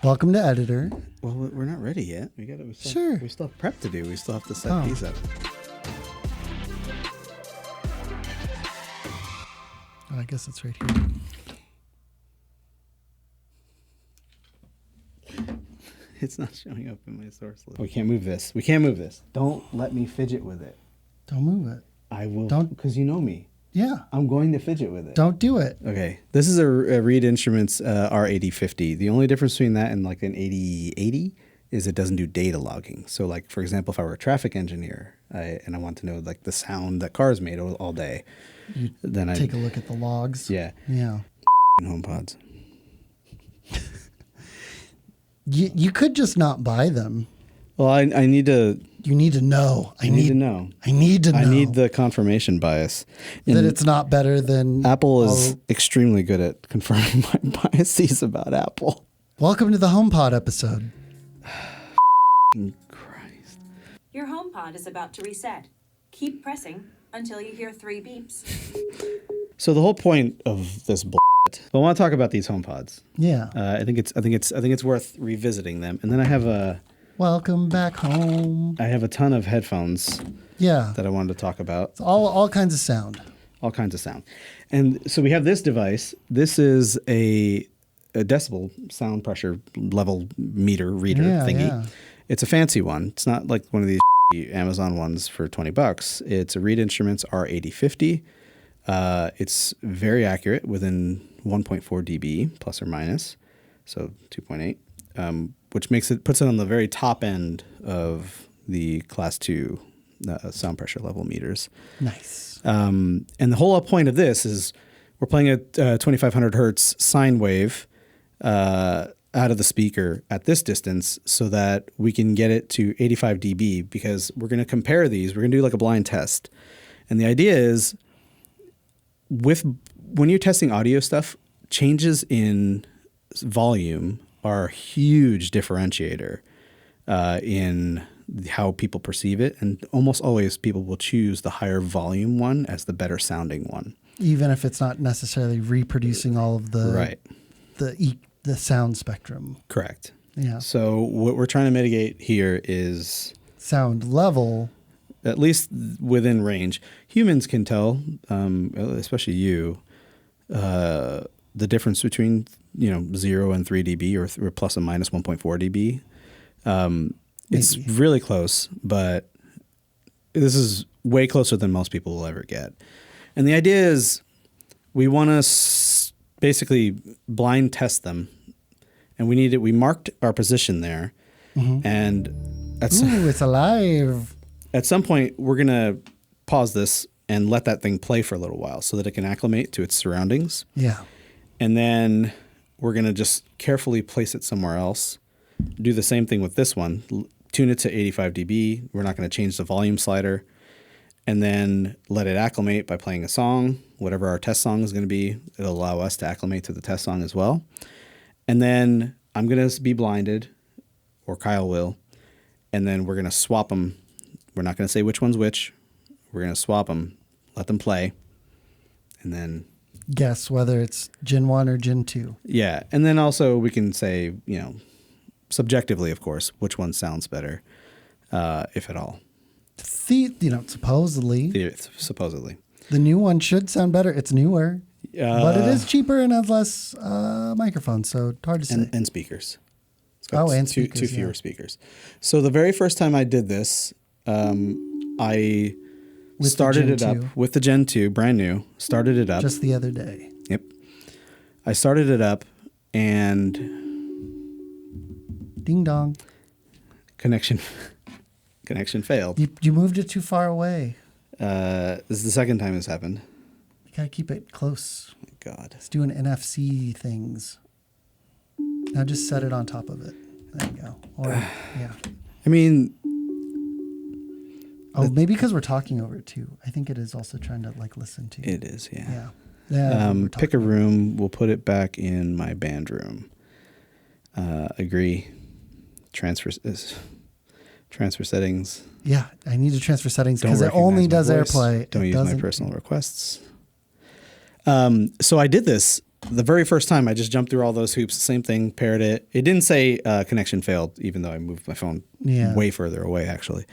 Welcome to Editor. Well, we're not ready yet. We still have prep to do. We still have to set these up. Oh, I guess it's right here. It's not showing up in my source list. We can't move this. We can't move this. Don't let me fidget with it. Don't move it. I will. Don't. Because you know me. Yeah. I'm going to fidget with it. Don't do it. Okay. This is a Reed Instruments R8050. The only difference between that and like an 8080 is it doesn't do data logging. So like, for example, if I were a traffic engineer and I want to know like the sound that cars made all day, then I take a look at the logs. Yeah. Yeah. HomePods. You could just not buy them. Well, I need to. You need to know. I need to know. I need to know. I need the confirmation bias. That it's not better than... Apple is extremely good at confirming my biases about Apple. Welcome to the HomePod episode. Christ. Your HomePod is about to reset. Keep pressing until you hear 3 beeps. So the whole point of this I want to talk about these HomePods. Yeah. I think it's worth revisiting them. And then I have Welcome back home. I have a ton of headphones. Yeah. That I wanted to talk about. It's all kinds of sound. All kinds of sound. And so we have this device. This is a decibel sound pressure level meter reader thingy. Yeah. It's a fancy one. It's not like one of these Amazon ones for $20. It's a Reed Instruments R8050. It's very accurate within 1.4 dB plus or minus, so 2.8, which puts it on the very top end of the class 2 sound pressure level meters. Nice. And the whole point of this is we're playing a 2500 hertz sine wave out of the speaker at this distance so that we can get it to 85 dB because we're going to compare these. We're going to do like a blind test. And the idea is when you're testing audio stuff, changes in volume are a huge differentiator in how people perceive it. And almost always people will choose the higher volume one as the better sounding one. Even if it's not necessarily reproducing all of the right. the sound spectrum. Correct. Yeah. So what we're trying to mitigate here is sound level. At least within range. Humans can tell, especially you, the difference between 0 and 3 dB or plus and minus 1.4 dB. It's really close, but this is way closer than most people will ever get. And the idea is we want to basically blind test them, and we marked our position there, and it's alive. At some point, we're going to pause this and let that thing play for a little while so that it can acclimate to its surroundings. Yeah. And then we're going to just carefully place it somewhere else. Do the same thing with this one. Tune it to 85 dB. We're not going to change the volume slider. And then let it acclimate by playing a song. Whatever our test song is going to be, it'll allow us to acclimate to the test song as well. And then I'm going to be blinded, or Kyle will, and then we're going to swap them. We're not going to say which one's which. We're going to swap them, let them play, and then guess whether it's Gen 1 or Gen 2. Yeah. And then also we can say, subjectively, of course, which one sounds better, if at all. Supposedly. Supposedly. The new one should sound better. It's newer. But it is cheaper and has less microphones, so it's hard to say. And speakers. And speakers. Two fewer speakers. So the very first time I did this, I started it up with the Gen 2, brand new, started it up. Just the other day. Yep. I started it up and... Ding dong. Connection failed. You moved it too far away. This is the second time this happened. You gotta keep it close. Oh my God. It's doing NFC things. Now just set it on top of it. There you go. Or, yeah. I mean... Oh, maybe because we're talking over it too. I think it is also trying to listen to you. It is, yeah. Yeah. Pick a room. We'll put it back in my band room. Agree. Transfer settings. Yeah, I need to transfer settings because it only does AirPlay. Don't use my personal requests. So I did this the very first time, I just jumped through all those hoops. Same thing, paired it. It didn't say connection failed, even though I moved my phone way further away, actually,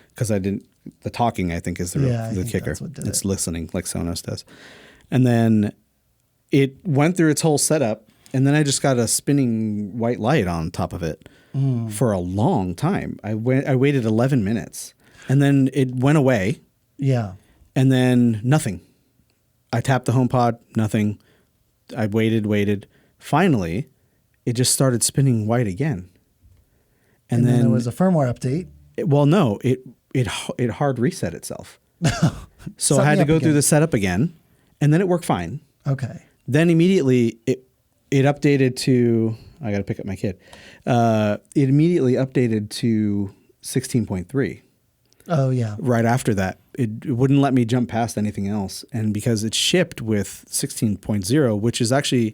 because I didn't. The talking, I think, is the kicker. It's listening, like Sonos does. And then it went through its whole setup, and then I just got a spinning white light on top of it for a long time. I waited 11 minutes, and then it went away. Yeah. And then nothing. I tapped the HomePod, nothing. I waited. Finally, it just started spinning white again. And then there was a firmware update. It hard reset itself. So I had to go through the setup again, and then it worked fine. Okay. Then immediately it updated to, I got to pick up my kid. It immediately updated to 16.3. Oh, yeah. Right after that. It wouldn't let me jump past anything else. And because it shipped with 16.0, which is actually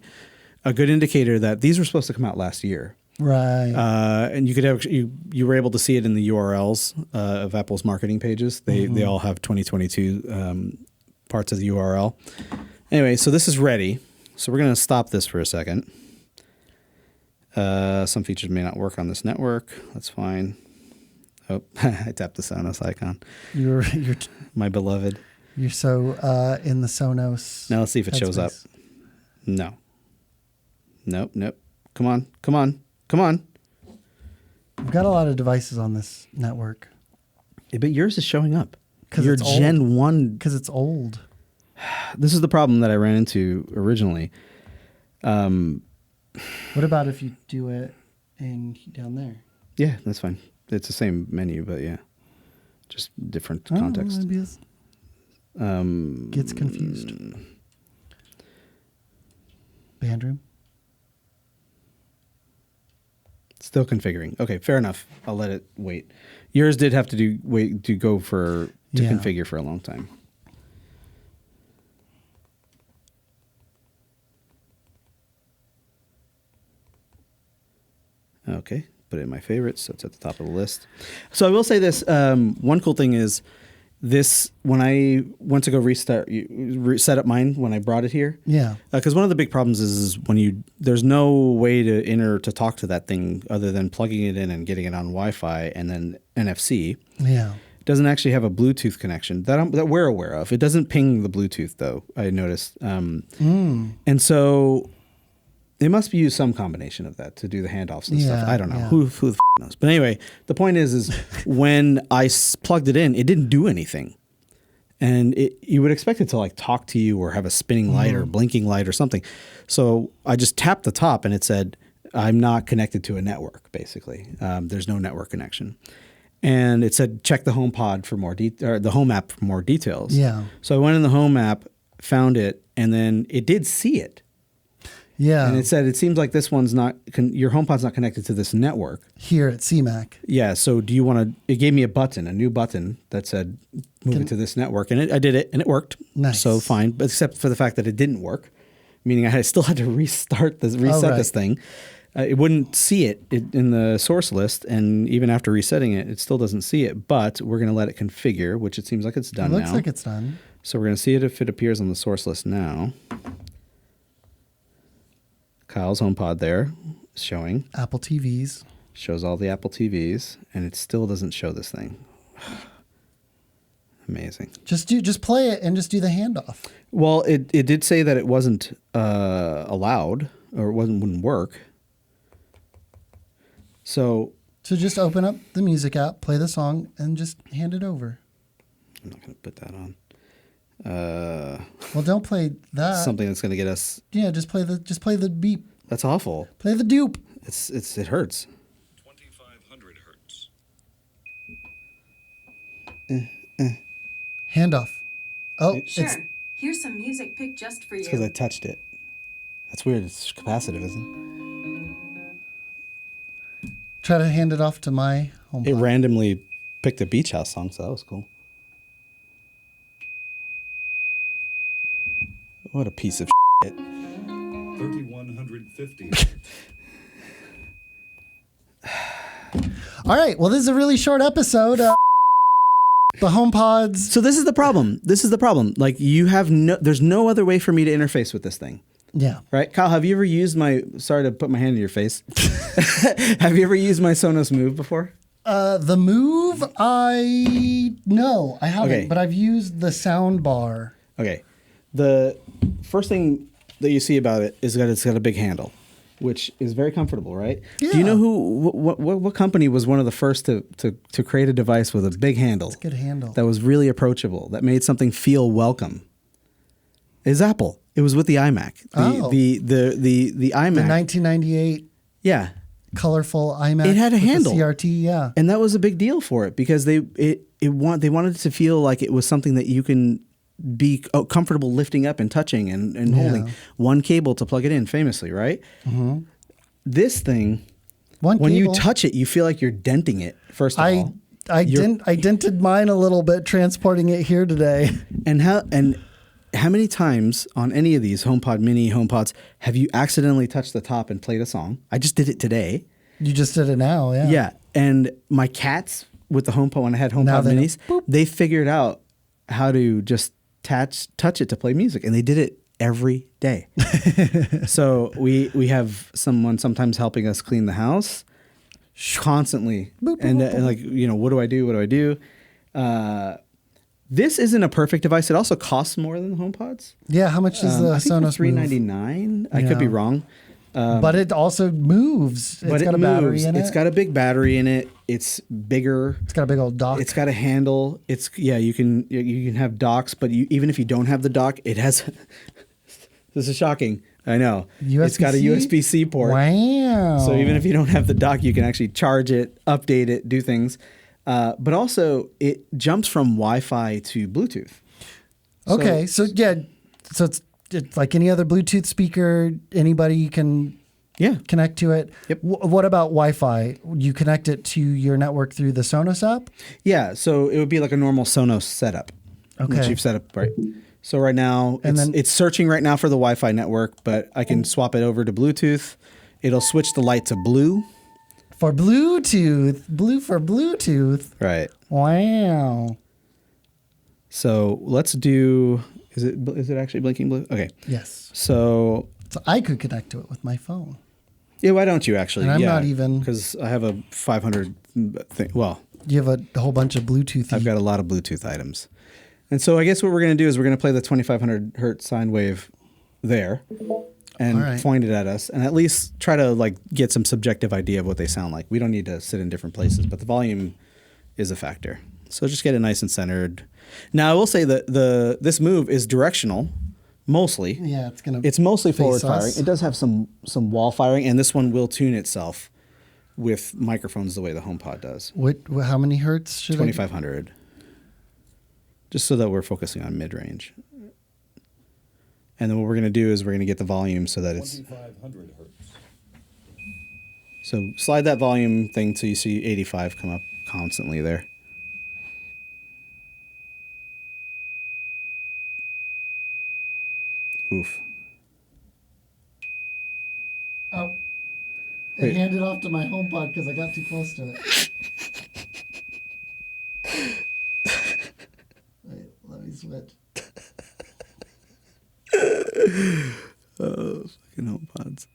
a good indicator that these were supposed to come out last year. Right. And you could have you were able to see it in the URLs of Apple's marketing pages. They all have 2022 parts of the URL. Anyway, so this is ready. So we're going to stop this for a second. Some features may not work on this network. That's fine. Oh, I tapped the Sonos icon. You're my beloved. You're so in the Sonos. Now let's see if it shows up. No. Nope. Come on. We've got a lot of devices on this network. Yeah, but yours is showing up. Your Gen 1. Because it's old. This is the problem that I ran into originally. What about if you do it down there? Yeah, that's fine. It's the same menu, but yeah, just different context. Maybe gets confused. Band room. Still configuring. Okay, fair enough. I'll let it wait. Yours did have to configure for a long time. Okay, put it in my favorites, so it's at the top of the list. So I will say this. One cool thing is this, when I went to go set up mine when I brought it here. Yeah. Because one of the big problems is when there's no way to talk to that thing other than plugging it in and getting it on Wi-Fi and then NFC. Yeah. It doesn't actually have a Bluetooth connection that we're aware of. It doesn't ping the Bluetooth though, I noticed. And so they must use some combination of that to do the handoffs and stuff. I don't know. Who the f knows? But anyway, the point is when I plugged it in, it didn't do anything. And you would expect it to like talk to you or have a spinning light or blinking light or something. So I just tapped the top and it said, I'm not connected to a network, basically. There's no network connection. And it said, check the HomePod for more or the Home app for more details. Yeah. So I went in the Home app, found it, and then it did see it. Yeah. And it said, it seems like this one's not, your HomePod's not connected to this network. Here at CMAC. Yeah. So do you want to, it gave me a new button that said, move it to this network. And I did it and it worked. Nice. So fine. But except for the fact that it didn't work, meaning I still had to reset this thing. It wouldn't see it in the source list. And even after resetting it, it still doesn't see it. But we're going to let it configure, which it seems like it's done now. It looks like it's done. So we're going to see it if it appears on the source list now. Kyle's HomePod there is showing. Apple TVs. Shows all the Apple TVs, and it still doesn't show this thing. Amazing. Just play it and just do the handoff. Well, it did say that it wasn't allowed or wouldn't work. So just open up the music app, play the song, and just hand it over. I'm not going to put that on. Well, don't play that. Something that's going to get us. Yeah, just play the beep. That's awful. Play the dupe. It hurts. 2500 hertz. Handoff. Oh, Sure. Here's some music picked just for you. It's because I touched it. That's weird. It's capacitive, isn't it? Try to hand it off to my HomePod. It randomly picked a Beach House song, so that was cool. What a piece of shit. 3150. All right. Well, this is a really short episode. The HomePods. So this is the problem. Like there's no other way for me to interface with this thing. Yeah. Right? Kyle, have you ever used sorry to put my hand in your face. Have you ever used my Sonos Move before? The Move, no, I haven't, Okay. but I've used the sound bar. Okay. The first thing that you see about it is that it's got a big handle, which is very comfortable, right? Yeah. Do you know what company was one of the first to create a device with a big handle? It's a good handle. That was really approachable, that made something feel welcome? Is Apple. It was with the iMac. The iMac. The 1998 Yeah. colorful iMac. It had a with the handle. CRT, yeah. And that was a big deal for it because they wanted it to feel like it was something that you can be comfortable lifting up and touching and holding. One cable to plug it in, famously, right? Mm-hmm. This thing, when you touch it, you feel like you're denting it, first of all. I dented mine a little bit transporting it here today. And how many times on any of these HomePod Mini, HomePods, have you accidentally touched the top and played a song? I just did it today. You just did it now, yeah. Yeah. And my cats with the HomePod, when I had HomePod Minis, they figured out how to just touch it to play music. And they did it every day. So we have someone sometimes helping us clean the house constantly. And like, what do I do? What do I do? This isn't a perfect device. It also costs more than the HomePods. Yeah, how much is the I think Sonos Move? $399. I could be wrong. But it also moves. It's got a battery in it. It's got a big battery in it. It's bigger. It's got a big old dock. It's got a handle. You can have docks, but even if you don't have the dock, it has. This is shocking. I know. It's got a USB-C port. Wow. So even if you don't have the dock, you can actually charge it, update it, do things. But also, it jumps from Wi-Fi to Bluetooth. Okay, so it's like any other Bluetooth speaker. Anybody can connect to it. Yep. What about Wi-Fi? You connect it to your network through the Sonos app? Yeah, so it would be like a normal Sonos setup, which you've set up, right? So right now, it's searching right now for the Wi-Fi network, but I can swap it over to Bluetooth. It'll switch the light to blue. For Bluetooth. Blue for Bluetooth. Right. Wow. So let's do, is it actually blinking blue? Okay. Yes. So I could connect to it with my phone. Yeah, why don't you actually? And I'm not even. Because I have a 500 thing. Well. You have a whole bunch of Bluetooth. I've got a lot of Bluetooth items. And so I guess what we're going to do is we're going to play the 2500 hertz sine wave there. And point it at us and at least try to get some subjective idea of what they sound like. We don't need to sit in different places, but the volume is a factor. So just get it nice and centered. Now I will say that this Move is directional, mostly. Yeah, it's mostly forward firing. It does have some wall firing, and this one will tune itself with microphones the way the HomePod does. How many hertz should 2500. Just so that we're focusing on mid-range. And then what we're going to do is we're going to get the volume so that it's 2500 hertz. So slide that volume thing till you see 85 come up constantly there. Oof. Oh. I handed off to my HomePod because I got too close to it. Wait, let me switch. Oh, fucking HomePods.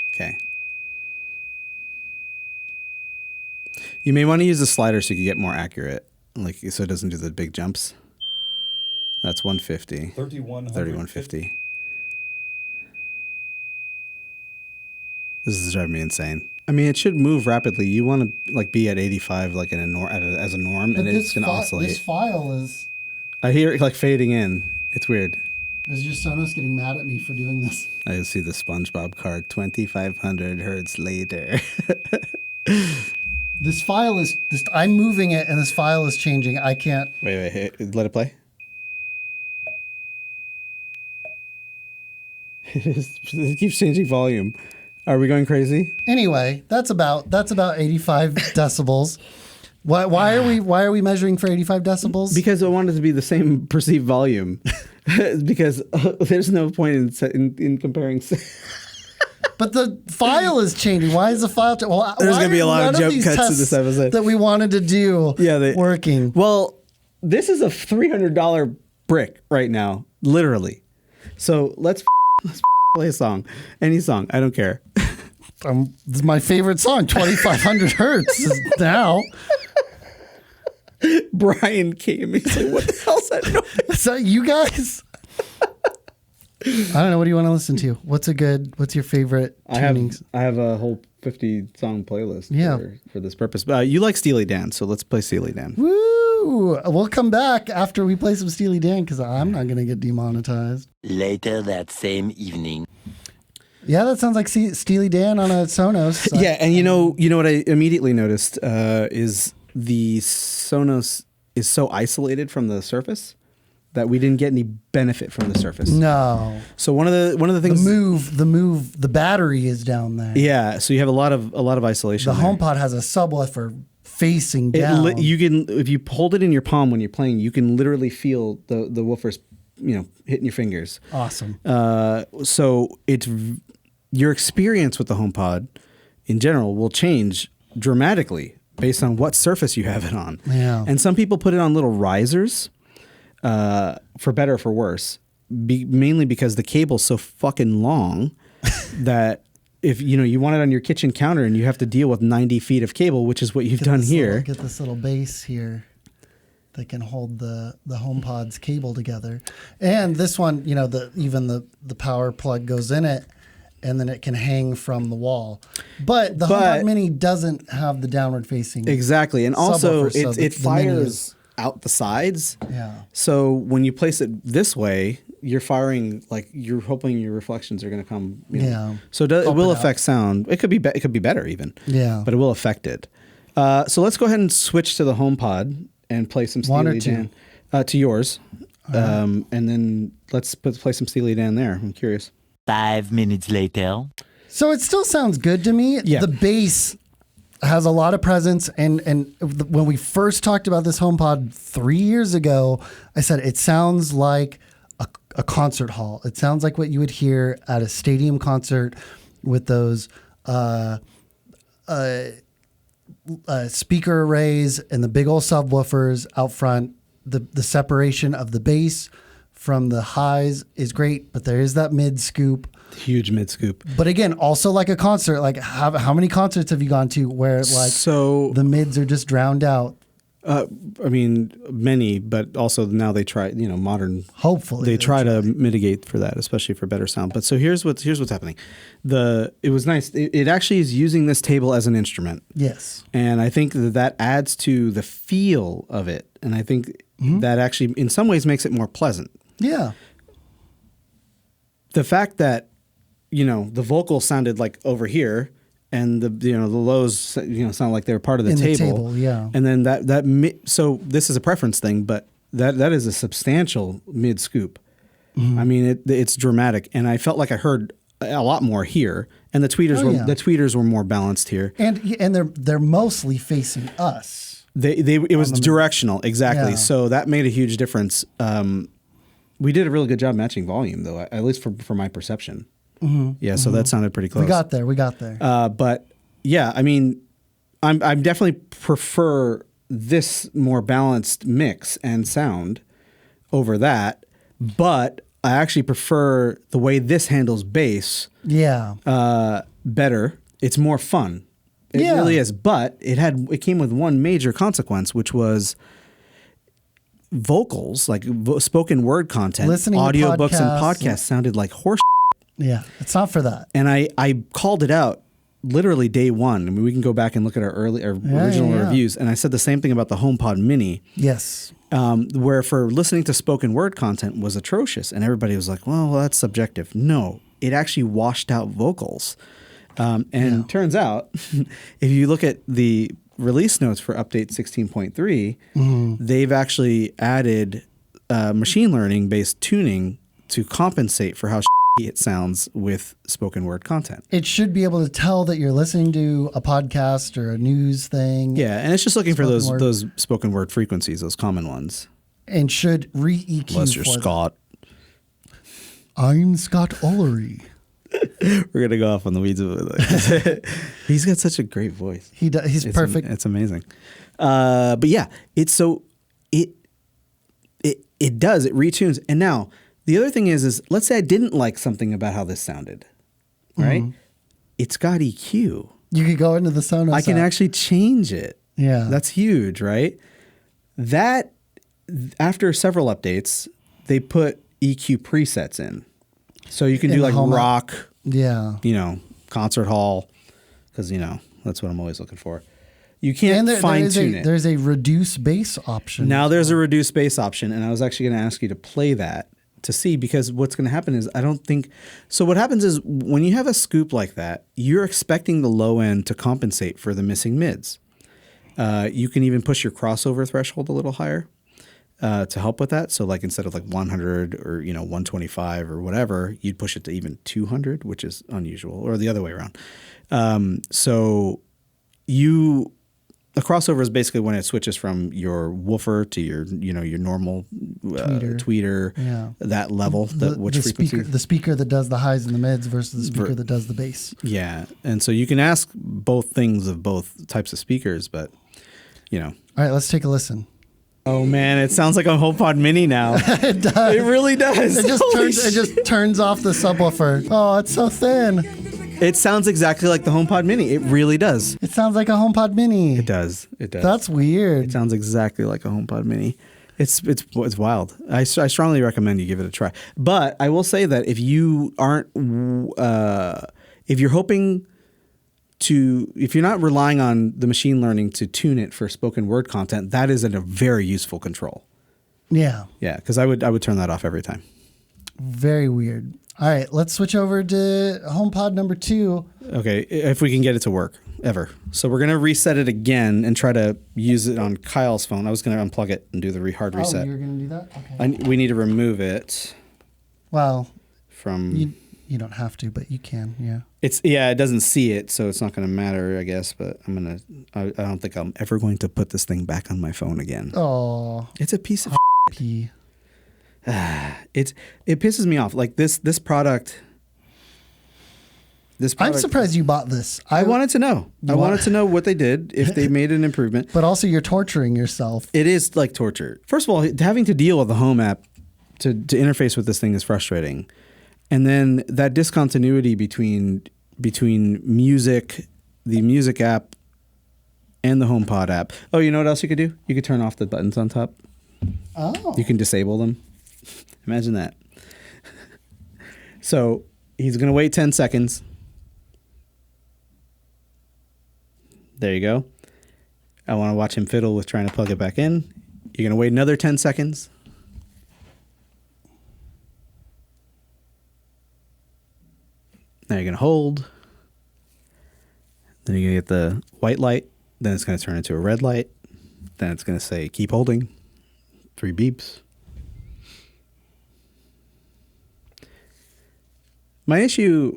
Okay. You may want to use the slider so you can get more accurate, so it doesn't do the big jumps. That's 150. 3150. This is driving me insane. I mean, it should move rapidly. You want to be at 85 as a norm, but and it's going to oscillate. This file is. I hear it fading in. It's weird. Is your Sonos getting mad at me for doing this? I see the SpongeBob card. 2500 hertz later. This file is. I'm moving it, and this file is changing. I can't. Wait. Let it play. It keeps changing volume. Are we going crazy? Anyway, that's about 85 decibels. Why are we measuring for 85 decibels? Because I want it to be the same perceived volume. Because there's no point in comparing. But the file is changing. Why is the file? Well, there's going to be a lot of jump cuts in this episode that we wanted to do. Working. Well, this is a $300 brick right now, literally. So let's play a song, any song. I don't care. This is my favorite song, 2,500 hertz is now. Brian came. He's like, what the hell's that noise? Is that you guys? I don't know. What do you want to listen to? What's your favorite tunings? I have a whole 50 song playlist for this purpose. You like Steely Dan, so let's play Steely Dan. Woo! We'll come back after we play some Steely Dan because I'm not going to get demonetized. Later that same evening. Yeah, that sounds like Steely Dan on a Sonos. Yeah, and you know what I immediately noticed is the Sonos is so isolated from the Surface that we didn't get any benefit from the Surface. No. So one of the things the battery is down there. Yeah, so you have a lot of isolation. The HomePod has a subwoofer facing down. You can, if you hold it in your palm when you're playing, you can literally feel the woofers, hitting your fingers. Awesome. So your experience with the HomePod in general will change dramatically based on what surface you have it on. Yeah. And some people put it on little risers, for better or for worse, mainly because the cable's so fucking long that if you want it on your kitchen counter and you have to deal with 90 feet of cable, which is what you've done here. Get this little base here that can hold the HomePod's cable together. And this one, even the power plug goes in it, and then it can hang from the wall. But the HomePod Mini doesn't have the downward facing. Exactly. And also subwoofer, it fires out the sides. Yeah. So when you place it this way, you're firing, like you're hoping your reflections are going to come. Yeah. So it will affect sound. It could be better even. Yeah. But it will affect it. So let's go ahead and switch to the HomePod and play some Steely Dan. To yours. And then let's play some Steely Dan there. I'm curious. 5 minutes later. So it still sounds good to me. Yeah. The bass has a lot of presence. And when we first talked about this HomePod 3 years ago, I said it sounds like a concert hall. It sounds like what you would hear at a stadium concert with those speaker arrays and the big old subwoofers out front. The separation of the bass from the highs is great, but there is that mid scoop. Huge mid scoop. But again, also like a concert, like how many concerts have you gone to where the mids are just drowned out? Many, but also now they try, modern. Hopefully they try to mitigate for that, especially for better sound. But so here's what's happening. It was nice. It actually is using this table as an instrument. Yes. And I think that adds to the feel of it. And I think that actually in some ways makes it more pleasant. Yeah. The fact that, the vocals sounded like over here and the lows, sound like they were part of the table. Yeah. And then so this is a preference thing, but that is a substantial mid scoop. Mm-hmm. I mean, it's dramatic. And I felt like I heard a lot more here, and the tweeters were more balanced here. And they're mostly facing us. It was directional. Exactly. Yeah. So So that made a huge difference. We did a really good job matching volume, though, at least for my perception. Mm-hmm. Yeah, so that sounded pretty close. We got there. But yeah, I mean, I'm definitely prefer this more balanced mix and sound over that, but I actually prefer the way this handles bass. Yeah. Better. It's more fun. It really is. But it came with one major consequence, which was vocals, like spoken word content, listening audiobooks to and podcasts sounded like horse. Yeah, it's not for that. And I called it out literally day one. I mean, we can go back and look at our original reviews. And I said the same thing about the HomePod Mini. Yes. Where for listening to spoken word content was atrocious. And everybody was like, well, that's subjective. No, it actually washed out vocals. Turns out, if you look at the release notes for update 16.3, they've actually added machine learning based tuning to compensate for how it sounds with spoken word content. It should be able to tell that you're listening to a podcast or a news thing. Yeah, and it's just looking for those spoken word frequencies, those common ones. And should re-EQ Unless you're Scott. I'm Scott Ollery. We're going to go off on the weeds of it. He's got such a great voice. He does. He's perfect. It's amazing. But yeah, It does. It retunes. And now the other thing is let's say I didn't like something about how this sounded, right? It's got EQ. You could go into the Sonos I can app. actually change it. Yeah. That's huge, right? That after several updates, they put EQ presets in. So you can In do the like home app. rock, Yeah. concert hall, because, that's what I'm always looking for. You can't fine tune it. There's a reduce bass option. Now there's a reduce bass option, and I was actually going to ask you to play that to see, because what's going to happen is so what happens is when you have a scoop like that, you're expecting the low end to compensate for the missing mids. You can even push your crossover threshold a little higher to help with that. So like instead of like 100 or 125 or whatever, you'd push it to even 200, which is unusual, or the other way around. The crossover is basically when it switches from your woofer to your normal tweeter, that level, which frequency. The speaker that does the highs and the mids versus the speaker that does the bass. Yeah, and so you can ask both things of both types of speakers, but All right, let's take a listen. Oh man, it sounds like a HomePod Mini now. It does. It really does. It just turns off the subwoofer. Oh, it's so thin. It sounds exactly like the HomePod Mini. It really does. It sounds like a HomePod Mini. It does. It does. That's weird. It sounds exactly like a HomePod Mini. It's wild. I strongly recommend you give it a try. But I will say that if you aren't, if you're hoping to, if you're not relying on the machine learning to tune it for spoken word content, that is a very useful control. Yeah. Yeah, because I would turn that off every time. Very weird. All right, let's switch over to HomePod number 2. Okay, if we can get it to work, ever. So we're going to reset it again and try to use it on Kyle's phone. I was going to unplug it and do the hard reset. Oh, you're going to do that? Okay. We need to remove it Well, from... you don't have to, but you can, yeah. It doesn't see it, so it's not going to matter, I guess, but I don't think I'm ever going to put this thing back on my phone again. Oh. It's a piece of P. it pisses me off. Like this product. I'm surprised you bought this. I wanted to know. I wanted to know what they did, if they made an improvement. But also you're torturing yourself. It is like torture. First of all, having to deal with the Home app to interface with this thing is frustrating. And then that discontinuity between music, the music app, and the HomePod app. Oh, you know what else you could do? You could turn off the buttons on top. Oh. You can disable them. Imagine that. So he's going to wait 10 seconds. There you go. I want to watch him fiddle with trying to plug it back in. You're going to wait another 10 seconds. Now you're going to hold. Then you're going to get the white light. Then it's going to turn into a red light. Then it's going to say keep holding. 3 beeps. My issue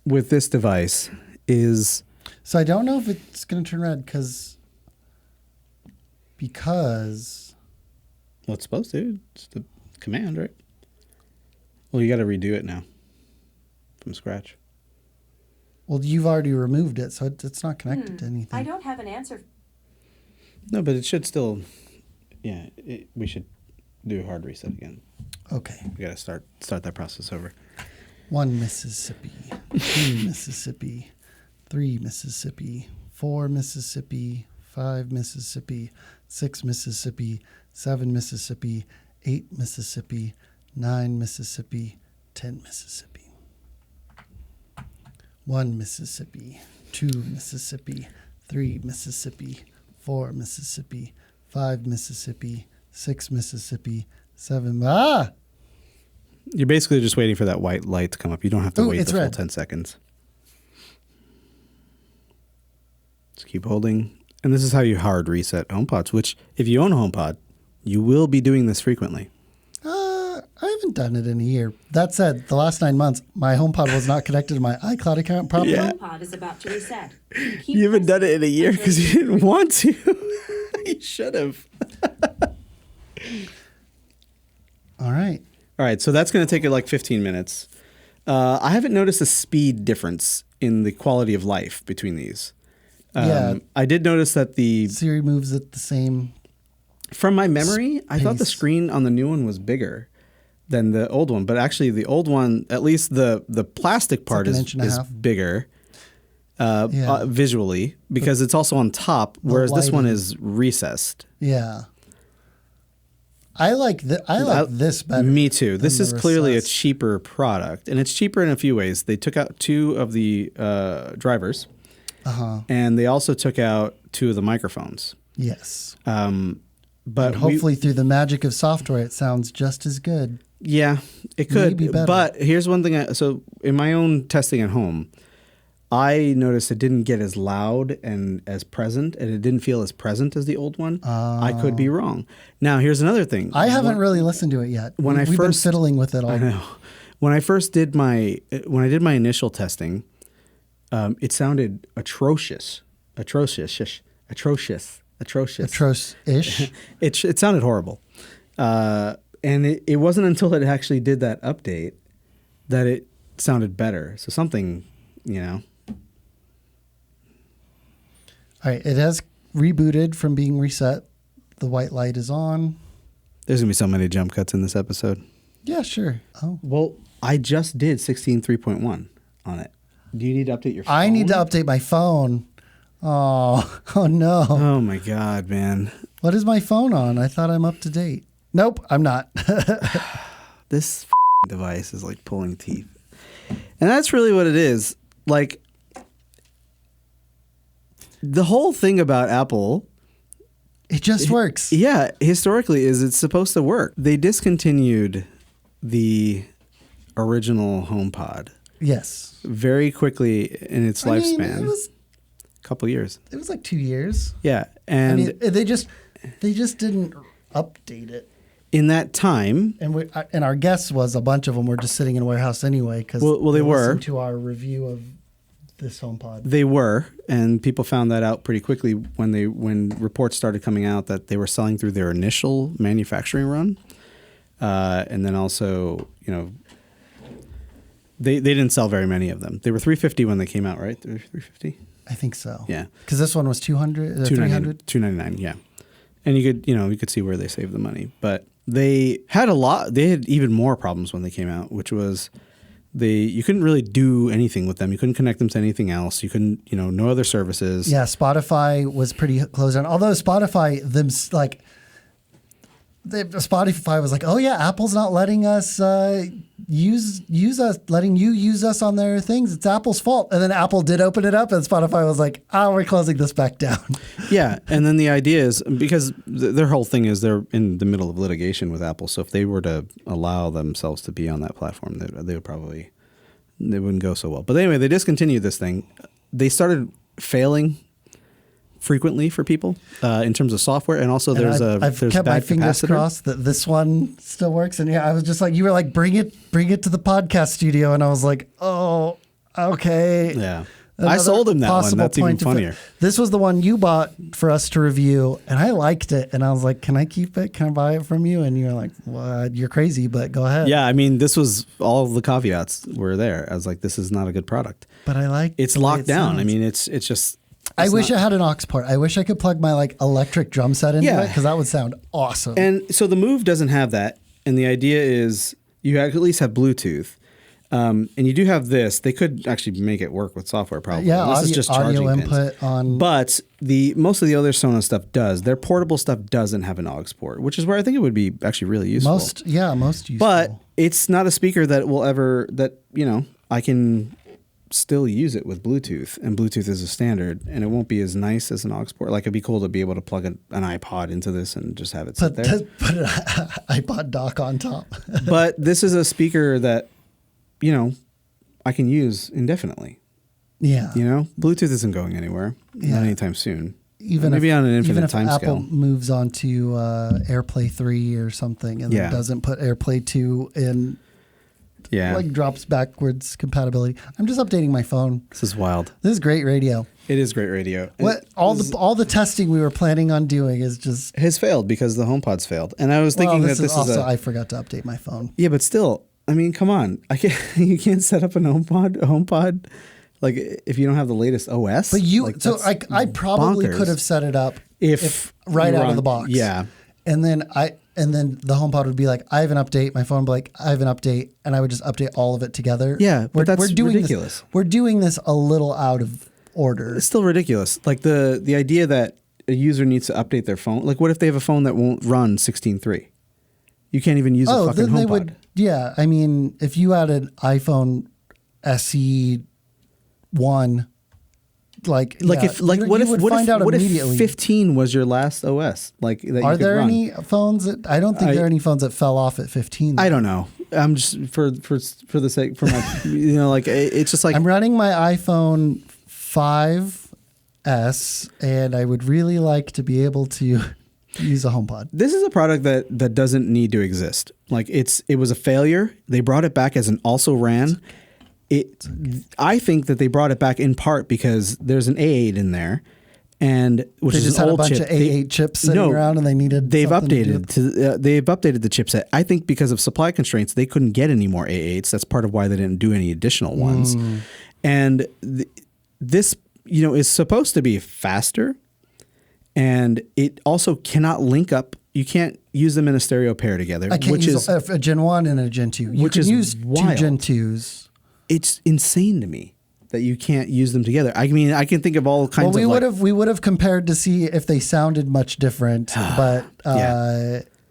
with this device is... So I don't know if it's going to turn red because... Well, it's supposed to. It's the command, right? Well, you got to redo it now from scratch. Well, you've already removed it, so it's not connected to anything. I don't have an answer. No, but it should still... Yeah, we should do a hard reset again. Okay. We got to start that process over. 1 Mississippi, 2 Mississippi, 3 Mississippi, 4 Mississippi, 5 Mississippi, 6 Mississippi, 7 Mississippi, 8 Mississippi, 9 Mississippi, 10 Mississippi. 1 Mississippi, 2 Mississippi, 3 Mississippi, 4 Mississippi, 5 Mississippi, 6 Mississippi, 7... Ah! You're basically just waiting for that white light to come up. You don't have to wait the full red. 10 seconds. Just keep holding. And this is how you hard reset HomePods, which if you own a HomePod, you will be doing this frequently. I haven't done it in a year. That said, the last 9 months, my HomePod was not connected to my iCloud account properly. Yeah. HomePod is about to reset. Keep You haven't done pressing it in a year because you didn't want to. You should have. All right. All right, so that's going to take it like 15 minutes. I haven't noticed a speed difference in the quality of life between these. Yeah. I did notice that the... Siri moves at the same From my memory, I thought the Space. screen on the new one was bigger than the old one, but actually the old one, at least the plastic part like an is inch and a half. bigger Yeah. visually because it's also on top, whereas this one lighting. is recessed. Yeah. I like this better. Me too. This than is the clearly a recessed. cheaper product, and it's cheaper in a few ways. They took out 2 of the drivers, and they also took out 2 of the microphones. Yes. But And hopefully through the magic of software, it sounds just as good. yeah, it could. Maybe better. But here's one thing. So in my own testing at home, I noticed it didn't get as loud and as present, and it didn't feel as present as the old one. I could be wrong. Now, here's another thing. I haven't really listened to it yet. When I We've first- been fiddling with it all. I know. When I did my initial testing, it sounded atrocious. Atrocious. Atrocious-ish. It sounded horrible. And it wasn't until it actually did that update that it sounded better. So something, All right. It has rebooted from being reset. The white light is on. there's going to be so many jump cuts in this episode. Yeah, sure. Oh. Well, I just did 16.3.1 on it. Do you need to update your phone? I need to update my phone. Oh no. Oh my God, man. What is my phone on? I thought I'm up to date. Nope, I'm not. This device is like pulling teeth. And that's really what it is. Like, the whole thing about Apple, It just works. yeah, historically is it's supposed to work. They discontinued the original HomePod Yes. very quickly in its I mean, lifespan. it was Couple years. like 2 years. Yeah. I And mean, they just didn't update it. in that time, And our guess was a bunch of them were just sitting in a warehouse anyway because Well, they were. listened to our review of this HomePod. they were, and people found that out pretty quickly when reports started coming out that they were selling through their initial manufacturing run, and then also, they didn't sell very many of them. They were $350 when they came out, right? $350. I think so. Yeah. Because this one was 200, 300. $299, yeah. And you could see where they saved the money, but they had even more problems when they came out, which was you couldn't really do anything with them. You couldn't connect them to anything else. You couldn't, no other services. Yeah, Spotify was pretty closed down. Although Spotify, Spotify was like, oh yeah, Apple's not letting us use us, letting you use us on their things. It's Apple's fault. And then Apple did open it up, and Spotify was like, we're closing this back down. Yeah, and then the idea is because their whole thing is they're in the middle of litigation with Apple. So if they were to allow themselves to be on that platform, they wouldn't go so well. But anyway, they discontinued this thing. They started failing frequently for people in terms of software, and also there's kept bad my fingers capacitor. crossed that this one still works. And yeah, I was just like, you were like, bring it to the podcast studio, and I was like, oh, okay. Yeah. Another I sold him that one. possible That's even point to funnier. This was the one you bought for us to review, and I liked it. And I was like, can I keep it? Can I buy it from you? And you're like, what? You're crazy, but go ahead. Yeah, I mean, this was all of the caveats were there. I was like, this is not a good product. But I like It's the way locked it down. I sounds. mean, it's just. I it's wish not- I had an aux port. I wish I could plug my electric drum set into Yeah. it because that would sound awesome. And so the Move doesn't have that. And the idea is you at least have Bluetooth. And you do have this. They could actually make it work with software probably. yeah, This is just audio charging input pins. on. But most of the other Sonos stuff does. Their portable stuff doesn't have an aux port, which is where I think it would be actually really useful. most useful. But it's not a speaker that will ever I can still use it with Bluetooth, and Bluetooth is a standard, and it won't be as nice as an aux port. Like, it'd be cool to be able to plug an iPod into this and just have it sit there. Put an iPod dock on top. But this is a speaker that I can use indefinitely. Yeah. Bluetooth isn't going anywhere Yeah. not anytime soon. Even Maybe on an even infinite if time Apple scale. moves on to AirPlay 3 or something and Yeah. then doesn't put AirPlay 2 in, Yeah, drops backwards compatibility. I'm just updating my phone. this is wild. This is great radio. It is great radio. What all the testing we were planning on doing is just has failed because the HomePod's failed, and I was thinking this that this is also is a I forgot to update my phone. yeah, but still, I mean, come on, you can't set up an HomePod like if you don't have the latest OS. But Like, that's I probably bonkers. could have set it up if right you were out of on- the box. Yeah, and then the HomePod would be like, I have an update. My phone would be like, I have an update, and I would just update all of it together. Yeah, but that's ridiculous. We're doing this a little out of order. It's still ridiculous. Like the idea that a user needs to update their phone. Like, what if they have a phone that won't run 16.3? You can't even use a fucking then they HomePod. would. Yeah, I mean, if you had an iPhone SE 1. What if 15 was your last OS? Like, that are you could there run? any phones that I don't think there are any phones that fell off at 15. I don't know. I'm just for the sake for my like it's just like I'm running my iPhone 5S, and I would really like to be able to use a HomePod. This is a product that doesn't need to exist. Like it was a failure. They brought it back as an also ran. I think that they brought it back in part because there's an A8 in there, and which They is just an had a old bunch chip. of A8 chips sitting around, and they needed. They've something to do updated they've updated the chipset. I think because of supply constraints, they couldn't get any more A8s. That's part of why they didn't do any additional ones. And this is supposed to be faster, and it also cannot link up. You can't use them in a stereo pair together. I can't use a Gen 1 and a Gen 2. You which can is use wild. 2 Gen 2s. It's insane to me that you can't use them together. I mean, I can think of all kinds of we would have compared to see if they sounded much different, but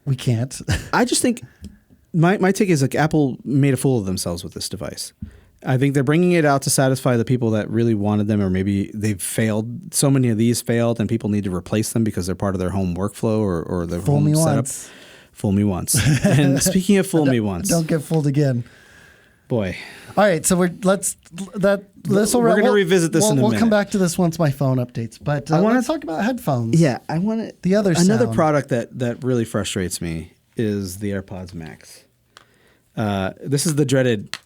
we can't. I just think my take is like Apple made a fool of themselves with this device. I think they're bringing it out to satisfy the people that really wanted them, or maybe they've failed. So many of these failed, and people need to replace them because they're part of their home workflow or their Fool home me setup. once. Fool me once. And speaking of fool me once, Don't get fooled again. boy. All right, so we're going to revisit this in a We'll minute. come back to this once my phone updates. But let's talk about headphones. Yeah, I want to. The other another sound. product that really frustrates me is the AirPods Max. This is the dreaded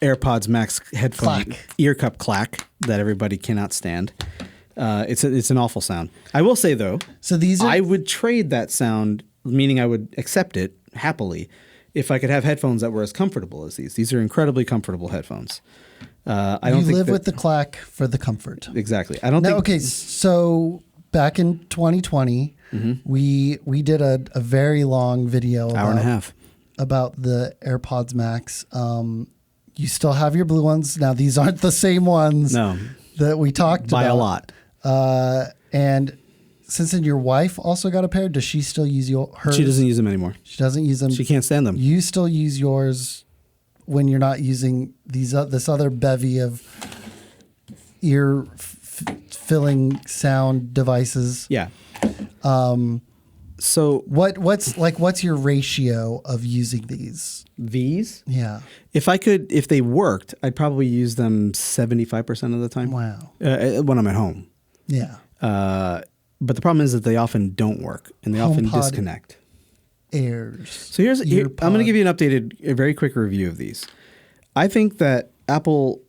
AirPods Max headphone Clack. ear cup clack that everybody cannot stand. It's an awful sound. I will say though, So these are I would trade that sound, meaning I would accept it happily, if I could have headphones that were as comfortable as these. These are incredibly comfortable headphones. I don't you think live that- with the clack for the comfort. exactly. I don't Now, think. okay, so back in 2020, we did a very long video Hour and a half. about the AirPods Max. You still have your blue ones. Now, these aren't the same ones No, that we talked by about. a lot. And since then your wife also got a pair, does she still use hers? She doesn't use them anymore. She doesn't use them. She can't stand them. You still use yours when you're not using this other bevy of filling sound devices. Yeah. So What's your ratio of using these? these, Yeah. if they worked, I'd probably use them 75% of the time. Wow. When I'm at home. Yeah. But the problem is that they often don't work and they often HomePod disconnect. Airs. So I'm going to give you a very quick review of these. I think that Apple,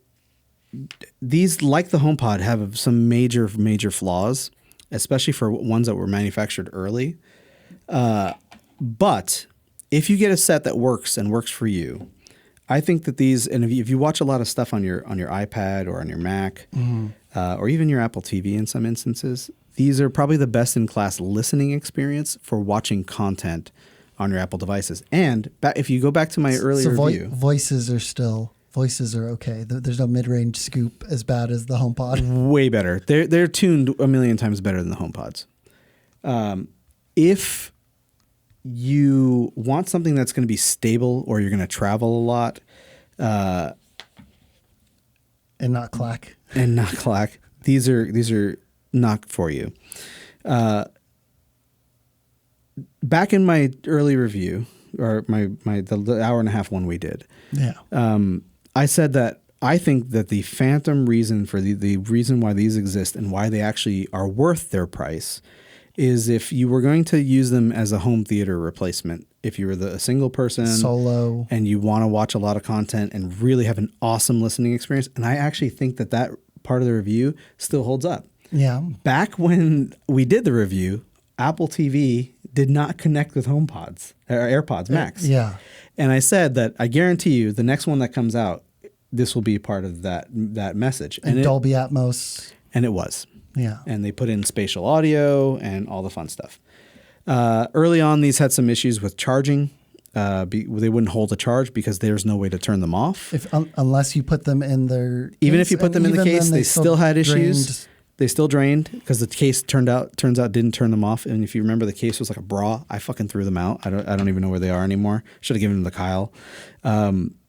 these like the HomePod have some major flaws, especially for ones that were manufactured early. But if you get a set that works and works for you, I think that these, and if you watch a lot of stuff on your iPad or on your Mac, or even your Apple TV in some instances, these are probably the best in class listening experience for watching content on your Apple devices. And if you go back to my earlier review, Voices are okay. There's no mid-range scoop as bad as the HomePod. way better. They're tuned a million times better than the HomePods. If you want something that's going to be stable, or you're going to travel a lot, And not clack. and not clack, these are not for you. Back in my early review, or the hour and a half one we did, Yeah. I said that I think that the phantom reason for the reason why these exist and why they actually are worth their price is if you were going to use them as a home theater replacement. If you were a single person Solo. and you want to watch a lot of content and really have an awesome listening experience, and I actually think that part of the review still holds up. Yeah. Back when we did the review, Apple TV did not connect with HomePods or AirPods Max. Yeah. And I said that I guarantee you the next one that comes out, this will be part of that message. And Dolby Atmos. And it was. Yeah. And they put in spatial audio and all the fun stuff. Early on, these had some issues with charging. They wouldn't hold a charge because there's no way to turn them off. Unless you put them in their Even case, if you put and them in the even case, then they still had issues. drained. They still drained because the case turns out didn't turn them off. And if you remember, the case was like a bra. I fucking threw them out. I don't even know where they are anymore. Should have given them to Kyle.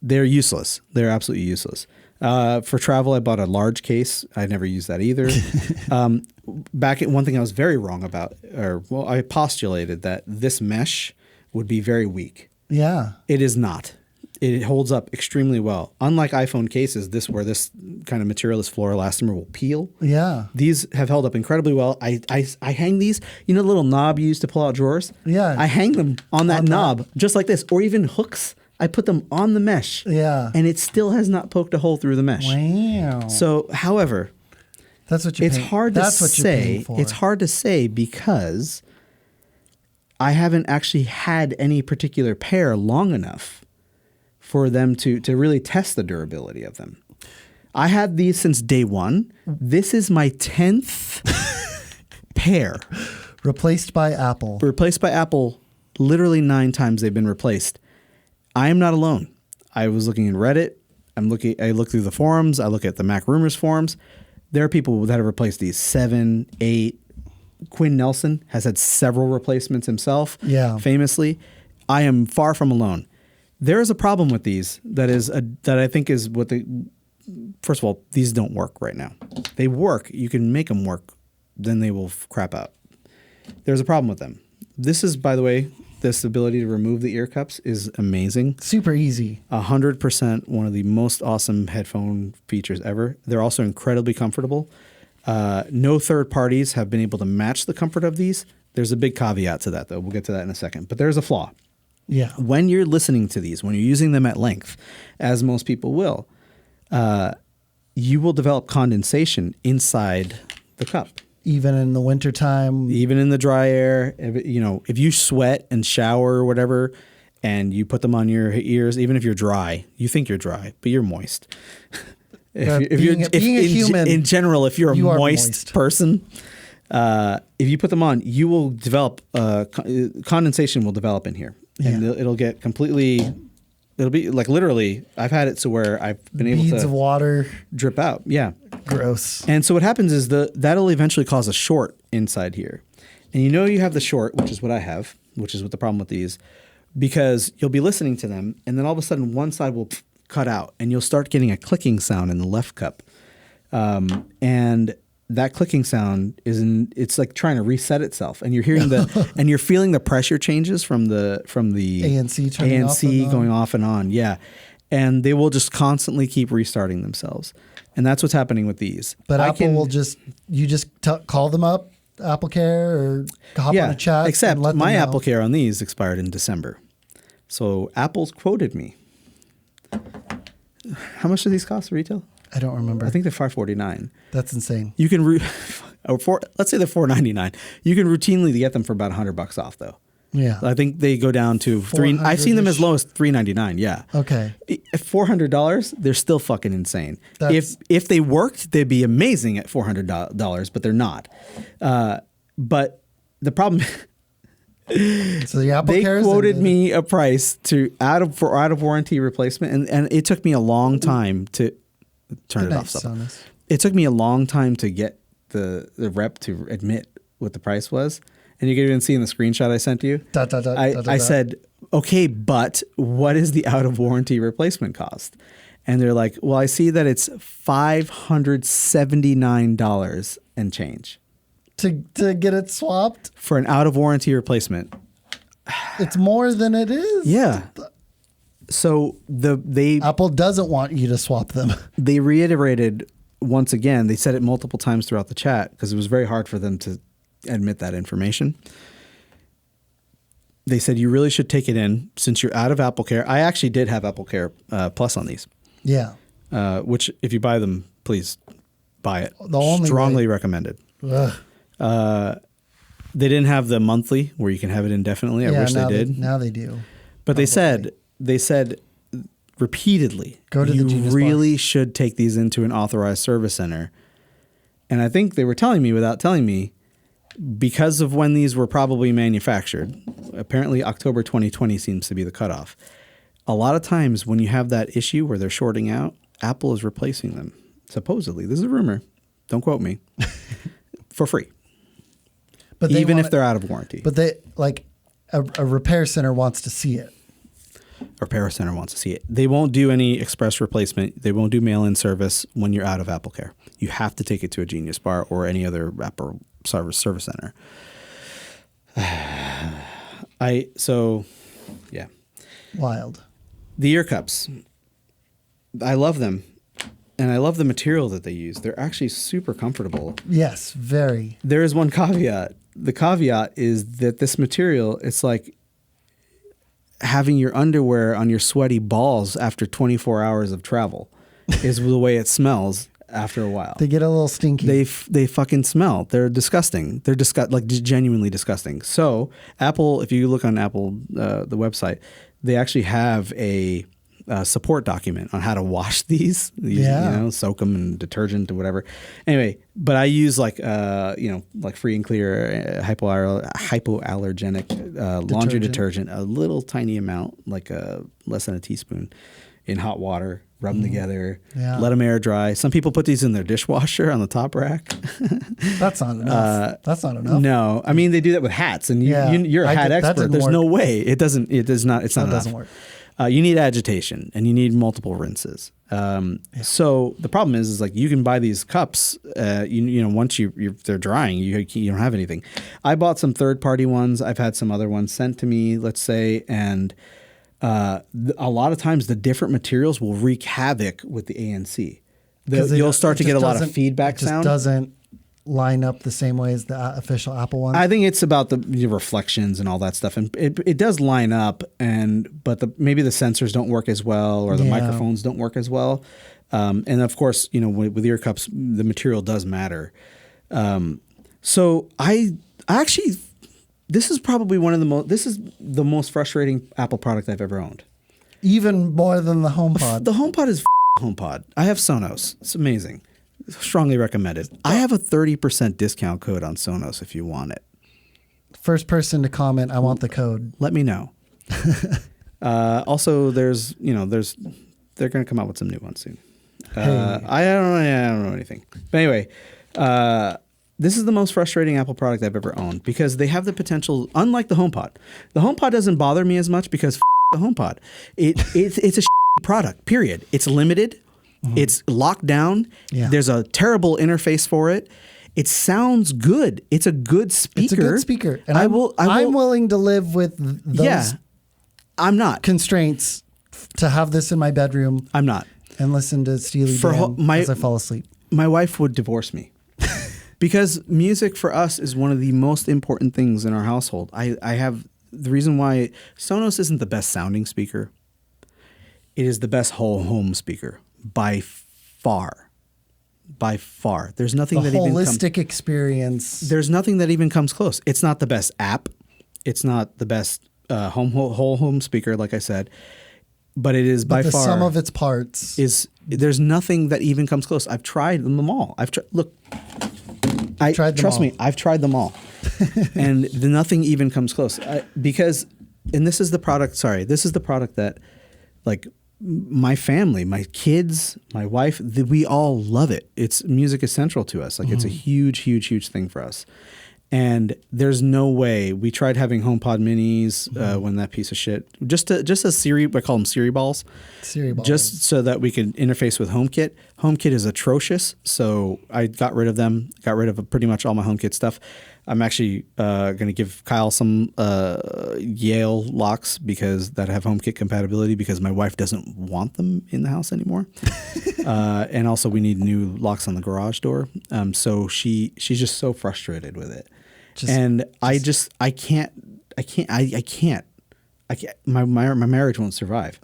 They're useless. They're absolutely useless. For travel, I bought a large case. I never used that either. One thing I was very wrong about, I postulated that this mesh would be very weak. Yeah. It is not. It holds up extremely well. Unlike iPhone cases, where this kind of material, this fluoroelastomer, will peel. Yeah. These have held up incredibly well. I hang these, the little knob you use to pull out drawers? Yeah. I hang them on that knob, just like this, or even hooks. I put them on the mesh. Yeah. And it still has not poked a hole through the mesh. Wow. So, however, that's what you're it's paying. hard to That's what you're say. paying for. It's hard to say because I haven't actually had any particular pair long enough for them to really test the durability of them. I had these since day one. This is my 10th pair. Replaced by Apple. Replaced by Apple. Literally 9 times they've been replaced. I am not alone. I was looking in Reddit. I look through the forums. I look at the Mac Rumors forums. There are people that have replaced these 7, 8. Quinn Nelson has had several replacements himself. Yeah. Famously. I am far from alone. There is a problem with these that I think is first of all, these don't work right now. They work. You can make them work. Then they will crap out. There's a problem with them. This is, by the way, this ability to remove the ear cups is amazing. Super easy. 100% one of the most awesome headphone features ever. They're also incredibly comfortable. No third parties have been able to match the comfort of these. There's a big caveat to that, though. We'll get to that in a second. But there's a flaw. Yeah. When you're listening to these, when you're using them at length, as most people will, you will develop condensation inside the cup. Even in the wintertime. Even in the dry air, if you sweat and shower or whatever, and you put them on your ears, even if you're dry, you think you're dry, but you're moist. Being a human, in general, if you're a you are moist person, if you put them on, you will develop condensation will develop in here, and it'll get completely. It'll be like literally. I've had it to where I've been able to beads of water drip out. Yeah, gross. and so what happens is that'll eventually cause a short inside here, and you have the short, which is what I have, which is what the problem with these, because you'll be listening to them, and then all of a sudden one side will cut out, and you'll start getting a clicking sound in the left cup, and that clicking sound it's like trying to reset itself, and you're hearing and you're feeling the pressure changes from the ANC going off and on. Yeah. And they will just constantly keep restarting themselves. And that's what's happening with these. But Apple will call them up, AppleCare, or hop on a chat. Except and let my them know. AppleCare on these expired in December. So Apple's quoted me. How much do these cost retail? I don't remember. I think they're $549. That's insane. You can let's say they're $499. You can routinely get them for about $100 off, though. Yeah. I think they go down to $3. I've seen them as low as $399. Yeah. Okay. At $400, they're still fucking insane. If they worked, they'd be amazing at $400, but they're not. But the problem. So the Apple they quoted me a price out of warranty replacement, and it took me a long time to turn it off. It took me a long time to get the rep to admit what the price was. And you can even see in the screenshot I sent you. I said, okay, but what is the out of warranty replacement cost? And they're like, well, I see that it's $579 and change. To get it swapped? For an out of warranty replacement. It's more than it is. Yeah. So Apple doesn't want you to swap them. They reiterated once again, they said it multiple times throughout the chat because it was very hard for them to admit that information. They said you really should take it in since you're out of AppleCare. I actually did have AppleCare Plus on these. Yeah. Which if you buy them, please buy it. Strongly recommended. They didn't have the monthly where you can have it indefinitely. I wish they did. Now they do. But they said repeatedly, go to you the Genius really Bar. should take these into an authorized service center. And I think they were telling me without telling me because of when these were probably manufactured, apparently October 2020 seems to be the cutoff. A lot of times when you have that issue where they're shorting out, Apple is replacing them. Supposedly, this is a rumor. Don't quote me. For free. But even if they're out of warranty. But they like a repair center wants to see it. A repair center wants to see it. They won't do any express replacement. They won't do mail-in service when you're out of AppleCare. You have to take it to a Genius Bar or any other Apple service center. Yeah. Wild. The ear cups. I love them. And I love the material that they use. They're actually super comfortable. Yes, very. There is one caveat. The caveat is that this material, it's like having your underwear on your sweaty balls after 24 hours of travel is the way it smells after a while. They get a little stinky. They fucking smell. They're disgusting. They're like genuinely disgusting. So Apple, if you look on Apple, the website, they actually have a support document on how to wash these. You know, soak them in detergent or whatever. Anyway, but I use like free and clear hypoallergenic laundry detergent, a little tiny amount, like less than a teaspoon, in hot water. Rub them together. Yeah. Let them air dry. Some people put these in their dishwasher on the top rack. That's not enough. That's not enough. No, I mean they do that with hats, and you're a hat expert. There's no way it doesn't. It does not. It's not. It enough. doesn't work. You need agitation and you need multiple rinses. So the problem is like you can buy these cups. Once they're drying, you don't have anything. I bought some third-party ones. I've had some other ones sent to me, let's say, and a lot of times the different materials will wreak havoc with the ANC. You'll start to get a lot of feedback sound. It just doesn't line up the same way as the official Apple ones. I think it's about the reflections and all that stuff, and it does line up, but maybe the sensors don't work as well, or the microphones don't work as well, and of course, with ear cups, the material does matter. So I actually, this is probably this is the most frustrating Apple product I've ever owned. Even more than the HomePod. The HomePod is HomePod. I have Sonos. It's amazing. Strongly recommended. I have a 30% discount code on Sonos if you want it. First person to comment, I want the code. Let me know. Also, they're going to come out with some new ones soon. I don't know anything. But anyway, this is the most frustrating Apple product I've ever owned because they have the potential, unlike the HomePod. The HomePod doesn't bother me as much because the HomePod. It's a product, period. It's limited. Mm-hmm. It's locked down. Yeah. There's a terrible interface for it. It sounds good. It's a good speaker. It's a good speaker. And I'm willing to live with those I'm not. constraints to have this in my bedroom. I'm not. And listen to Steely Dan as I fall asleep. My wife would divorce me. Because music for us is one of the most important things in our household. I have the reason why Sonos isn't the best sounding speaker. It is the best whole home speaker. By far. There's nothing that even holistic experience. There's nothing that even comes close. It's not the best app. It's not the best whole home speaker, like I said. But it is by far. The sum of its parts. There's nothing that even comes close. I've tried them all. Trust me, I've tried them all. And nothing even comes close. This is the product that, like, my family, my kids, my wife, we all love it. Music is central to us. Like, it's a huge, huge, huge thing for us. And there's no way. We tried having HomePod minis when that piece of shit, just a Siri, I call them Siri balls. Just so that we could interface with HomeKit. HomeKit is atrocious, so I got rid of them. Got rid of pretty much all my HomeKit stuff. I'm actually going to give Kyle some Yale locks that have HomeKit compatibility because my wife doesn't want them in the house anymore. And also we need new locks on the garage door. So she's just so frustrated with it. I can't. My marriage won't survive.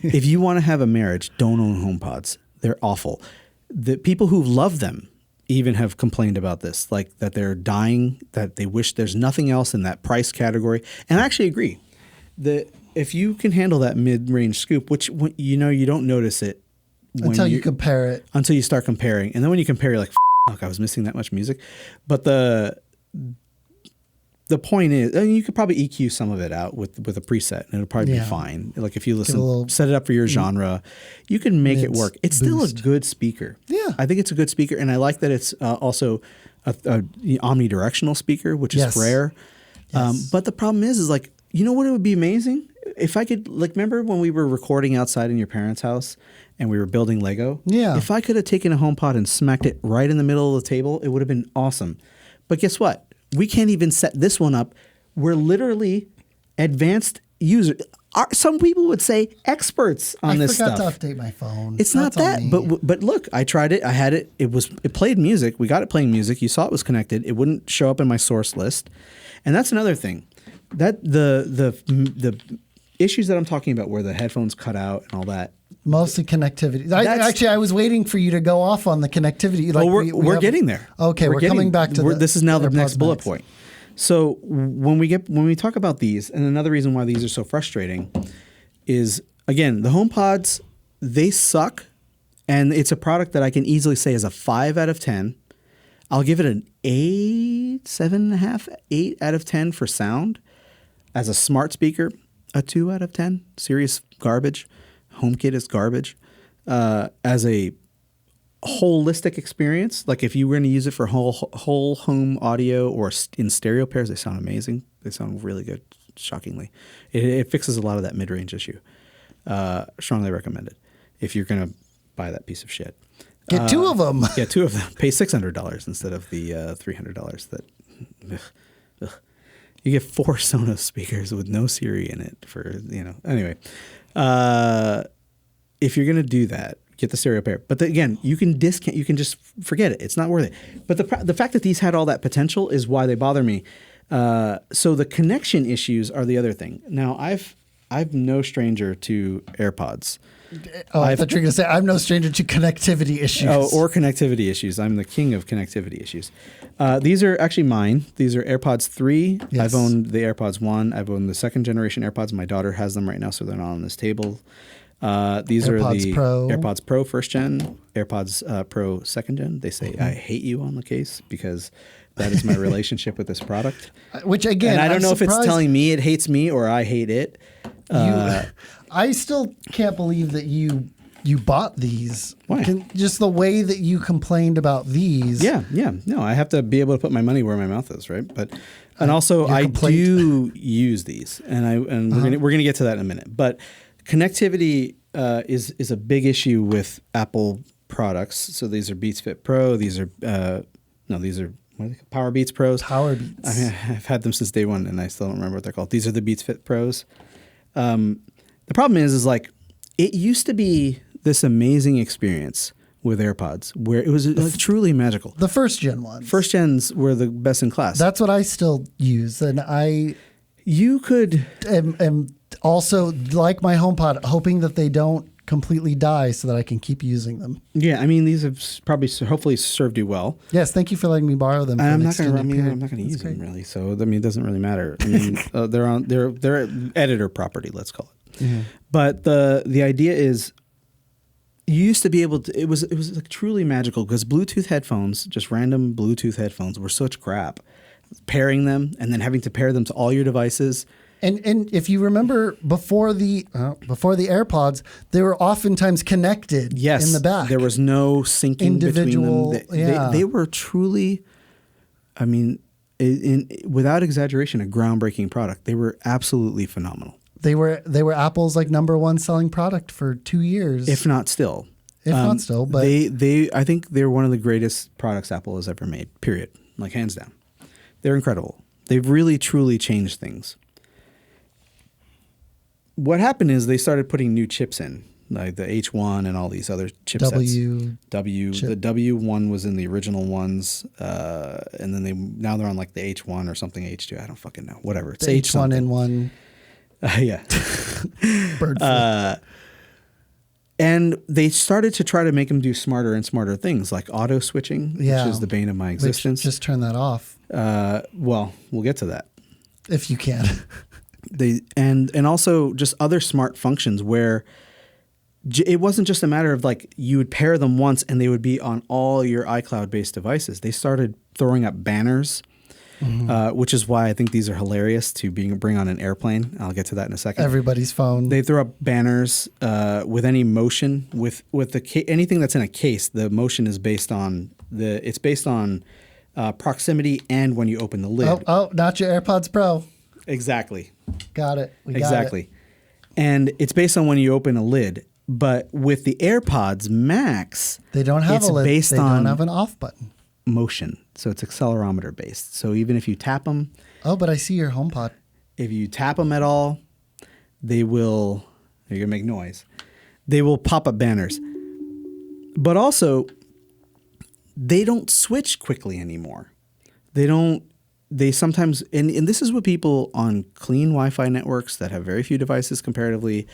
If you want to have a marriage, don't own HomePods. They're awful. The people who love them even have complained about this, like that they're dying, that they wish there's nothing else in that price category. And I actually agree that if you can handle that mid-range scoop, which you don't notice it until you compare it, until you start comparing, and then when you compare, you're like, "Fuck, I was missing that much music." But the point is, and you could probably EQ some of it out with a preset, and it'll probably Yeah. be fine. Like if you a little listen, set it up for your genre, you can make it work. It's still a boost. good speaker. Yeah. I think it's a good speaker, and I like that it's also a omnidirectional speaker, which is Yes. rare. Yes. But the problem is like, you know what? It would be amazing if I could, like, remember when we were recording outside in your parents' house and we were building Lego? Yeah. If I could have taken a HomePod and smacked it right in the middle of the table, it would have been awesome. But guess what? We can't even set this one up. We're literally advanced users. Some people would say experts on this stuff. I forgot to update my phone. It's not That's on that, me. but look, I tried it. I had it. It played music. We got it playing music. You saw it was connected. It wouldn't show up in my source list, and that's another thing. That the issues that I'm talking about, where the headphones cut out and all that. Mostly connectivity. I was waiting for you to go off on the connectivity. Like Well, we're getting there. Okay, we're coming back to this is now the AirPods next bullet Max. point. So when we talk about these, and another reason why these are so frustrating is, again, the HomePods, they suck, and it's a product that I can easily say is a 5 out of 10. I'll give it an 8, 7.5, 8 out of 10 for sound. As a smart speaker, a 2 out of 10. Serious garbage. HomeKit is garbage. As a holistic experience, like if you were going to use it for whole home audio or in stereo pairs, they sound amazing. They sound really good, shockingly. It fixes a lot of that mid-range issue. Strongly recommended if you're going to buy that piece of shit. Get two of them. Yeah, 2 of them. Pay $600 instead of the $300 that... Ugh. You get 4 Sonos speakers with no Siri in it for, Anyway, if you're going to do that, get the stereo pair. But again, you can discount. You can just forget it. It's not worth it. But the fact that these had all that potential is why they bother me. So the connection issues are the other thing. Now, I'm no stranger to AirPods. Oh, I thought you were going to say I'm no stranger to connectivity issues. Oh, or connectivity issues. I'm the king of connectivity issues. These are actually mine. These are AirPods 3. Yes. I've owned the AirPods 1. I've owned the 2nd generation AirPods. My daughter has them right now, so they're not on this table. These are the Pro. AirPods Pro 1st gen, AirPods Pro 2nd gen. They say I hate you on the case because that is my relationship with this product. Which again, And I don't I'm know if it's surprised telling me it hates me or I hate it. I still can't believe that you bought these. Why? Just the way that you complained about these. Yeah. No, I have to be able to put my money where my mouth is, right? But and also your I complaint. do use these, and we're gonna get to that in a minute. But connectivity is a big issue with Apple products. So these are Beats Fit Pro. These are these are what are they called? Power Beats Pros. Power Beats. I mean, I've had them since day one, and I still don't remember what they're called. These are the Beats Fit Pros. The problem is like it used to be this amazing experience with AirPods where it was like truly magical. The 1st gen ones. 1st gens were the best in class. That's what I still use, and You could am also like my HomePod, hoping that they don't completely die so that I can keep using them. Yeah, I mean, these have probably hopefully served you well. Yes, thank you for letting me borrow them. For I'm an not going extended period. to use That's them great. really, so I mean, it doesn't really matter. I mean, they're editor property, let's call it. Mm-hmm. But the idea is, you used to be able to. It was like truly magical because Bluetooth headphones, just random Bluetooth headphones, were such crap. Pairing them and then having to pair them to all your devices. And if you remember before the AirPods, they were oftentimes connected Yes, in the back. there was no syncing Individual, between them. They were truly, I mean, without exaggeration, a groundbreaking product. They were absolutely phenomenal. They were Apple's like #1 selling product for 2 years, If not still. not still. But I think they're one of the greatest products Apple has ever made. Period. Like hands down. They're incredible. They've really truly changed things. What happened is they started putting new chips in, like the H1 and all these other chipsets. The W1 was in the original ones, and then now they're on like the H1 or something H2. I don't fucking know. Whatever. It's the H something. H1N1 Yeah. bird flu. And they started to try to make them do smarter and smarter things, like auto switching, which is the bane of my existence. Just turn that off Well, we'll get to that. if you can. And also just other smart functions where it wasn't just a matter of like you would pair them once and they would be on all your iCloud based devices. They started throwing up banners which is why I think these are hilarious to bring on an airplane. I'll get to that in a second. Everybody's phone. They throw up banners with any motion with anything that's in a case. The motion is based on proximity and when you open the lid. Oh, not your AirPods Pro. Exactly. Got it. We got Exactly. it. And it's based on when you open a lid. But with the AirPods Max, They don't have it's a lid. based They on don't have an off button. motion. So it's accelerometer based. So even if you tap them, Oh, but I see your HomePod. if you tap them at all, they're going to make noise. They will pop up banners. But also, they don't switch quickly anymore. They sometimes, and this is what people on clean Wi-Fi networks that have very few devices comparatively,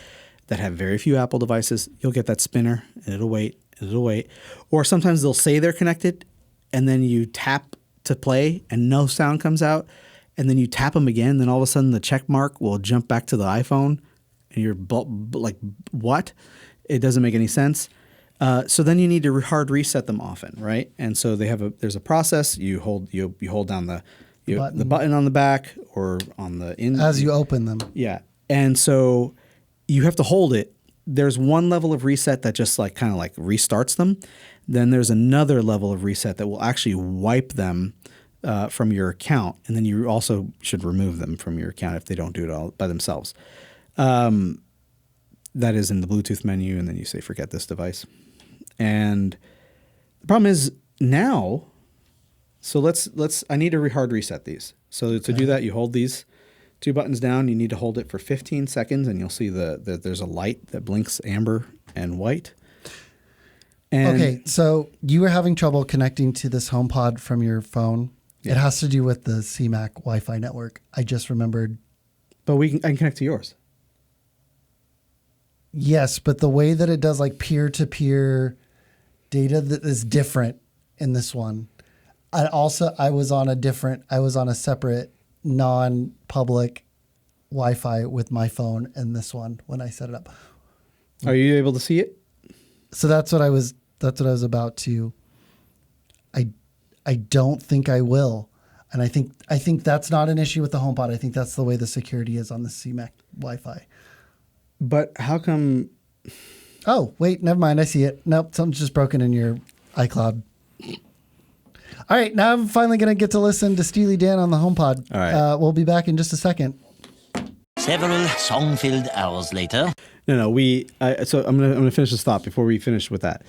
that have very few Apple devices, you'll get that spinner and it'll wait. Or sometimes they'll say they're connected and then you tap to play and no sound comes out. And then you tap them again, then all of a sudden the check mark will jump back to the iPhone and you're like, what? It doesn't make any sense. So then you need to hard reset them often, right? And so there's a process. You hold down the button on the back or on the in As you open them. Yeah. And so you have to hold it. There's one level of reset that just like kind of like restarts them. Then there's another level of reset that will actually wipe them from your account. And then you also should remove them from your account if they don't do it all by themselves. That is in the Bluetooth menu. And then you say, forget this device. And the problem is now, so I need to hard reset these. So to do that, you hold these two buttons down. You need to hold it for 15 seconds and you'll see there's a light that blinks amber and white. And Okay, so you were having trouble connecting to this HomePod from your phone. Yeah. It has to do with the CMAC Wi-Fi network. I just remembered. But I can connect to yours. Yes, but the way that it does like peer-to-peer data that is different in this one. I was on a separate non-public Wi-Fi with my phone in this one when I set it up. Are you able to see it? So that's what I was about to. I don't think I will. And I think that's not an issue with the HomePod. I think that's the way the security is on the CMAC Wi-Fi. But how come? Oh, wait, never mind. I see it. Nope, something's just broken in your iCloud. All right, now I'm finally going to get to listen to Steely Dan on the HomePod. All right. We'll be back in just a second. Several song-filled hours later. No. So I'm gonna finish this thought before we finish with that.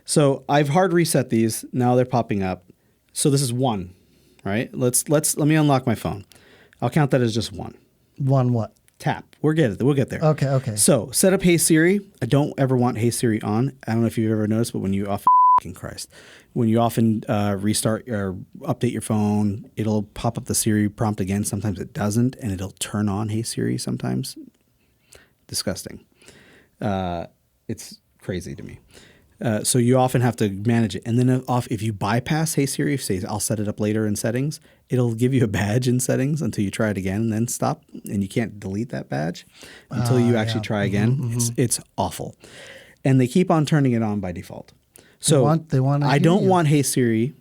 So I've hard reset these. Now they're popping up. So this is one, right? Let me unlock my phone. I'll count that as just one. One what? Tap. We'll get there. Okay. So set up Hey Siri. I don't ever want Hey Siri on. I don't know if you've ever noticed, but when you often restart or update your phone, it'll pop up the Siri prompt again. Sometimes it doesn't, and it'll turn on Hey Siri sometimes. Disgusting. It's crazy to me. So you often have to manage it. And then if you bypass Hey Siri, say I'll set it up later in settings, it'll give you a badge in settings until you try it again and then stop. And you can't delete that badge until you actually try again. It's awful. And they keep on turning it on by default. So They want I don't want Hey Siri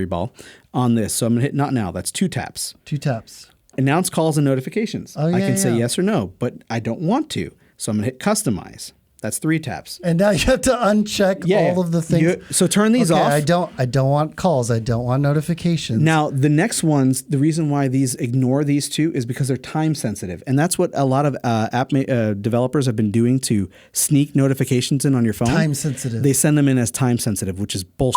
ball on this. So I'm going to hit not now. That's 2 taps. 2 taps. Announce calls and notifications. Oh, I can say yeah. yes or no, but I don't want to. So I'm going to hit customize. That's 3 taps. And now you have to uncheck all of the things. So turn these off. I don't want calls. I don't want notifications. Now, the next ones, the reason why these ignore these 2 is because they're time sensitive. And that's what a lot of app developers have been doing to sneak notifications in on your phone. Time sensitive. They send them in as time sensitive, which is bullshit.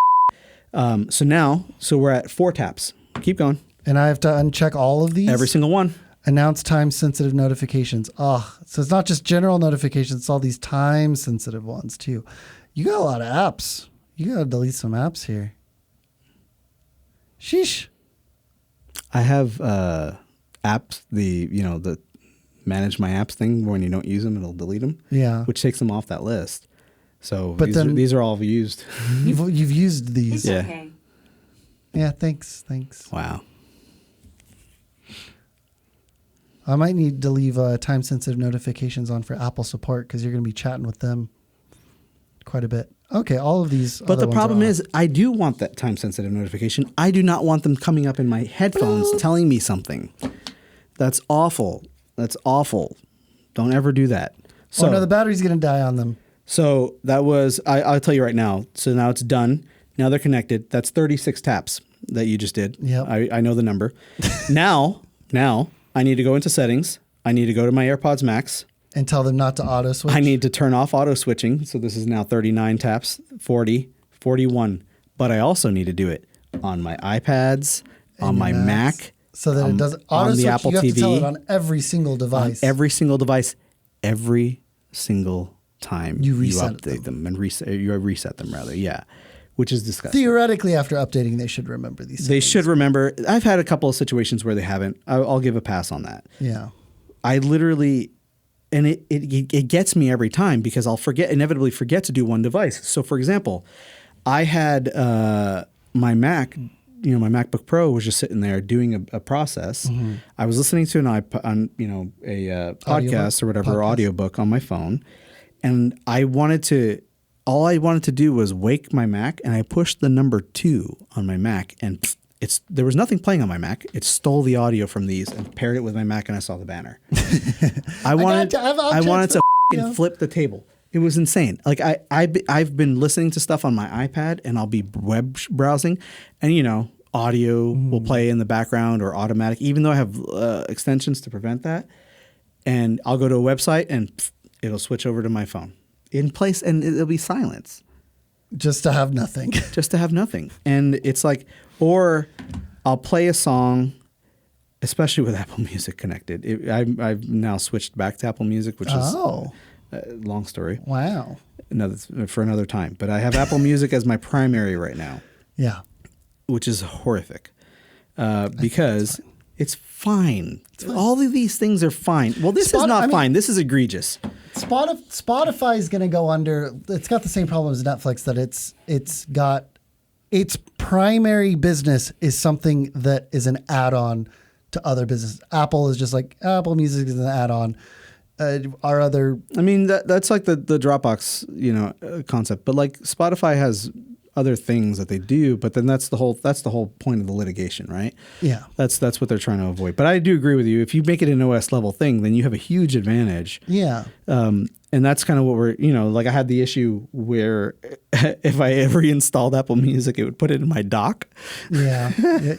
So we're at 4 taps. Keep going. And I have to uncheck all of these? Every single one. Announce time-sensitive notifications. Oh, so it's not just general notifications. It's all these time-sensitive ones, too. You got a lot of apps. You got to delete some apps here. Sheesh. I have apps, the manage my apps thing. When you don't use them, it'll delete them. Yeah. Which takes them off that list. So But these are all used. You've used these. It's Yeah. okay. Yeah, thanks. Wow. I might need to leave time-sensitive notifications on for Apple support because you're going to be chatting with them. quite a bit. Okay, all of these. But other the ones problem are is, I do want that time sensitive notification. I do not want them coming up in my headphones telling me something. That's awful. That's awful. Don't ever do that. So, oh no, the battery's going to die on them. So that was, I'll tell you right now. So now it's done. Now they're connected. That's 36 taps that you just did. Yep. I know the number. now I need to go into settings. I need to go to my AirPods Max. And tell them not to auto switch. I need to turn off auto switching. So this is now 39 taps, 40, 41. But I also need to do it on my iPads, on my Mac. So that it doesn't auto on the switch. Apple You have TV, to tell it on every single device. on every single device, every single time You reset update them and you reset them rather. Yeah. Which is disgusting. Theoretically, after updating, they should remember these. They settings. should remember. I've had a couple of situations where they haven't. I'll give a pass on that. Yeah. I literally, and it gets me every time because I'll inevitably forget to do one device. So for example, I had my Mac, my MacBook Pro was just sitting there doing a process. Mm-hmm. I was listening to a podcast or whatever, audiobook on my phone, and all I wanted to do was wake my Mac, and I pushed the number 2 on my Mac, and there was nothing playing on my Mac. It stole the audio from these and paired it with my Mac, and I saw the banner. I wanted to f***ing flip the table. It was insane. Like I've been listening to stuff on my iPad, and I'll be web browsing, and audio will play in the background or automatic, even though I have extensions to prevent that. And I'll go to a website, and it'll switch over to my phone in place, and it'll be silence. Just to have nothing. Just to have nothing. And it's like, or I'll play a song, especially with Apple Music connected. I've now switched back to Apple Music, which is long story. Wow. For another time. But I have Apple Music as my primary right now. Yeah. Which is horrific because it's fine. All of these things are fine. Well, this is not fine. This is egregious. Spotify is going to go under. It's got the same problem as Netflix, that it's got its primary business is something that is an add-on to other businesses. Apple is just like Apple Music is an add-on. Our other, that's like the Dropbox concept, but like Spotify has other things that they do, but then that's the whole point of the litigation, right? Yeah. That's what they're trying to avoid. But I do agree with you. If you make it an OS level thing, then you have a huge advantage. Yeah. And that's kind of what we're, like I had the issue where if I ever installed Apple Music, it would put it in my dock. Yeah.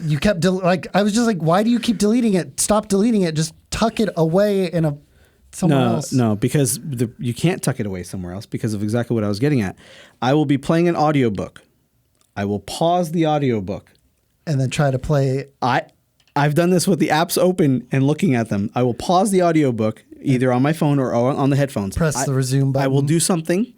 You kept, I was just like, why do you keep deleting it? Stop deleting it. Just tuck it away in somewhere else. No, because you can't tuck it away somewhere else because of exactly what I was getting at. I will be playing an audiobook. I will pause the audiobook. And then try to play. I've done this with the apps open and looking at them. I will pause the audiobook either on my phone or on the headphones. Press the resume button. I will do something,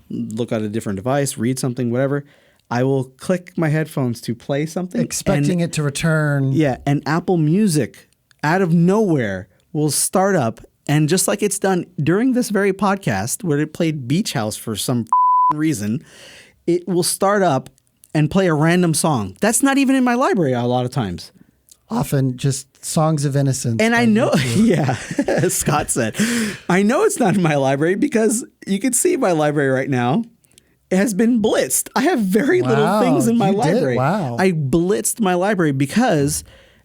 look at a different device, read something, whatever. I will click my headphones to play something. Expecting it to return. Yeah, and Apple Music out of nowhere will start up. And just like it's done during this very podcast where it played Beach House for some reason, it will start up and play a random song. That's not even in my library a lot of times. Often just songs of innocence. And I know, yeah, as Scott said, I know it's not in my library because you can see my library right now. It has been blitzed. I have very little things in my library. Wow. I blitzed my library because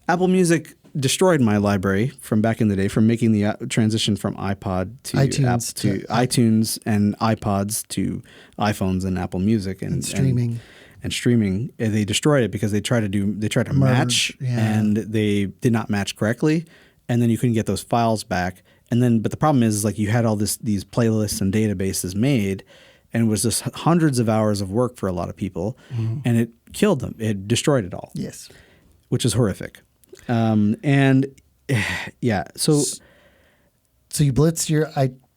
Apple Music destroyed my library from back in the day, from making the transition from iPod to iTunes and iPods to iPhones and Apple Music and streaming. And streaming, they destroyed it because they tried to match, and they did not match correctly, and then you couldn't get those files back. But the problem is like you had all these playlists and databases made, and it was just hundreds of hours of work for a lot of people, and it killed them. It destroyed it all. Yes, which is horrific. So you blitzed your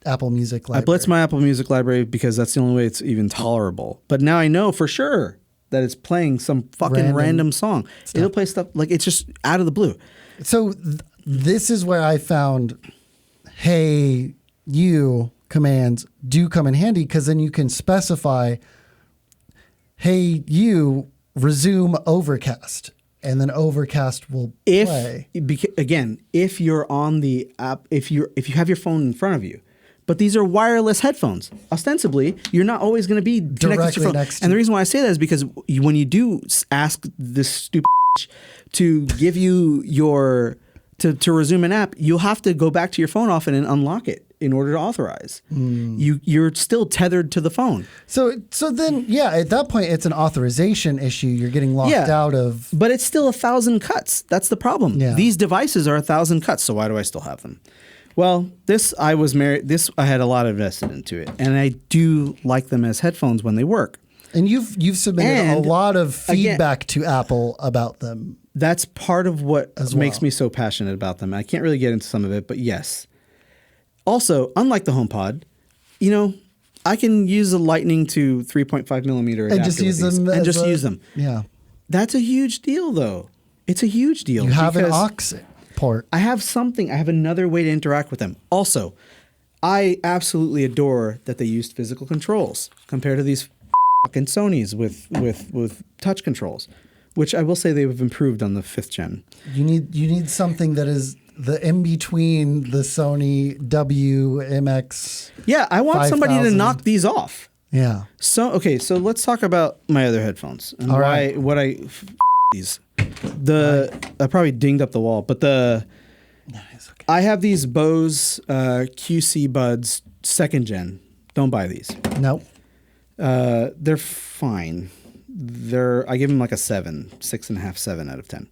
Apple Music library. I blitzed my Apple Music library because that's the only way it's even tolerable. But now I know for sure that it's playing some fucking random song. Stuff. It'll play stuff like it's just out of the blue. So this is where I found, hey, you commands do come in handy, because then you can specify, hey, you resume Overcast. And then Overcast will play. Again, if you're on the app, if you have your phone in front of you, But these are wireless headphones. Ostensibly, you're not always going to be connected to Directly your phone. next to And the you. reason why I say that is because when you do ask this stupid to give you your to resume an app, you'll have to go back to your phone often and unlock it in order to authorize. You're still tethered to the phone. So then, yeah, at that point, it's an authorization issue. You're getting locked out of. But it's still 1,000 cuts. That's the problem. Yeah. These devices are 1,000 cuts. So why do I still have them? Well, I was married. I had a lot invested into it, and I do like them as headphones when they work. And you've submitted And, a lot of feedback to Apple about them. That's part of what makes well. me so passionate about them. I can't really get into some of it, but yes. Also, unlike the HomePod, I can use a Lightning to 3.5 millimeter adapter And just use with these them. and just use them. Yeah. That's a huge deal, though. It's a huge deal. You have an because aux port. I have something. I have another way to interact with them. Also, I absolutely adore that they used physical controls compared to these fucking Sonys with touch controls, which I will say they've improved on the 5th gen. You need something that is the in between the Sony WMX. Yeah, I want somebody to 5000. knock these off. Yeah. So let's talk about my other headphones and All why right. what I these. I probably dinged up the wall, but It's okay. I have these Bose QC Buds 2nd gen. Don't buy these. Nope. They're fine. I give them like a 6.5, 7 out of 10.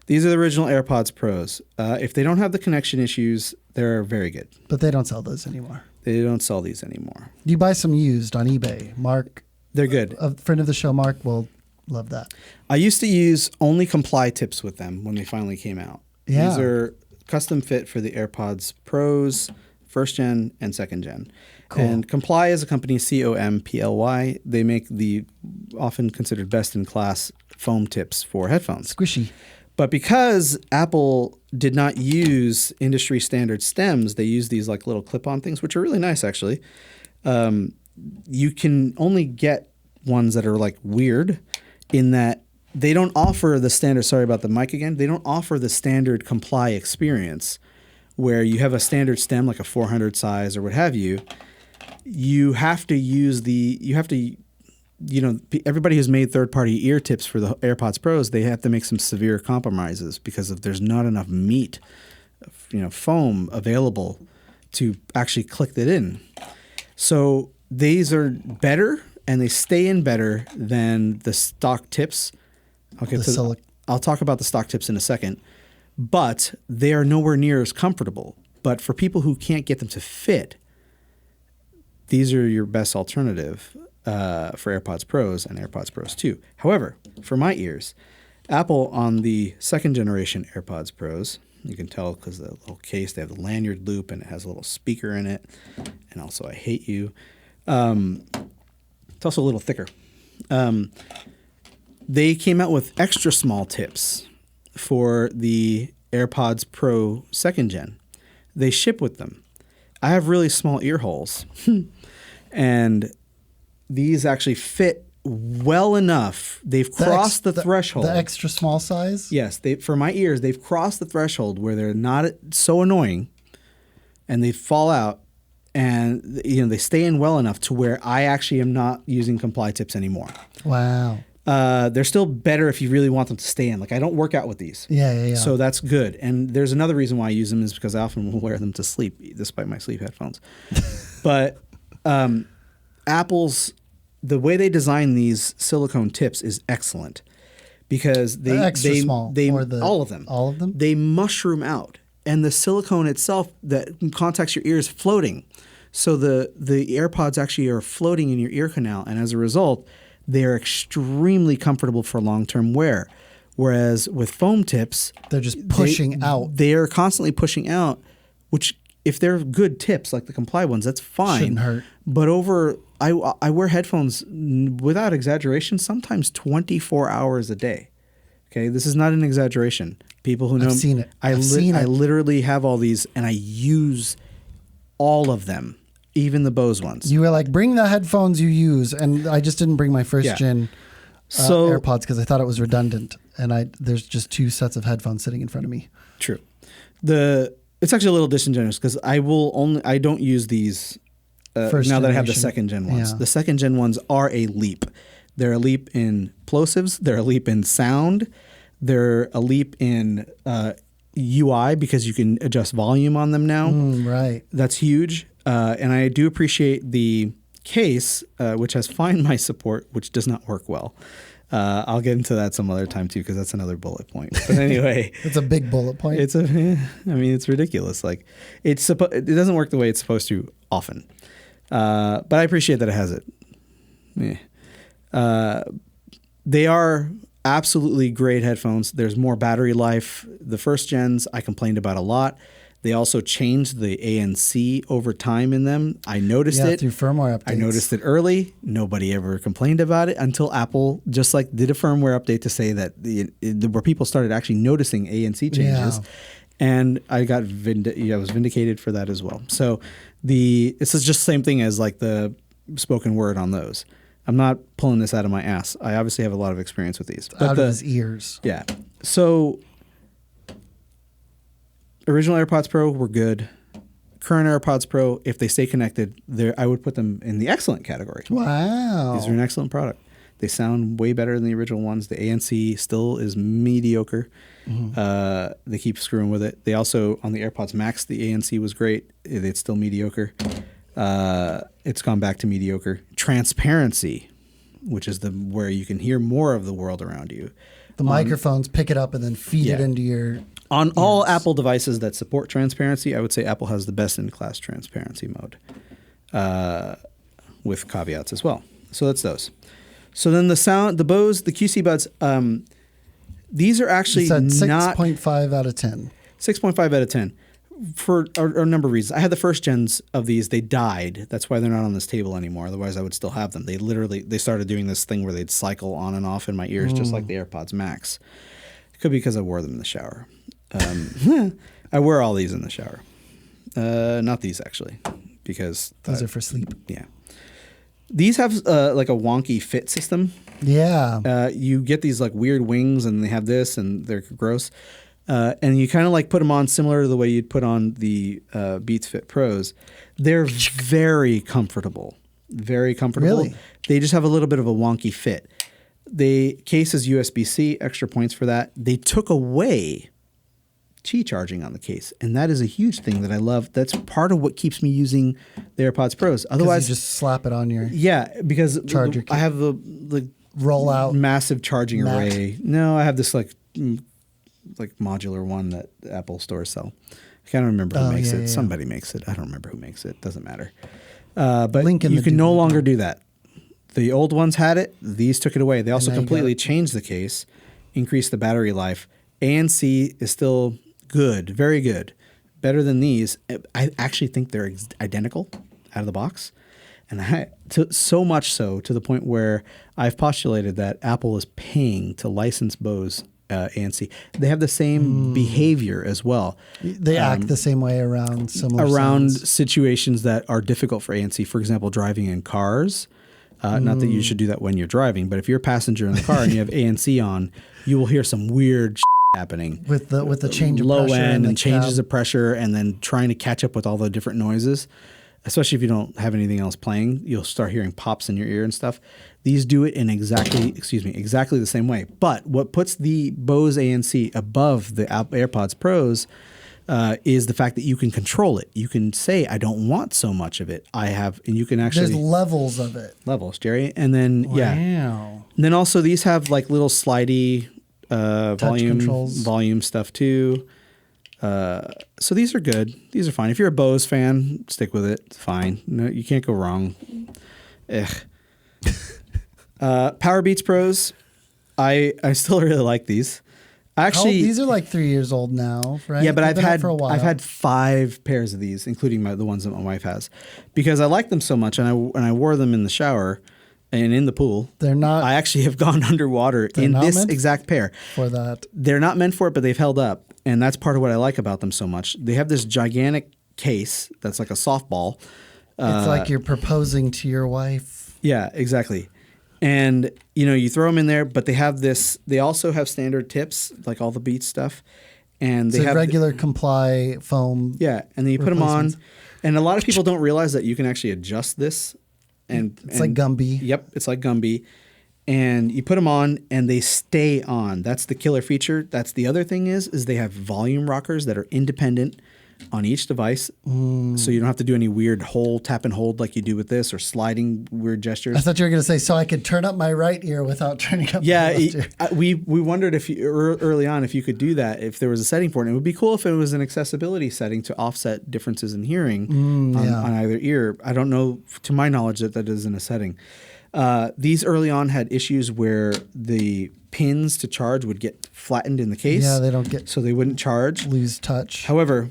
These are the original AirPods Pros. If they don't have the connection issues, they're very good. But they don't sell those anymore. They don't sell these anymore. You buy some used on eBay. Mark, They're good. a friend of the show, Mark, will love that. I used to use only Comply tips with them when they finally came out. Yeah. These are custom fit for the AirPods Pros, 1st gen and 2nd gen. Cool. And Comply is a company, COMPLY. They make the often considered best in class foam tips for headphones. Squishy. But because Apple did not use industry standard stems, they use these like little clip-on things, which are really nice actually. You can only get ones that are like weird in that they don't offer the standard, sorry about the mic again, they don't offer the standard Comply experience where you have a standard stem like a 400 size or what have you. You have to use everybody who's made third-party ear tips for the AirPods Pros, they have to make some severe compromises because there's not enough meat, foam available to actually click it in. So these are better, and they stay in better than the stock tips. I'll talk about the stock tips in a second, but they are nowhere near as comfortable. But for people who can't get them to fit, these are your best alternative for AirPods Pros and AirPods Pros 2. However, for my ears, Apple on the 2nd generation AirPods Pros, you can tell because the little case, they have the lanyard loop and it has a little speaker in it. And also, I hate you. It's also a little thicker. They came out with extra small tips for the AirPods Pro 2nd gen. They ship with them. I have really small ear holes. And these actually fit well enough. They've crossed the threshold. The extra small size? Yes, for my ears, they've crossed the threshold where they're not so annoying and they fall out and they stay in well enough to where I actually am not using Comply tips anymore. Wow. They're still better if you really want them to stay in. Like I don't work out with these. Yeah. So that's good. And there's another reason why I use them is because I often will wear them to sleep despite my sleep headphones. But Apple's, the way they design these silicone tips is excellent because The extra small, or all of them. All of them? They mushroom out. And the silicone itself that contacts your ear is floating. So the AirPods actually are floating in your ear canal. And as a result, they are extremely comfortable for long-term wear. Whereas with foam tips, They're just pushing out. They are constantly pushing out, which if they're good tips like the Comply ones, that's fine. Shouldn't hurt. But I wear headphones without exaggeration, sometimes 24 hours a day. Okay, this is not an exaggeration. People who know I've seen it. I I've seen it. literally have all these, and I use all of them, even the Bose ones. You were like, bring the headphones you use. And I just didn't bring my first gen AirPods because I thought it was redundant. And there's just 2 sets of headphones sitting in front of me. True. The It's actually a little disingenuous because I don't use these First now that I have the generation. second gen ones. Yeah. The second gen ones are a leap. They're a leap in plosives. They're a leap in sound. They're a leap in UI because you can adjust volume on them now. Right. That's huge. And I do appreciate the case, which has Find My support, which does not work well. I'll get into that some other time too, because that's another bullet point. But anyway, It's a big bullet point. it's ridiculous. Like it doesn't work the way it's supposed to often. But I appreciate that it has it. They are absolutely great headphones. There's more battery life. The first gens I complained about a lot. They also changed the ANC over time in them. I noticed it through firmware updates. I noticed it early. Nobody ever complained about it until Apple just like did a firmware update to say that where people started actually noticing ANC changes. Yeah. And I got I was vindicated for that as well. So it's just the same thing as like the spoken word on those. I'm not pulling this out of my ass. I obviously have a lot of experience with these. Out of his ears. Yeah. So original AirPods Pro were good. Current AirPods Pro, if they stay connected, I would put them in the excellent category. Wow. These are an excellent product. They sound way better than the original ones. The ANC still is mediocre. They keep screwing with it. They also, on the AirPods Max, the ANC was great. It's still mediocre. It's gone back to mediocre. Transparency, which is where you can hear more of the world around you. The microphones pick it up and then feed it Yeah. into your... On all Apple devices that support transparency, I would say Apple has the best-in-class transparency mode, with caveats as well. So that's those. So then the Bose, the QC Buds, these are actually It's at not 6.5 out of 10. 6.5 out of 10 for a number of reasons. I had the first gens of these. They died. That's why they're not on this table anymore. Otherwise, I would still have them. They started doing this thing where they'd cycle on and off in my ears, just like the AirPods Max. It could be because I wore them in the shower. I wear all these in the shower. Not these actually, because Those are for sleep. yeah. These have like a wonky fit system. Yeah. You get these like weird wings, and they have this, and they're gross. And you kind of like put them on similar to the way you'd put on the Beats Fit Pros. They're very comfortable. Very comfortable. Really? They just have a little bit of a wonky fit. The case is USB-C, extra points for that. They took away Qi charging on the case, and that is a huge thing that I love. That's part of what keeps me using the AirPods Pros. Otherwise, you just slap it on your... yeah, because Charger I have the roll out massive charging Mac. array. No, I have this like modular one that Apple stores sell. I can't remember who makes it. Yeah. Somebody makes it. I don't remember who makes it. Doesn't matter. But Link in you the can no doobly-doo. longer do that. The old ones had it. These took it away. They also now you got completely it. changed the case, increased the battery life. ANC is still good, very good, better than these. I actually think they're identical out of the box, and so much so to the point where I've postulated that Apple is paying to license Bose ANC. They have the same behavior as well. They act the same way around similar Around sounds. situations that are difficult for ANC. For example, driving in cars. Not that you should do that when you're driving, but if you're a passenger in the car and you have ANC on, you will hear some weird happening With the change of low pressure end in the and changes cab. of pressure, and then trying to catch up with all the different noises. Especially if you don't have anything else playing, you'll start hearing pops in your ear and stuff. These do it in exactly the same way. But what puts the Bose ANC above the AirPods Pros is the fact that you can control it. You can say, I don't want so much of it. And you can actually... There's levels of it. Levels, Jerry. And then, yeah. Wow. And then also these have like little slidey controls. volume stuff too. So these are good. These are fine. If you're a Bose fan, stick with it. It's fine. No, you can't go wrong. Power Beats Pros. I still really like these. Actually, These are like 3 years old now, right? yeah, but They've been out for a while. I've had 5 pairs of these, including the ones that my wife has, because I like them so much, and I wore them in the shower and in the pool. They're not I actually have gone underwater in not this meant exact pair. for that. They're not meant for it, but they've held up, and that's part of what I like about them so much. They have this gigantic case that's like a softball. It's like you're proposing to your wife. Yeah, exactly. And you throw them in there, but they have this. They also have standard tips, like all the Beats stuff, and they So have regular comply foam. yeah, and then you put them on, replacements. and a lot of people don't realize that you can actually adjust this, and It's like Gumby. Yep, it's like Gumby, and you put them on, and they stay on. That's the killer feature. That's the other thing is they have volume rockers that are independent on each device, so you don't have to do any weird tap and hold like you do with this, or sliding weird gestures. I thought you were going to say, so I could turn up my right ear without turning up Yeah, my left ear. we wondered if early on if you could do that, if there was a setting for it. It would be cool if it was an accessibility setting to offset differences in hearing on either ear. I don't know, to my knowledge, that isn't a setting. These early on had issues where the pins to charge would get flattened in the case. Yeah, they don't get so they wouldn't charge. lose touch. However,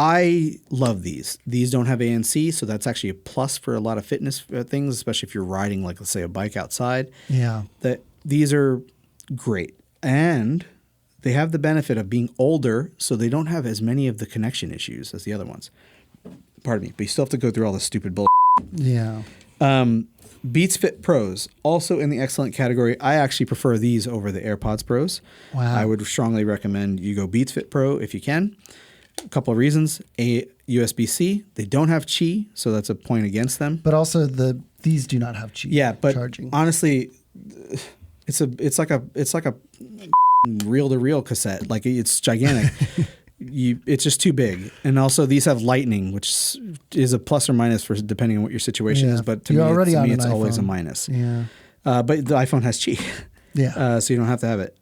I love these. These don't have ANC, so that's actually a plus for a lot of fitness things, especially if you're riding, like, let's say, a bike outside. Yeah. These are great. And they have the benefit of being older, so they don't have as many of the connection issues as the other ones. Pardon me, but you still have to go through all this stupid bull. Yeah. Beats Fit Pros, also in the excellent category. I actually prefer these over the AirPods Pros. Wow. I would strongly recommend you go Beats Fit Pro if you can. A couple of reasons. USB-C. They don't have Qi, so that's a point against them. But also these do not have cheap But charging. honestly, it's like a reel-to-reel cassette. Like, it's gigantic. It's just too big. And also these have lightning, which is a plus or minus for depending on what your situation is. But to You're me, already on it's an always a iPhone. minus. Yeah. But the iPhone has Qi. Yeah. So you don't have to have it.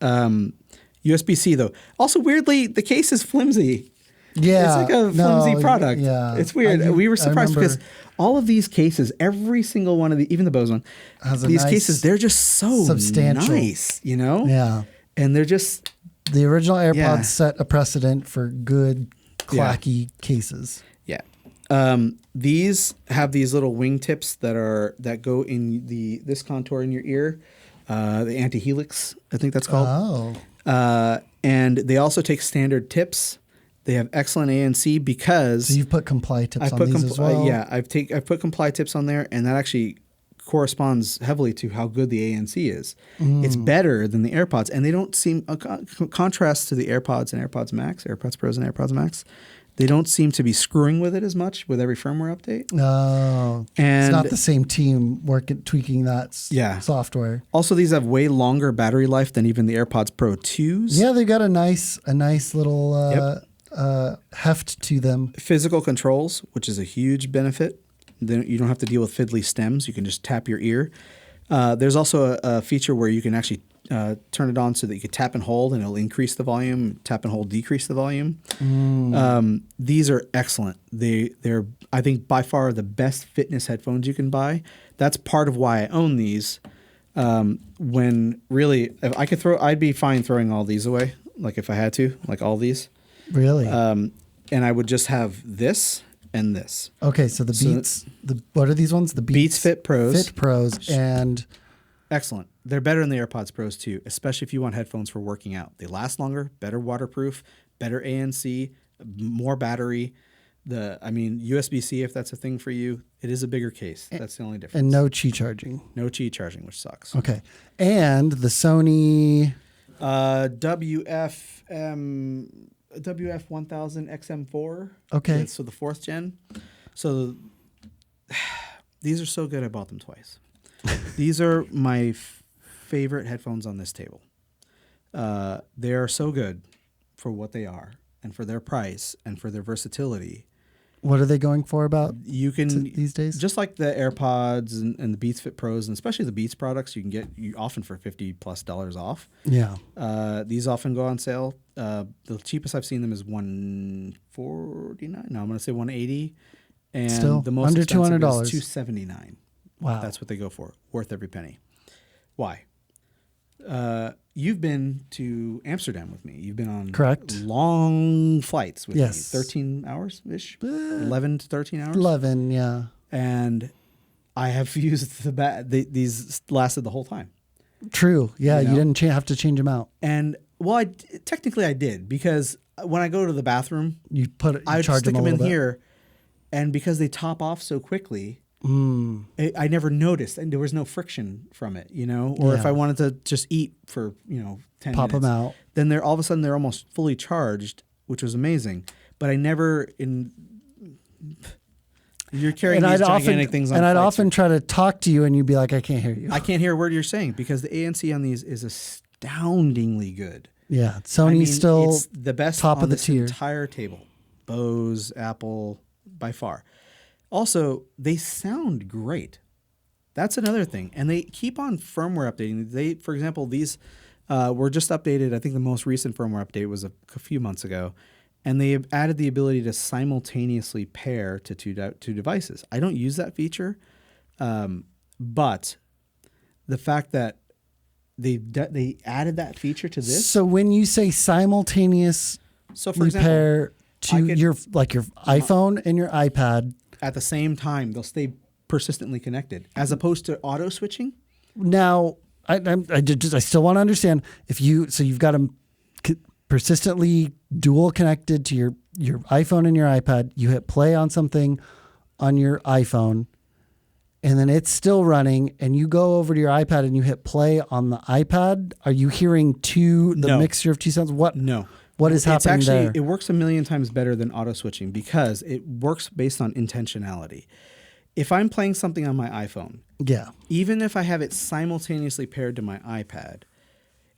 USB-C though. Also weirdly, the case is flimsy. Yeah. It's like a flimsy product. Yeah. It's weird. We were surprised I remember because all of these cases, every single one of even the Bose one, has a these nice cases, they're just so substantial. nice, you know? Yeah. And they're just, The original AirPods Yeah. set a precedent for good, clacky cases. yeah. These have these little wing tips that go in this contour in your ear, the anti-helix, I think that's called. Oh. And they also take standard tips. They have excellent ANC because So you've put comply tips on these as well? yeah, I've put comply tips on there, and that actually corresponds heavily to how good the ANC is. It's better than the AirPods, and they don't seem contrast to the AirPods and AirPods Max, AirPods Pros and AirPods Max. They don't seem to be screwing with it as much with every firmware update. Oh. And it's not the same team tweaking that Yeah. software. Also, these have way longer battery life than even the AirPods Pro 2s. Yeah, they got a nice little Yep. heft to them. Physical controls, which is a huge benefit. Then you don't have to deal with fiddly stems. You can just tap your ear. There's also a feature where you can actually turn it on so that you can tap and hold, and it'll increase the volume. Tap and hold, decrease the volume. These are excellent. They're I think by far the best fitness headphones you can buy. That's part of why I own these. When really, if I could I'd be fine throwing all these away. Like if I had to, like all these. Really? And I would just have this and this. Okay, so the Beats, what are these ones? The Beats Fit Pros. Fit Pros, and Excellent. They're better than the AirPods Pros too, especially if you want headphones for working out. They last longer, better waterproof, better ANC, more battery. USB-C, if that's a thing for you, it is a bigger case. That's the only difference. and no Qi charging. No Qi charging, which sucks. Okay, and the Sony. WF-1000 XM4. Okay. So the 4th gen. So these are so good, I bought them twice. These are my favorite headphones on this table. They are so good for what they are and for their price and for their versatility. What are they going for about You can these days? just like the AirPods and the Beats Fit Pros, and especially the Beats products, you can get often for $50+ off. Yeah. These often go on sale. The cheapest I've seen them is $149. No, I'm going to say $180. And Still the most under expensive $200. is $279. Wow. That's what they go for. Worth every penny. Why? You've been to Amsterdam with me. You've been on Correct. long flights with Yes. me. 13 hours-ish? 11 to 13 hours? 11, yeah. And I have used these lasted the whole time. True. Yeah, You you know? didn't have to change them out. And well, technically I did, because when I go to the bathroom, You I charge stick them a them in little bit. here, and because they top off so quickly, I never noticed, and there was no friction from it, Or if Yeah. I wanted to just eat for 10 Pop minutes, them out. then they're all of a sudden they're almost fully charged, which was amazing. But I never You're carrying these gigantic things on. And I'd flights. often try to talk to you, and you'd be like, "I can't hear you." I can't hear a word you're saying because the ANC on these is astoundingly good. Yeah, Sony's still it's the best top on of the this tier. entire table. Bose, Apple, by far. Also, they sound great. That's another thing, and they keep on firmware updating. For example, these were just updated. I think the most recent firmware update was a few months ago, and they have added the ability to simultaneously pair to two devices. I don't use that feature, but the fact that they added that feature to this. So when you say simultaneous So for example, repair to your iPhone and your iPad, at the same time, they'll stay persistently connected, as opposed to auto switching. now I still want to understand if you've got them persistently dual connected to your iPhone and your iPad. You hit play on something on your iPhone, and then it's still running, and you go over to your iPad and you hit play on the iPad. Are you hearing the No. mixture of two sounds? No. What is happening there? It works a million times better than auto switching because it works based on intentionality. If I'm playing something on my iPhone, Yeah. even if I have it simultaneously paired to my iPad,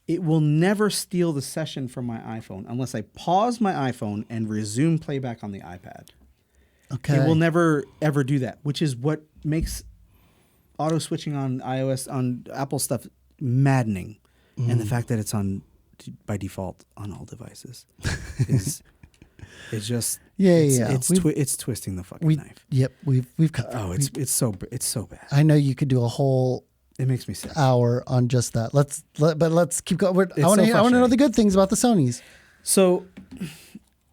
it will never steal the session from my iPhone unless I pause my iPhone and resume playback on the iPad. Okay. It will never, ever do that, which is what makes auto switching on iOS, on Apple stuff, maddening. And the fact that it's by default on all devices is just it's twisting the fucking knife. Yep. We've cut. Oh, it's so bad. I know you could do a whole It makes me sick. hour on just that. Let's keep going. I so want to know frustrating. the good things about the Sonys. So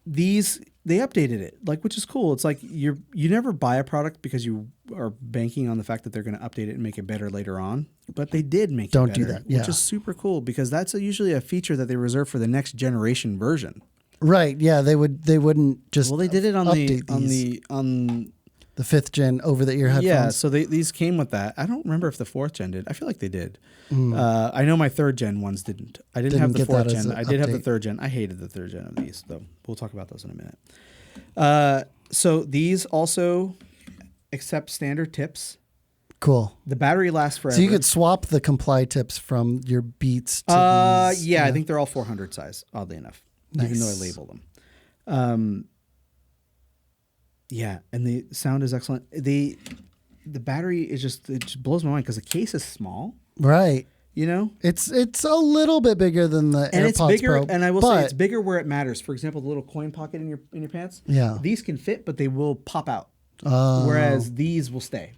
they updated it, which is cool. It's like you never buy a product because you are banking on the fact that they're going to update it and make it better later on. But they did make Don't it do better, that, yeah. which is super cool because that's usually a feature that they reserve for the next generation version. Right. Yeah. They wouldn't just. Well, they did it on the 5th gen over the ear headphones. Yeah, so these came with that. I don't remember if the 4th gen did. I feel like they did. I know my 3rd gen ones didn't. I didn't have the get that 4th as gen. an I did have the update. 3rd gen. I hated the 3rd gen of these, though. We'll talk about those in a minute. So these also accept standard tips. Cool. The battery lasts forever. So you could swap the comply tips from your Beats to these. Yeah, I think they're all 400 size, oddly enough, even though I Nice. label them. Yeah, and the sound is excellent. The battery is it just blows my mind because the case is small, Right. It's It's a little bit bigger than the and AirPods it's bigger, Pro, and I will say but- it's bigger where it matters. For example, the little coin pocket in your pants. Yeah. These can fit, but they will pop out. Oh. Whereas these will stay.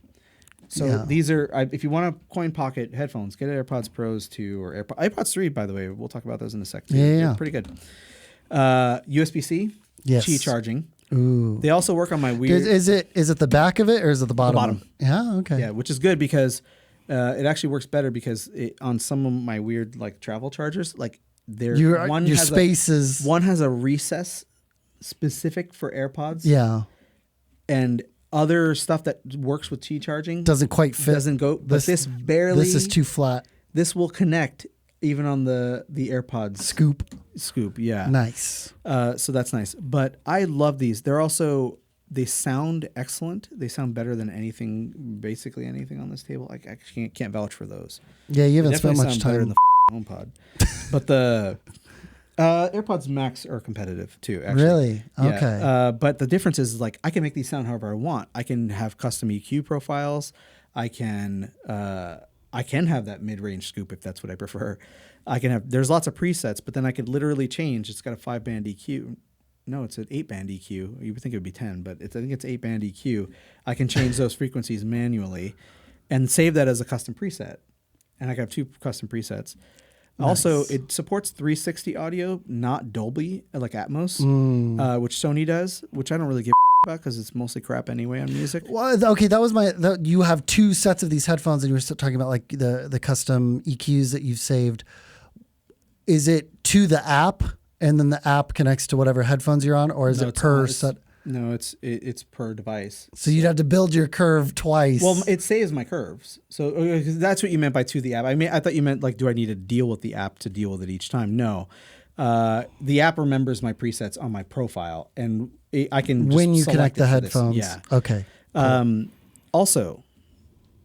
So Yeah. these are if you want a coin pocket headphones, get AirPods Pros 2 or AirPods 3. By the way, we'll talk about those in a sec. Too. Yeah, They're yeah. pretty good. USB-C, Yes. Qi charging. Ooh. They also work on my weird. Is it the back of it or is it the bottom? bottom. Yeah. Okay. Yeah, which is good because it actually works better because on some of my weird travel chargers, Your space is. one has a recess specific for AirPods. Yeah. And other stuff that works with Qi charging Doesn't quite fit. doesn't go. But this barely. This is too flat. This will connect even on the AirPods Scoop. Yeah. Nice. So that's nice. But I love these. They sound excellent. They sound better than basically anything on this table. I can't vouch for those. Yeah, you haven't They spent definitely much sound better time. than the HomePod. But the AirPods Max are competitive too. Actually. Really? Yeah. Okay. But the difference is I can make these sound however I want. I can have custom EQ profiles. I can have that mid-range scoop if that's what I prefer. There's lots of presets, but then I could literally change. It's got a 5-band EQ. No, it's an 8-band EQ. You would think it would be 10, but I think it's 8-band EQ. I can change those frequencies manually and save that as a custom preset. And I can have 2 custom presets. Also, it supports 360 audio, not Dolby, like Atmos, which Sony does, which I don't really give about because it's mostly crap anyway on music. Well, okay, that was you have 2 sets of these headphones, and you were still talking about the custom EQs that you've saved. Is it to the app, and then the app connects to whatever headphones you're on, or is it per set? No, it's per device. So you'd have to build your curve twice. Well, it saves my curves. So that's what you meant by to the app. I thought you meant like, do I need to deal with the app to deal with it each time? No. The app remembers my presets on my profile, and I can just when you select connect the it for this. headphones. Yeah. Okay. Also,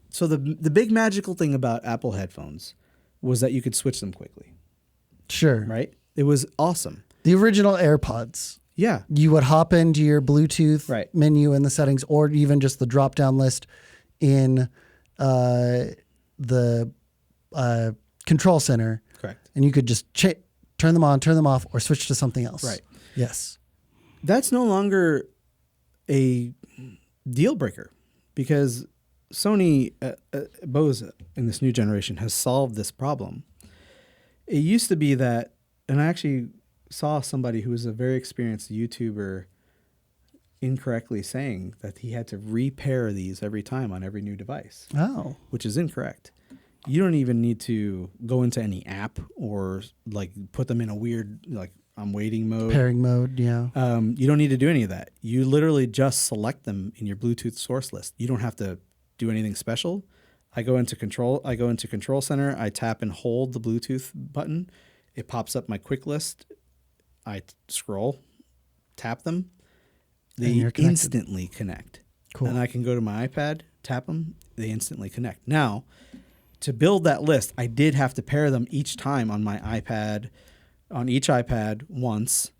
so the big magical thing about Apple headphones was that you could switch them quickly, Sure. right? It was awesome. The original AirPods. Yeah. You would hop into your Bluetooth Right. menu in the settings, or even just the drop down list in the control center. Correct. And you could just turn them on, turn them off, or switch to something else. Right. Yes. That's no longer a deal breaker because Sony, Bose in this new generation has solved this problem. It used to be that, and I actually saw somebody who was a very experienced YouTuber incorrectly saying that he had to repair these every time on every new device, Oh. which is incorrect. You don't even need to go into any app or like put them in a weird, like I'm waiting mode. Pairing mode, yeah. You don't need to do any of that. You literally just select them in your Bluetooth source list. You don't have to do anything special. I go into control center. I tap and hold the Bluetooth button. It pops up my quick list. I scroll, tap them. They And you're connected. instantly connect. Cool. And I can go to my iPad, tap them. They instantly connect. Now, to build that list, I did have to pair them each time on my iPad, on each iPad once.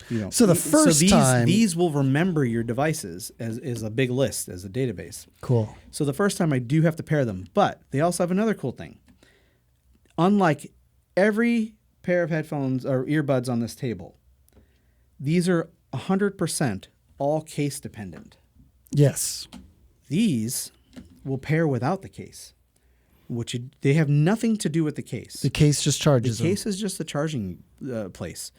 You know, So the first time- these will remember your devices as a big list, as a database. Cool. So the first time I do have to pair them, but they also have another cool thing. Unlike every pair of headphones or earbuds on this table, these are 100% all case dependent. Yes. These will pair without the case, they have nothing to do with the case. The case just charges The case is just a charging place.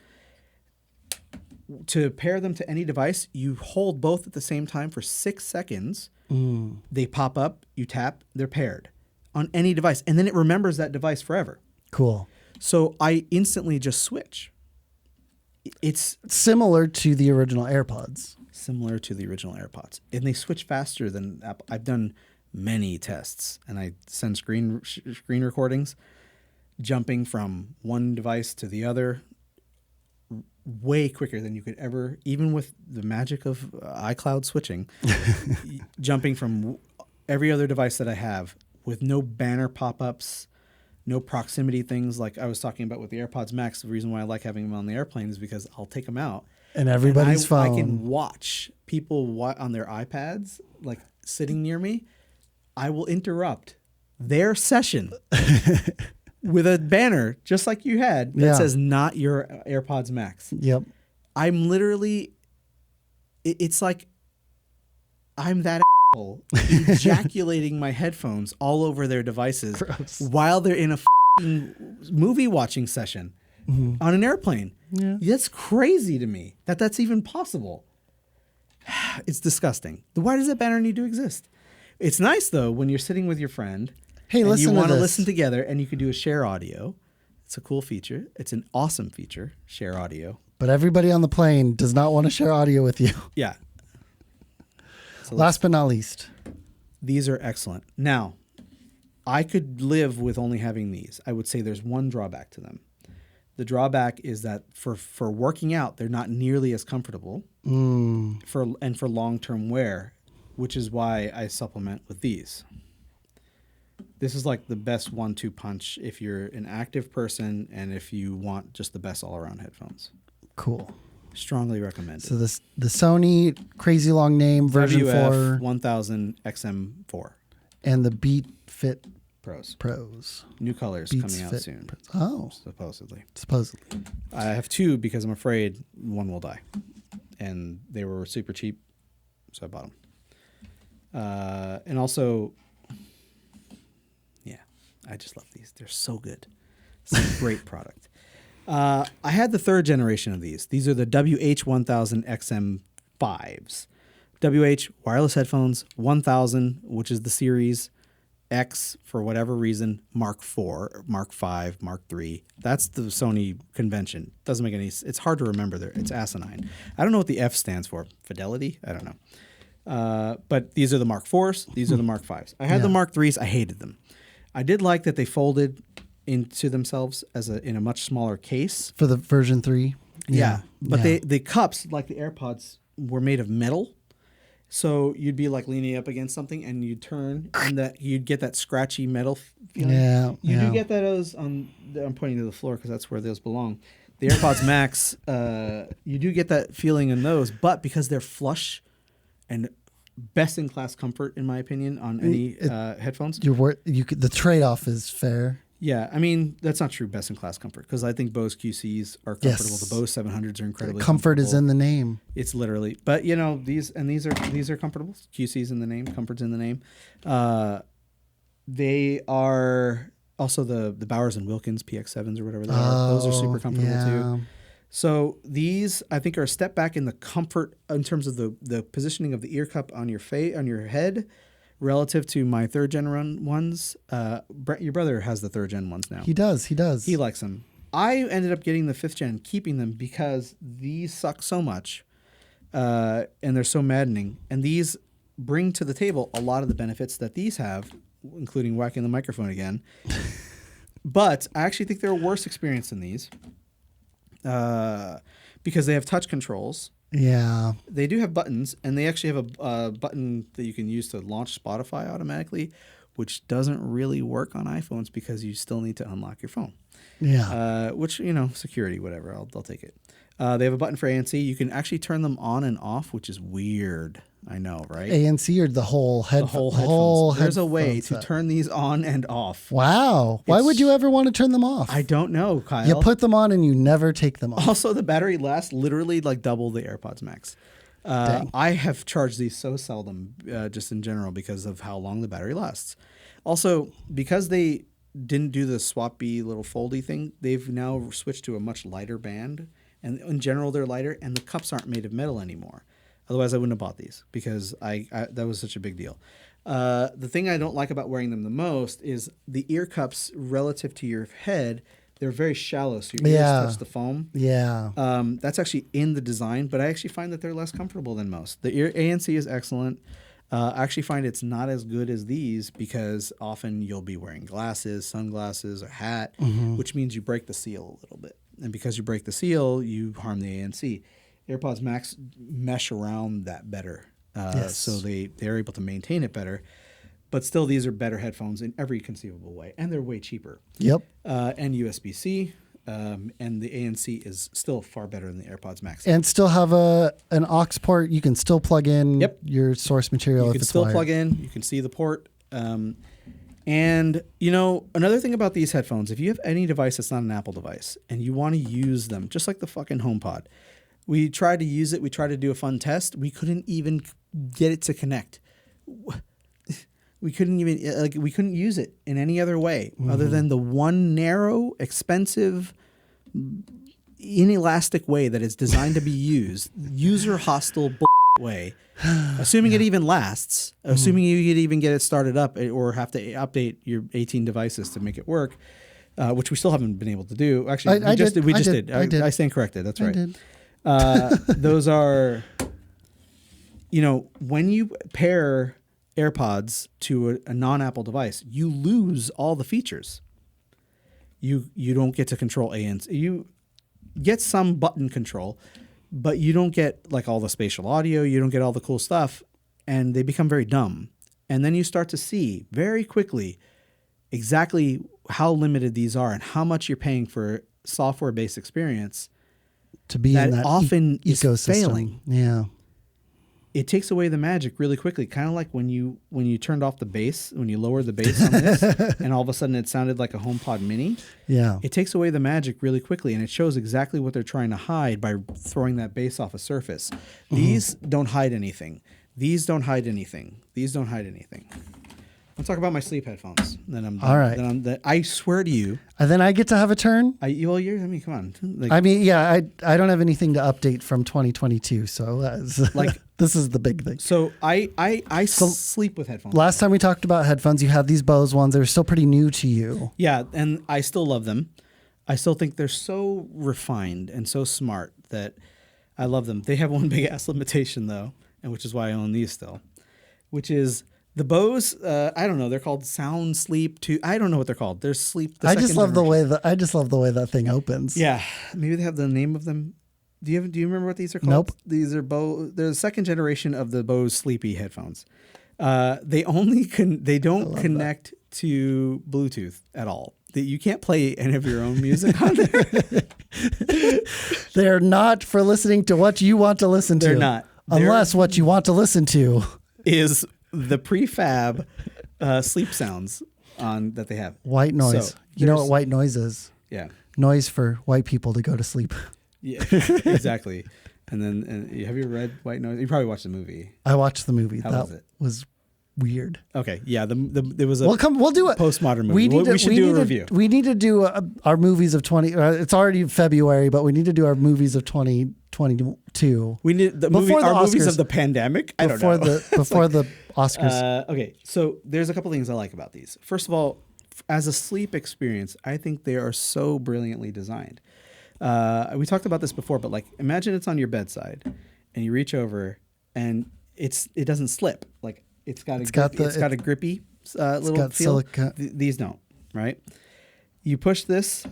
To pair them to any device, you hold both at the same time for 6 seconds. They pop up, you tap, they're paired on any device. And then it remembers that device forever. Cool. So I instantly just switch. It's Similar to the original AirPods. similar to the original AirPods. And they switch faster than Apple. I've done many tests, and I send screen recordings, jumping from one device to the other way quicker than you could ever, even with the magic of iCloud switching, jumping from every other device that I have with no banner pop-ups, no proximity things like I was talking about with the AirPods Max. The reason why I like having them on the airplane is because I'll take them out. And everybody's I phone. can watch people on their iPads, like sitting near me. I will interrupt their session with a banner, just like you had, that says not your AirPods Max. Yep. I'm literally, it's like I'm that asshole ejaculating my headphones all over their devices while they're in a movie watching session on an airplane. Yeah. That's crazy to me that's even possible. It's disgusting. Why does that banner need to exist? It's nice though when you're sitting with your friend. Hey, and listen you to want to this. listen together, and you can do a share audio. It's a cool feature. It's an awesome feature. Share audio. But everybody on the plane does not want to share audio with you. Yeah. So Last but not least. these are excellent. Now, I could live with only having these. I would say there's one drawback to them. The drawback is that for working out, they're not nearly as comfortable for long-term wear, which is why I supplement with these. This is like the best 1-2 punch if you're an active person and if you want just the best all-around headphones. Cool. Strongly recommended. So the Sony crazy long name version 4 WF-1000 XM4 and the Beat Fit Pros. Pros. New colors Beats coming out Fit soon, Pros. Oh, supposedly. supposedly. I have 2 because I'm afraid one will die. And they were super cheap, so I bought them. And also, yeah, I just love these. They're so good. It's a great product. I had the 3rd generation of these. These are the WH-1000 XM5s. WH wireless headphones, 1000, which is the series, X for whatever reason, Mark IV, Mark V, Mark III. That's the Sony convention. Doesn't make any. It's hard to remember. There, it's asinine. I don't know what the F stands for. Fidelity? I don't know. But these are the Mark IVs. These are the Mark Vs. I had the Mark IIIs. I hated them. I did like that they folded into themselves in a much smaller case For the version 3. Yeah, but the cups, like the AirPods, were made of metal. So you'd be like leaning up against something, and you'd turn, and you'd get that scratchy metal feeling. Yeah, you do get those on. I'm pointing to the floor because that's where those belong. The AirPods Max, you do get that feeling in those, but because they're flush and best in class comfort, in my opinion, on any headphones. The trade off is fair. Yeah, I mean, that's not true best in class comfort, because I think Bose QCs are comfortable. Yes. The Bose 700s are incredibly Comfort comfortable. is in the name. It's literally, but you know, these are comfortable. QC's in the name, comfort's in the name. They are also the Bowers and Wilkins PX7s or whatever they are. Those are super comfortable too. So these, I think, are a step back in the comfort in terms of the positioning of the ear cup on your on your head, relative to my 3rd gen ones. Brett, your brother has the 3rd gen ones now. He does. He likes them. I ended up getting the 5th gen, keeping them because these suck so much, and they're so maddening. And these bring to the table a lot of the benefits that these have, including whacking the microphone again. But I actually think they're a worse experience than these, because they have touch controls. Yeah. They do have buttons, and they actually have a button that you can use to launch Spotify automatically, which doesn't really work on iPhones because you still need to unlock your phone. Yeah. Which, you know, security, whatever. I'll take it. They have a button for ANC. You can actually turn them on and off, which is weird. I know, right? ANC or the whole headphone? The whole headphones. There's a way headphone to set. turn these on and off. Wow. Why would you ever want to turn them off? I don't know, Kyle. You put them on and you never take them off. Also, the battery lasts literally like double the AirPods Max. I have charged these so seldom, just in general, because of how long the battery lasts. Also, because they didn't do the swappy little foldy thing, they've now switched to a much lighter band. And in general, they're lighter, and the cups aren't made of metal anymore. Otherwise, I wouldn't have bought these because that was such a big deal. The thing I don't like about wearing them the most is the ear cups relative to your head. They're very shallow, so your ears touch the foam. Yeah. That's actually in the design, but I actually find that they're less comfortable than most. The ear ANC is excellent. I actually find it's not as good as these because often you'll be wearing glasses, sunglasses, or hat, which means you break the seal a little bit. And because you break the seal, you harm the ANC. AirPods Max mesh around that better. So they're able to maintain it better. But still, these are better headphones in every conceivable way. And they're way cheaper. Yep. And USB-C. And the ANC is still far better than the AirPods Max. And still have an aux port. You can still plug in your source material if it's wired. You can still plug in. You can see the port. And, you know, another thing about these headphones, if you have any device that's not an Apple device and you want to use them, just like the fucking HomePod, we tried to use it. We tried to do a fun test. We couldn't even get it to connect. We couldn't use it in any other way other than the one narrow, expensive, inelastic way that it's designed to be used, user hostile way. Assuming it even lasts, assuming you could even get it started up or have to update your 18 devices to make it work, which we still haven't been able to do. Actually, we just did. I stand corrected. That's right. Those are, you know, when you pair AirPods to a non-Apple device, you lose all the features. You don't get to control ANC. You get some button control, but you don't get like all the spatial audio. You don't get all the cool stuff, and they become very dumb. And then you start to see very quickly exactly how limited these are and how much you're paying for software-based experience to be that in that often ecosystem. is failing. Yeah. It takes away the magic really quickly, kind of like when you turned off the bass, when you lowered the bass on this, and all of a sudden it sounded like a HomePod Mini. Yeah. It takes away the magic really quickly, and it shows exactly what they're trying to hide by throwing that bass off a surface. These don't hide anything. These don't hide anything. These don't hide anything. I'll talk about my sleep headphones. Then I'm done. All right. I swear to you. And then I get to have a turn. I mean, come on. Like, I mean, yeah, I don't have anything to update from 2022, so that's Like- this is the big thing. so I sleep with headphones. Last time we talked about headphones, you had these Bose ones. They were still pretty new to you. Yeah, and I still love them. I still think they're so refined and so smart that I love them. They have one big ass limitation though, and which is why I own these still, which is the Bose. I don't know. They're called Sound Sleep 2. I don't know what they're called. They're sleep. I just love the way that thing opens. Yeah, maybe they have the name of them. Do you remember what these are called? Nope. These are They're the second generation of the Bose Sleepy headphones. They don't connect to Bluetooth at all. You can't play any of your own music on there. They're not for listening to what you want to listen to. They're not. Unless what you want to listen to Is the prefab sleep sounds that they have. white noise. So, You know what there's- white noise is? Yeah. Noise for white people to go to sleep. Yeah, exactly. And have you read White Noise? You probably watched the movie. I watched the movie. How that was it? was weird. Okay, yeah. There was a We'll do it. postmodern movie. We should do a review. We need to do our movies of 20. It's already February, but we need to do our movies of 2022. We need Before the our movies Oscars. of the pandemic. I don't before know. before the Oscars. Okay, so there's a couple things I like about these. First of all, as a sleep experience, I think they are so brilliantly designed. We talked about this before, but like imagine it's on your bedside, and you reach over, and it doesn't slip. Like it's got a grippy little got feel. silica. These don't, right? You push this.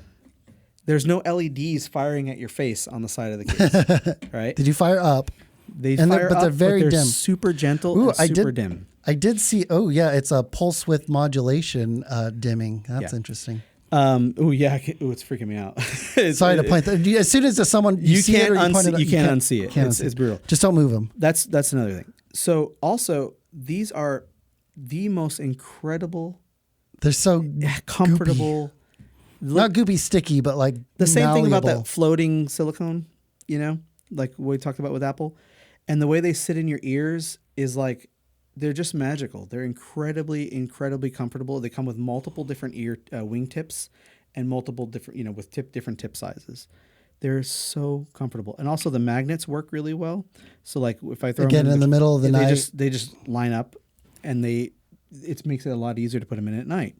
There's no LEDs firing at your face on the side of the case, right? Did you fire up? They And fire but they're up, very dim. super gentle Ooh, and super dim. I did see. Oh yeah, it's a pulse width modulation dimming. That's Yeah. interesting. Oh yeah, it's freaking me out. Sorry to point that. As soon as someone You see it can't or you point it out, you can't unsee it. can't It's unsee it. brutal. Just don't move them. That's another thing. So also these are the most incredible, They're so comfortable. not goopy sticky, but like The same thing about malleable. that floating silicone, like we talked about with Apple, and the way they sit in your ears is like they're just magical. They're incredibly, incredibly comfortable. They come with multiple different ear wing tips and multiple different, with different tip sizes. They're so comfortable, and also the magnets work really well. So like if I throw Again, them in the middle of the night. they just line up, and it makes it a lot easier to put them in at night.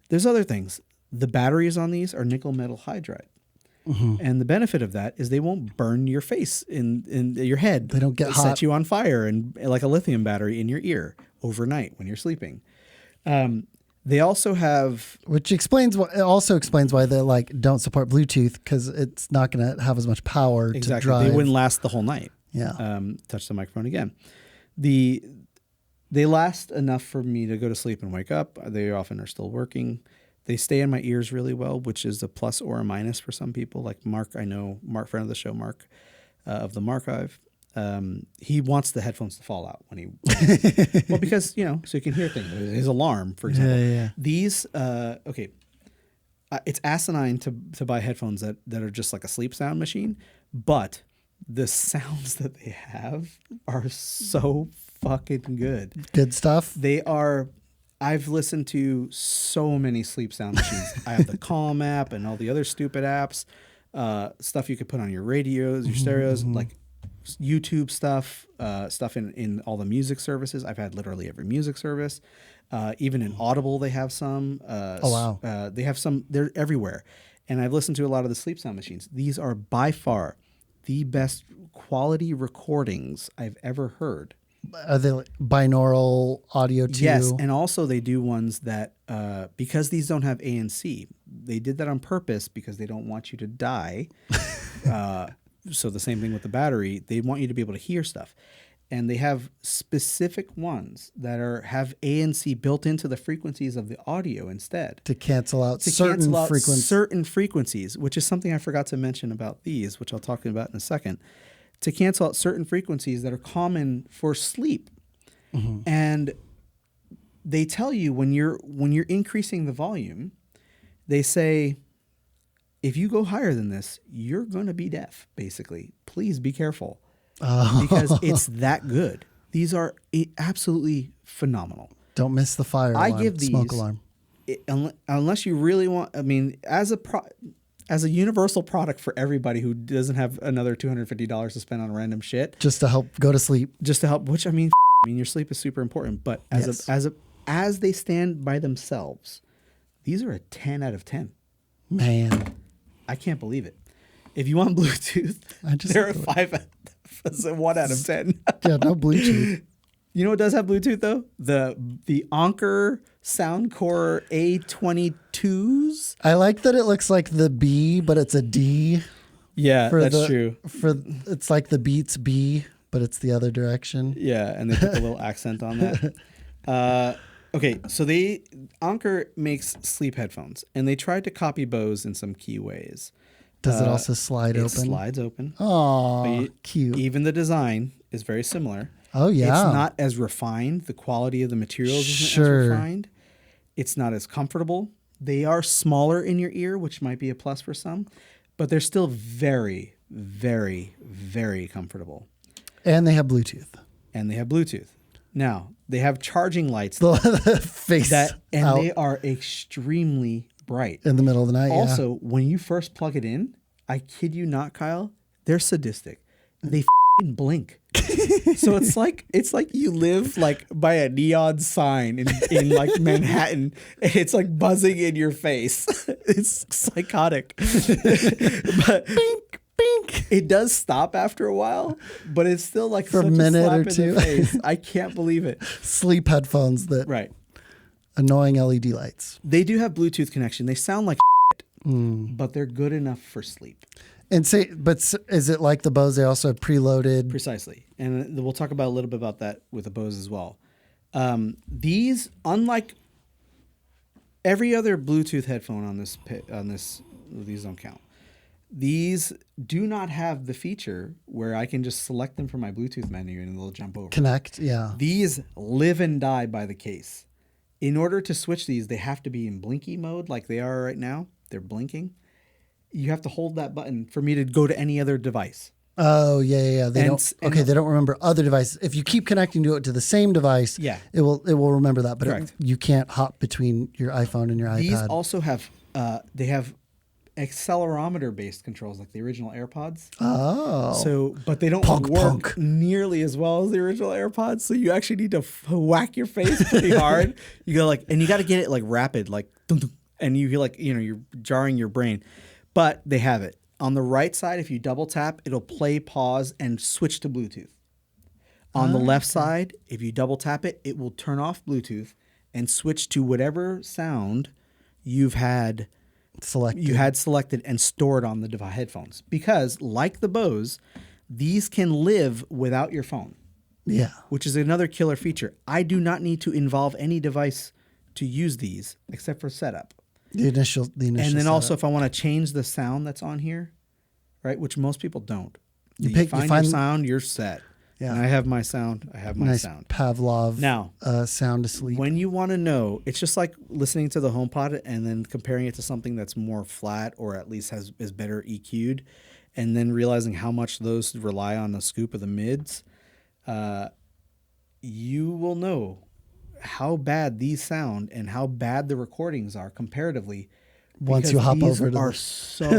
There's other things. The batteries on these are nickel metal hydride. Mm-hmm. And the benefit of that is they won't burn your face in your head. They don't get hot. Set you on fire and like a lithium battery in your ear overnight when you're sleeping. They also have Which also explains why they like don't support Bluetooth, because it's not going to have as much power to exactly drive. they wouldn't last the whole night. Yeah. Touch the microphone again. They last enough for me to go to sleep and wake up. They often are still working. They stay in my ears really well, which is a plus or a minus for some people. Like Mark, I know Mark, friend of the show, Mark of the Marchive. He wants the headphones to fall out when he, well, because so you can hear things. His alarm, for example. Yeah. These, it's asinine to buy headphones that are just like a sleep sound machine, but the sounds that they have are so fucking good. Good stuff. They are. I've listened to so many sleep sound machines. I have the Calm app and all the other stupid apps, stuff you could put on your radios, your stereos, like YouTube stuff, stuff in all the music services. I've had literally every music service. Even in Audible, they have some. Oh, wow. They have some. They're everywhere. And I've listened to a lot of the sleep sound machines. These are by far the best quality recordings I've ever heard. Are they like binaural audio too? Yes, and also they do ones that because these don't have ANC, they did that on purpose because they don't want you to die. So the same thing with the battery, they want you to be able to hear stuff, and they have specific ones that have ANC built into the frequencies of the audio instead to cancel out to certain cancel out frequencies. certain frequencies, which is something I forgot to mention about these, which I'll talk about in a second. To cancel out certain frequencies that are common for sleep. Mm-hmm. And they tell you when you're increasing the volume, they say, if you go higher than this, you're going to be deaf, basically. Please be careful because it's that good. These are absolutely phenomenal. Don't miss the fire I alarm, give smoke these- alarm. Unless you really want, I mean, as a universal product for everybody who doesn't have another $250 to spend on random shit, Just to help go to sleep. just to help. Which I mean, your sleep is super important. But Yes. as they stand by themselves, these are a 10 out of 10. Man. I can't believe it. If you want Bluetooth, they're a 1 out of 10. Yeah, no Bluetooth. You know what does have Bluetooth though? The Anker Soundcore A22s. I like that it looks like the B, but it's a D. Yeah, that's true. It's like the Beats B, but it's the other direction. Yeah, and they put the little accent on that. Okay, so Anker makes sleep headphones, and they tried to copy Bose in some key ways. Does it also slide It open? slides open. Oh, cute. Even the design is very similar. Oh, yeah. It's not as refined. The quality of the materials isn't Sure. as refined. It's not as comfortable. They are smaller in your ear, which might be a plus for some, but they're still very, very, very comfortable. And they have Bluetooth. And they have Bluetooth. Now, they have charging lights The face and out they are extremely bright. in the middle of the night. Also, when you first plug it in, I kid you not, Kyle, they're sadistic. They f***ing blink. So it's like you live like by a neon sign in like Manhattan. And it's like buzzing in your face. It's psychotic. But Bink, bink. it does stop after a while, but it's still like For a such minute slap or in two. the face. I can't believe it. Sleep headphones that Right. annoying LED lights. They do have Bluetooth connection. They sound like Mm. but they're good enough for sleep. And is it like the Bose? They also have preloaded. Precisely. And we'll talk about a little bit about that with the Bose as well. These, unlike every other Bluetooth headphone on this, these don't count. These do not have the feature where I can just select them from my Bluetooth menu and they'll jump over. Connect, yeah. These live and die by the case. In order to switch these, they have to be in blinky mode like they are right now. They're blinking. You have to hold that button for me to go to any other device. Oh, yeah. They And- don't remember other devices. If you keep connecting to it to the same device, Yeah. it will remember that. But Correct. you can't hop between your iPhone and your iPad. These also have they have accelerometer based controls like the original AirPods. Oh. So, but they don't Punk, work punk. nearly as well as the original AirPods. So you actually need to whack your face pretty hard. You go and you got to get it like rapid, like dum, dum, and you feel you're jarring your brain. But they have it on the right side. If you double tap, it'll play, pause, and switch to Bluetooth. On the left side, if you double tap it, it will turn off Bluetooth and switch to whatever sound you had selected and stored on the headphones. Because like the Bose, these can live without your phone. Yeah. Which is another killer feature. I do not need to involve any device to use these except for setup. The initial. And then setup. also if I want to change the sound that's on here, right, which most people don't. You find find your sound, you're set. Yeah. And I have my sound. I have my nice sound. Pavlov Now, sound to sleep. When you want to know, it's just like listening to the HomePod and then comparing it to something that's more flat or at least is better EQ'd, and then realizing how much those rely on the scoop of the mids. You will know how bad these sound and how bad the recordings are comparatively. Once you hop these over to are the... so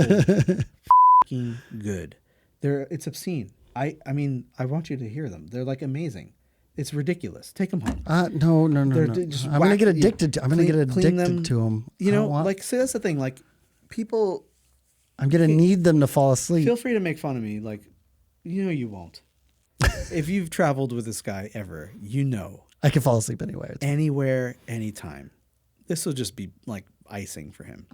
fucking good. It's obscene. I mean, I want you to hear them. They're like amazing. It's ridiculous. Take them home. No. Just I'm gonna get addicted to. I'm gonna get clean addicted to them. You know, see, that's the thing. Like, people I'm gonna need them to fall asleep. feel free to make fun of me. Like, you won't. If you've traveled with this guy ever, I can fall asleep anywhere. Anywhere, anytime. This will just be like icing for him.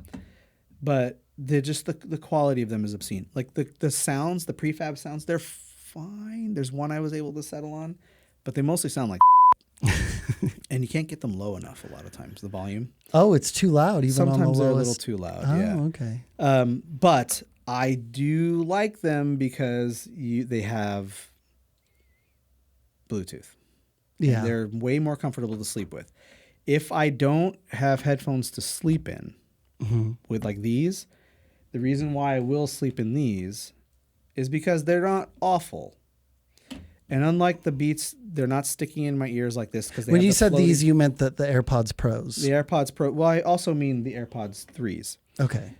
But the quality of them is obscene. Like the sounds, the prefab sounds, they're fine. There's one I was able to settle on, but they mostly sound like and you can't get them low enough a lot of times, the volume. Oh, it's too loud even Sometimes on the they're lowest. a little too loud. Oh, Yeah. okay. But I do like them because they have Bluetooth. Yeah. They're way more comfortable to sleep with. If I don't have headphones to sleep in with like these, the reason why I will sleep in these is because they're not awful. And unlike the Beats, they're not sticking in my ears like this because When you said these, you meant the AirPods Pros. the AirPods Pro. Well, I also mean the AirPods 3s. Okay.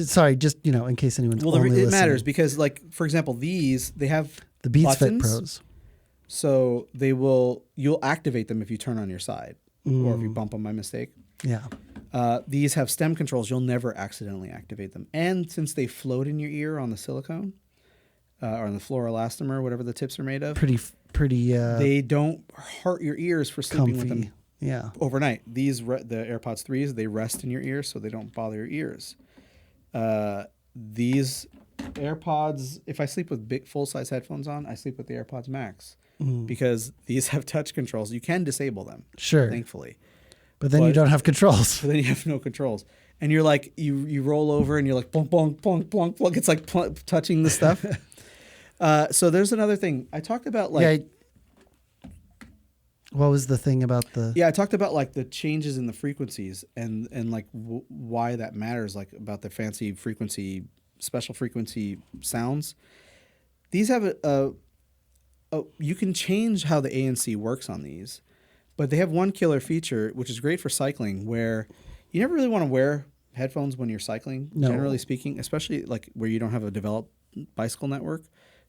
Sorry, just in case anyone's Well, only it matters listening. because, like, for example, they have The Beats Fit buttons, Pros. so you'll activate them if you turn on your side or if you bump them by mistake. Yeah. These have stem controls. You'll never accidentally activate them. And since they float in your ear on the silicone or on the fluoroelastomer, whatever the tips are made of, Pretty. they don't hurt your ears for sleeping with comfy. them Yeah. overnight. The AirPods 3s, they rest in your ears so they don't bother your ears. These AirPods, if I sleep with big full-size headphones on, I sleep with the AirPods Max because these have touch controls. You can disable them, Sure. thankfully. But then you don't have controls. But then you have no controls. And you're like, you roll over and you're like, plunk, plunk, plunk, plunk, plunk. It's like touching the stuff. So there's another thing. I talked about What was the thing about the... Yeah, I talked about like the changes in the frequencies and like why that matters, like about the fancy frequency, special frequency sounds. These have you can change how the ANC works on these, but they have one killer feature, which is great for cycling, where you never really want to wear headphones when you're cycling, generally speaking, especially like where you don't have a developed bicycle network,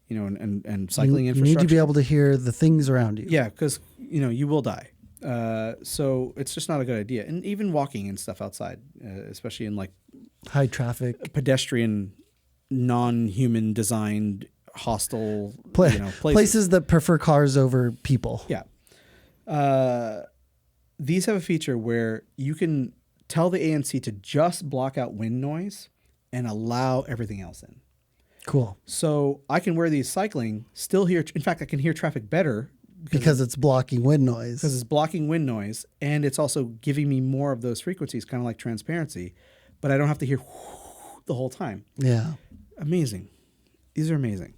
and cycling infrastructure. You need to be able to hear the things around you. Yeah, because you will die. So it's just not a good idea. And even walking and stuff outside, especially in like High traffic. pedestrian, non-human designed, hostile Places that prefer cars over people. Yeah. These have a feature where you can tell the ANC to just block out wind noise and allow everything else in. Cool. So I can wear these cycling, still hear. In fact, I can hear traffic better Because it's blocking wind noise. because it's blocking wind noise, and it's also giving me more of those frequencies, kind of like transparency, but I don't have to hear the whole time. Yeah. Amazing. These are amazing.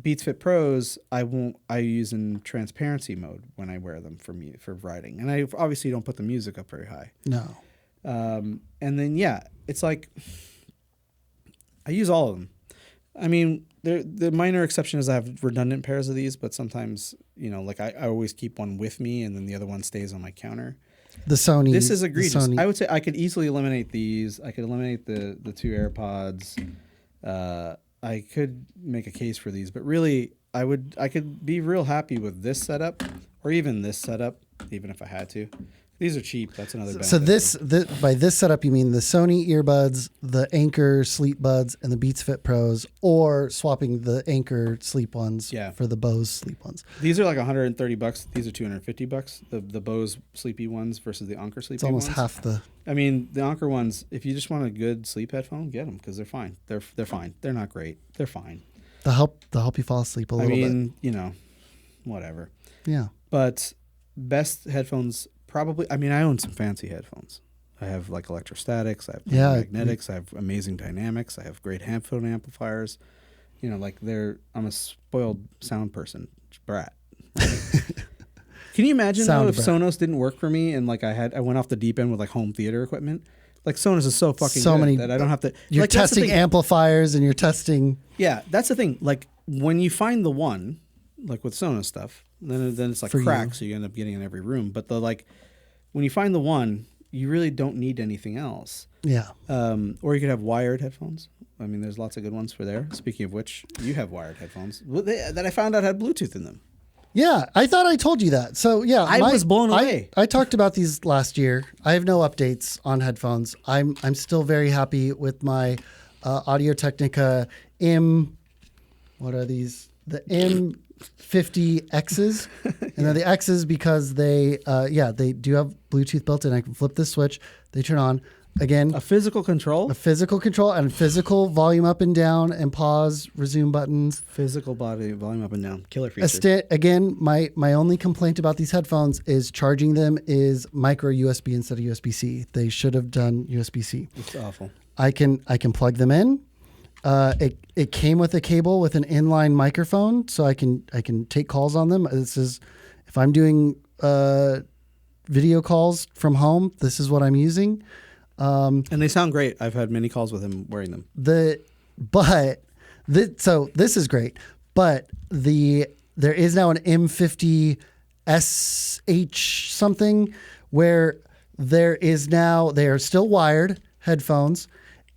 Beats Fit Pros, I use in transparency mode when I wear them for riding, and I obviously don't put the music up very high. No. And then it's like I use all of them. I mean, the minor exception is I have redundant pairs of these, but sometimes like I always keep one with me, and then the other one stays on my counter. The Sony. This is egregious. I would say I could easily eliminate these. I could eliminate the two AirPods. I could make a case for these, but really I could be real happy with this setup or even this setup, even if I had to. These are cheap. That's another benefit. So by this setup, you mean the Sony earbuds, the Anchor Sleep Buds, and the Beats Fit Pros, or swapping the Anchor Sleep ones for the Bose Sleep ones. These are like $130. These are $250. The Bose Sleepy ones versus the Anker Sleepy ones. It's almost half the... I mean, the Anker ones, if you just want a good sleep headphone, get them because they're fine. They're fine. They're not great. They're fine. They'll help you fall asleep a little bit. Whatever. Yeah. But best headphones... Probably, I mean, I own some fancy headphones. I have like electrostatics, I have magnetics, I have amazing dynamics, I have great headphone amplifiers. I'm a spoiled sound person, brat. Right? Can you imagine though if Sonos didn't work for me and like I went off the deep end with like home theater equipment? Like Sonos is so fucking good that I don't have to. You're like, testing amplifiers and you're testing. Yeah, that's the thing. Like when you find the one, like with Sonos stuff, then it's like crack, so you end up getting in every room. But when you find the one, you really don't need anything else. Yeah. Or you could have wired headphones. I mean, there's lots of good ones for there. Speaking of which, you have wired headphones that I found out had Bluetooth in them. Yeah, I thought I told you that. So yeah, I was blown away. I talked about these last year. I have no updates on headphones. I'm still very happy with my Audio Technica M. What are these? The M50Xs, and they're the X's because they do have Bluetooth built in. I can flip this switch. They turn on. Again, a physical control and physical volume up and down and pause, resume buttons. Physical body volume up and down. Killer feature. Again, my only complaint about these headphones is charging them is micro USB instead of USB-C. They should have done USB-C. It's awful. I can plug them in. It came with a cable with an inline microphone, so I can take calls on them. This is if I'm doing video calls from home. This is what I'm using. And they sound great. I've had many calls with him wearing them. But So this is great, but there is now an M50 SH something where they are still wired headphones,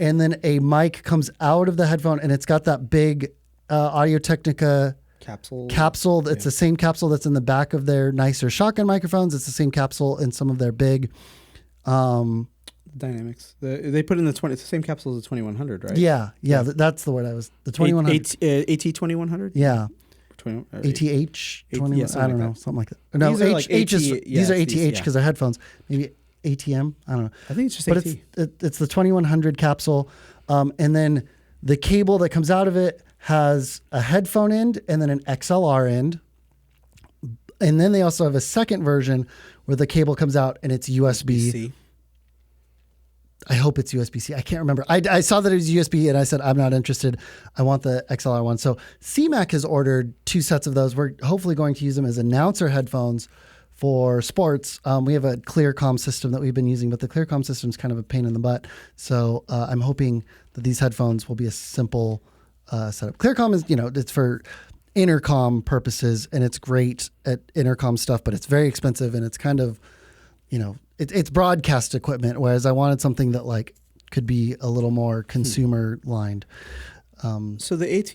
and then a mic comes out of the headphone, and it's got that big Audio-Technica capsule. It's the same capsule that's in the back of their nicer shotgun microphones. It's the same capsule in some of their big Dynamics. They put in it's the same capsule as the 2100, right? Yeah. That's the word the 2100. AT 2100. Yeah. ATH 21. yeah, I don't know, something like that. No, these are like these are ATH because they're headphones. Maybe ATM. I don't know. I think it's just but AT. It's the 2100 capsule, and then the cable that comes out of it has a headphone end and then an XLR end, and then they also have a second version where the cable comes out and it's USB-C. I hope it's USB-C. I can't remember. I saw that it was USB and I said, I'm not interested. I want the XLR one. So CMAC has ordered 2 sets of those. We're hopefully going to use them as announcer headphones for sports. We have a ClearComm system that we've been using, but the ClearComm system is kind of a pain in the butt. So I'm hoping that these headphones will be a simple setup. ClearComm is, it's for intercom purposes and it's great at intercom stuff, but it's very expensive and it's kind of, it's broadcast equipment, whereas I wanted something that could be a little more consumer lined. So the ATH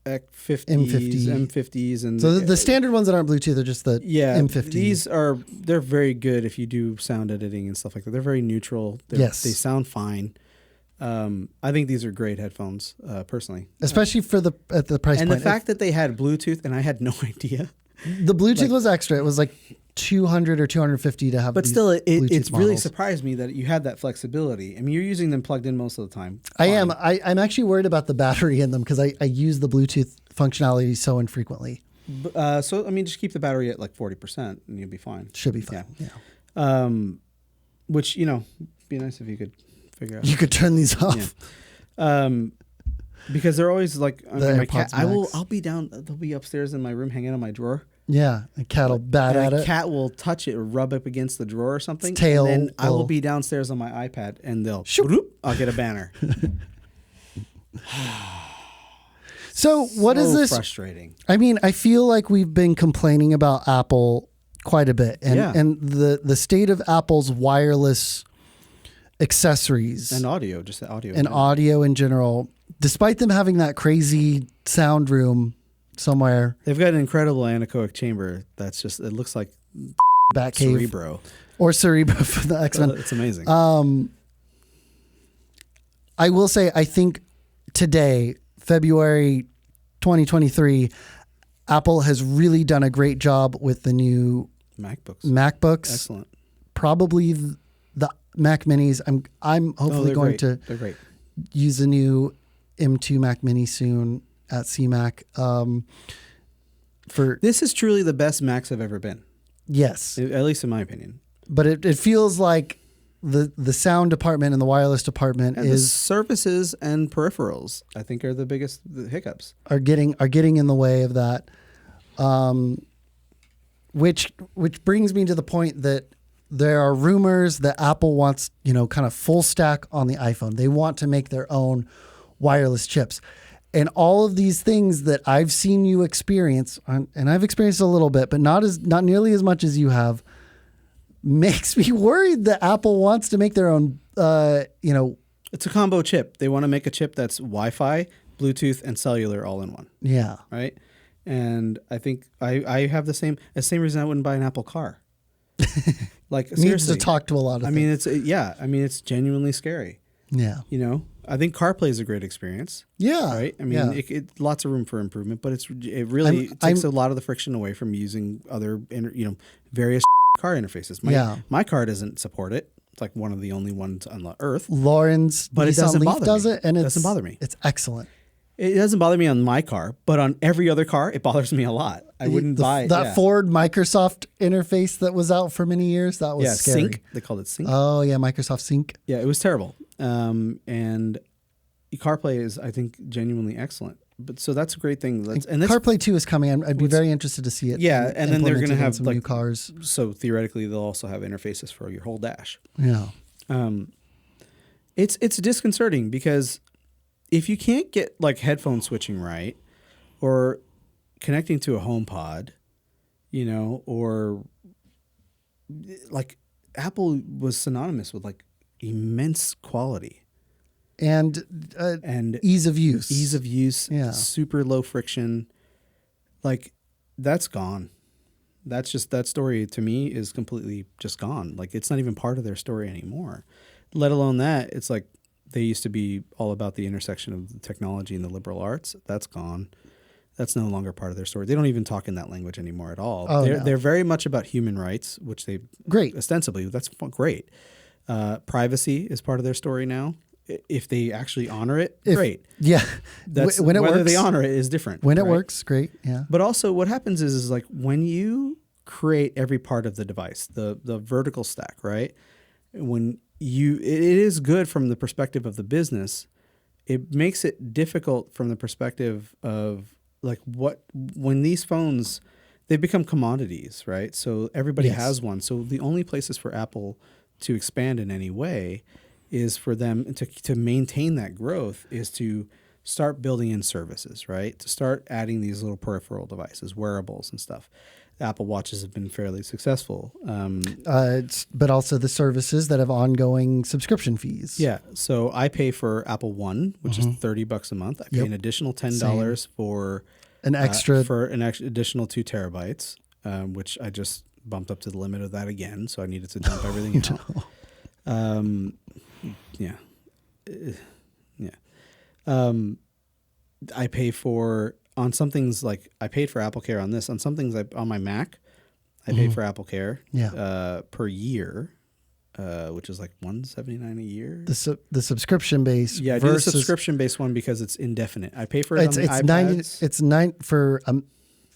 M50s, and so the standard ones that aren't Bluetooth are just the M50. They're very good if you do sound editing and stuff like that. They're very neutral. They sound fine. I think these are great headphones, personally, especially at the price and point. The fact that they had Bluetooth, and I had no idea. The Bluetooth was extra. It was $200 or $250 to have. But still, it's really models. surprised me that you had that flexibility. I mean, you're using them plugged in most of the time. I am. I'm actually worried about the battery in them because I use the Bluetooth functionality so infrequently. So I mean, just keep the battery at 40% and you'll be fine. Should be fine. Yeah. Which be nice if you could figure out. You could turn these off. Yeah. Because they're always my cat. Max. I'll be down. They'll be upstairs in my room, hanging on my drawer. Yeah, a cat will bat at it. A cat will touch it or rub up against the drawer or something. Its tail. And then I will be downstairs on my iPad, and I'll get a banner. So what is this? Frustrating. I mean, I feel like we've been complaining about Apple quite a bit, and the state of Apple's wireless accessories and audio, just the audio, and audio in general. Despite them having that crazy sound room somewhere, they've got an incredible anechoic chamber that's just, it looks like Batcave Cerebro for the X-Men. It's amazing. I will say, I think today, February 2023, Apple has really done a great job with the new MacBooks. Excellent. Probably the Mac Minis. I'm hopefully going to use the new M2 Mac Mini soon at CMAC. This is truly the best Macs have ever been. Yes, at least in my opinion. But it feels like the sound department and the wireless department and the services and peripherals, I think, are the biggest hiccups. Are getting in the way of that. Which brings me to the point that there are rumors that Apple wants, kind of full stack on the iPhone. They want to make their own wireless chips. And all of these things that I've seen you experience, and I've experienced a little bit, but not nearly as much as you have, makes me worried that Apple wants to make their own, It's a combo chip. They want to make a chip that's Wi-Fi, Bluetooth, and cellular all in one. Yeah. Right? And I think I have the same reason I wouldn't buy an Apple car. Needs to talk to a lot of things. It's genuinely scary. Yeah. I think CarPlay is a great experience. Yeah. Right? I mean, it lots of room for improvement, but it really takes a lot of the friction away from using other, various car interfaces. My car doesn't support it. It's like one of the only ones on Earth. Lauren's but it doesn't bother me. And it doesn't bother me. It's excellent. It doesn't bother me on my car, but on every other car, it bothers me a lot. I wouldn't buy it. That Ford Microsoft interface that was out for many years, that was scary. Sync. They called it Sync. Oh, yeah, Microsoft Sync. Yeah, it was terrible. And CarPlay is, I think, genuinely excellent. But so that's a great thing. And CarPlay 2 is coming. I'd be very interested to see it. Yeah, and then they're going to have some new cars. So theoretically, they'll also have interfaces for your whole dash. Yeah. It's disconcerting because if you can't get like headphone switching right, or connecting to a HomePod, or like Apple was synonymous with like immense quality and ease of use. Yeah. Super low friction. Like that's gone. That's just, that story to me is completely just gone. Like it's not even part of their story anymore. Let alone that it's like they used to be all about the intersection of the technology and the liberal arts. That's gone. That's no longer part of their story. They don't even talk in that language anymore at all. Oh, they're very much about human rights, which they ostensibly, that's great. Privacy is part of their story now. If they actually honor it, great. Yeah. That's when it whether works, they honor it is different. When it right? works, great. Yeah. But also what happens is like when you create every part of the device, the vertical stack, right? It is good from the perspective of the business. It makes it difficult from the perspective of like when these phones, they become commodities, right? So everybody has one. So the only places for Apple to expand in any way is for them to maintain that growth is to start building in services, right? To start adding these little peripheral devices, wearables and stuff. The Apple Watches have been fairly successful. But also the services that have ongoing subscription fees. Yeah. So I pay for Apple One, which is $30 a month. I pay an additional $10 for an additional 2 terabytes, which I just bumped up to the limit of that again. So I needed to dump everything out. I pay for, on some things, like I paid for Apple Care on this. On some things on my Mac, I pay for Apple Care per year, which is like $179 a year. The subscription base. Yeah, I do the subscription based one because it's indefinite. I pay for it on the iPads. It's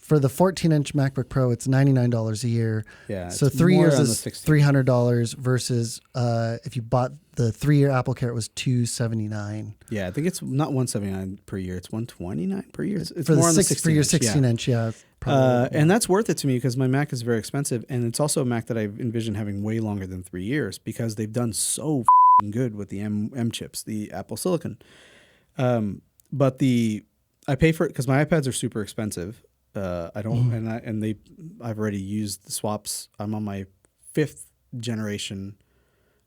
for the 14-inch MacBook Pro, it's $99 a year. Yeah. So 3 years is $300 versus if you bought the 3-year Apple Care, it was $279. Yeah, I think it's not $179 per year; it's $129 per year. It's for more on the 16 for your 16-inch, And that's worth it to me because my Mac is very expensive, and it's also a Mac that I envision having way longer than 3 years because they've done so good with the M chips, the Apple Silicon. But I pay for it because my iPads are super expensive. I've already used the swaps. I'm on my 5th generation.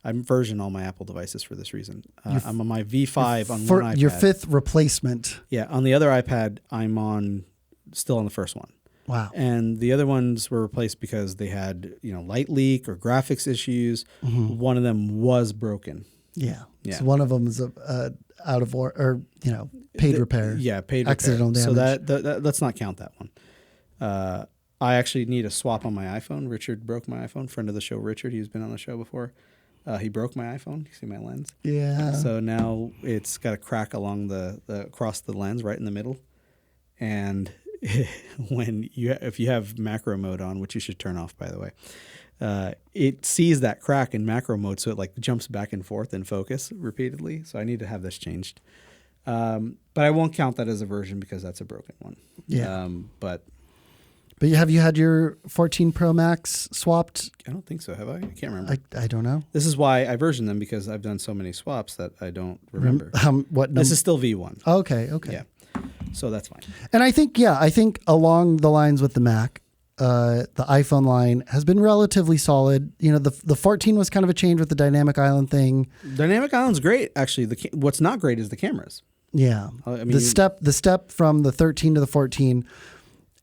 I'm version all my Apple devices for this reason. I'm on my V5 on one iPad. Your 5th replacement. Yeah, on the other iPad, I'm still on the first one. Wow. And the other ones were replaced because they had light leak or graphics issues. One of them was broken. Yeah. So one of them is out of paid repair. Yeah, paid accidental repair. damage. So that let's not count that one. I actually need a swap on my iPhone. Richard broke my iPhone. Friend of the show, Richard. He's been on the show before. He broke my iPhone. You see my lens? Yeah. So now it's got a crack along across the lens, right in the middle. And if you have macro mode on, which you should turn off, by the way, it sees that crack in macro mode, so it like jumps back and forth in focus repeatedly. So I need to have this changed. But I won't count that as a version because that's a broken one. Yeah. But have you had your 14 Pro Max swapped? I don't think so. Have I? I can't remember. I don't know. This is why I version them, because I've done so many swaps that I don't remember. This is still V1. Okay. Yeah. So that's fine. And I think along the lines with the Mac, the iPhone line has been relatively solid. The 14 was kind of a change with the Dynamic Island thing. Dynamic Island's great, actually. What's not great is the cameras. Yeah. I mean, the step from the 13 to the 14,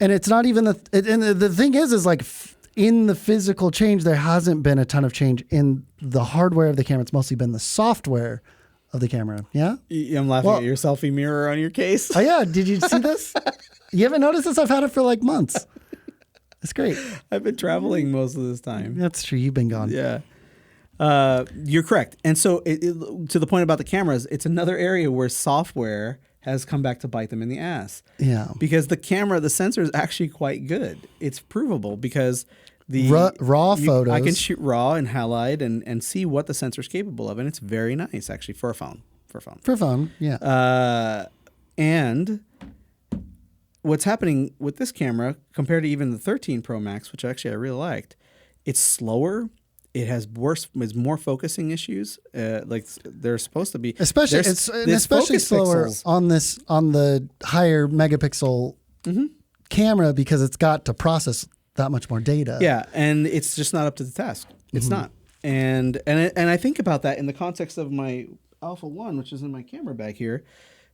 and it's not even the thing is like in the physical change, there hasn't been a ton of change in the hardware of the camera. It's mostly been the software of the camera. Yeah. I'm laughing at your selfie mirror on your case. Oh yeah. Did you see this? You haven't noticed this? I've had it for like months. It's great. I've been traveling most of this time. That's true. You've been gone. Yeah. You're correct. And so to the point about the cameras, it's another area where software has come back to bite them in the ass. Yeah. Because the sensor is actually quite good. It's provable because the raw photos. I can shoot raw and halide and see what the sensor is capable of. And it's very nice, actually, for a phone. For a phone, yeah. And what's happening with this camera compared to even the 13 Pro Max, which actually I really liked, it's slower it has more focusing issues. Like they're supposed to be, especially there's especially focus slower pixels. on the higher megapixel camera because it's got to process that much more data. Yeah, and it's just not up to the task. It's not. And I think about that in the context of my Alpha 1, which is in my camera bag here,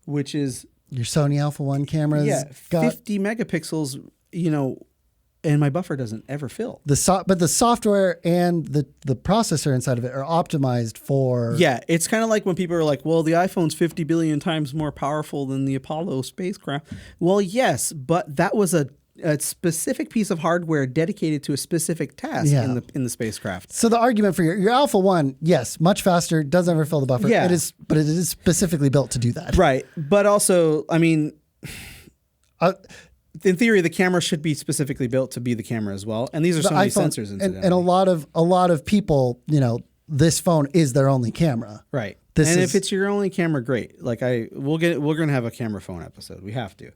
which is Your Sony Alpha 1 cameras got 50 megapixels, and my buffer doesn't ever fill. but the software and the processor inside of it are optimized for. Yeah, it's kind of like when people are like, well, the iPhone's 50 billion times more powerful than the Apollo spacecraft. Well, yes, but that was a specific piece of hardware dedicated to a specific task in the spacecraft. So the argument for your Alpha 1, yes, much faster, doesn't ever fill the buffer. Yeah. But it is specifically built to do that. Right. But also, I mean, in theory, the camera should be specifically built to be the camera as well. And these are The Sony iPhone, sensors, and incidentally. a lot of people, this phone is their only camera. Right. This and is- if it's your only camera, great. Like we're gonna have a camera phone episode. We have to.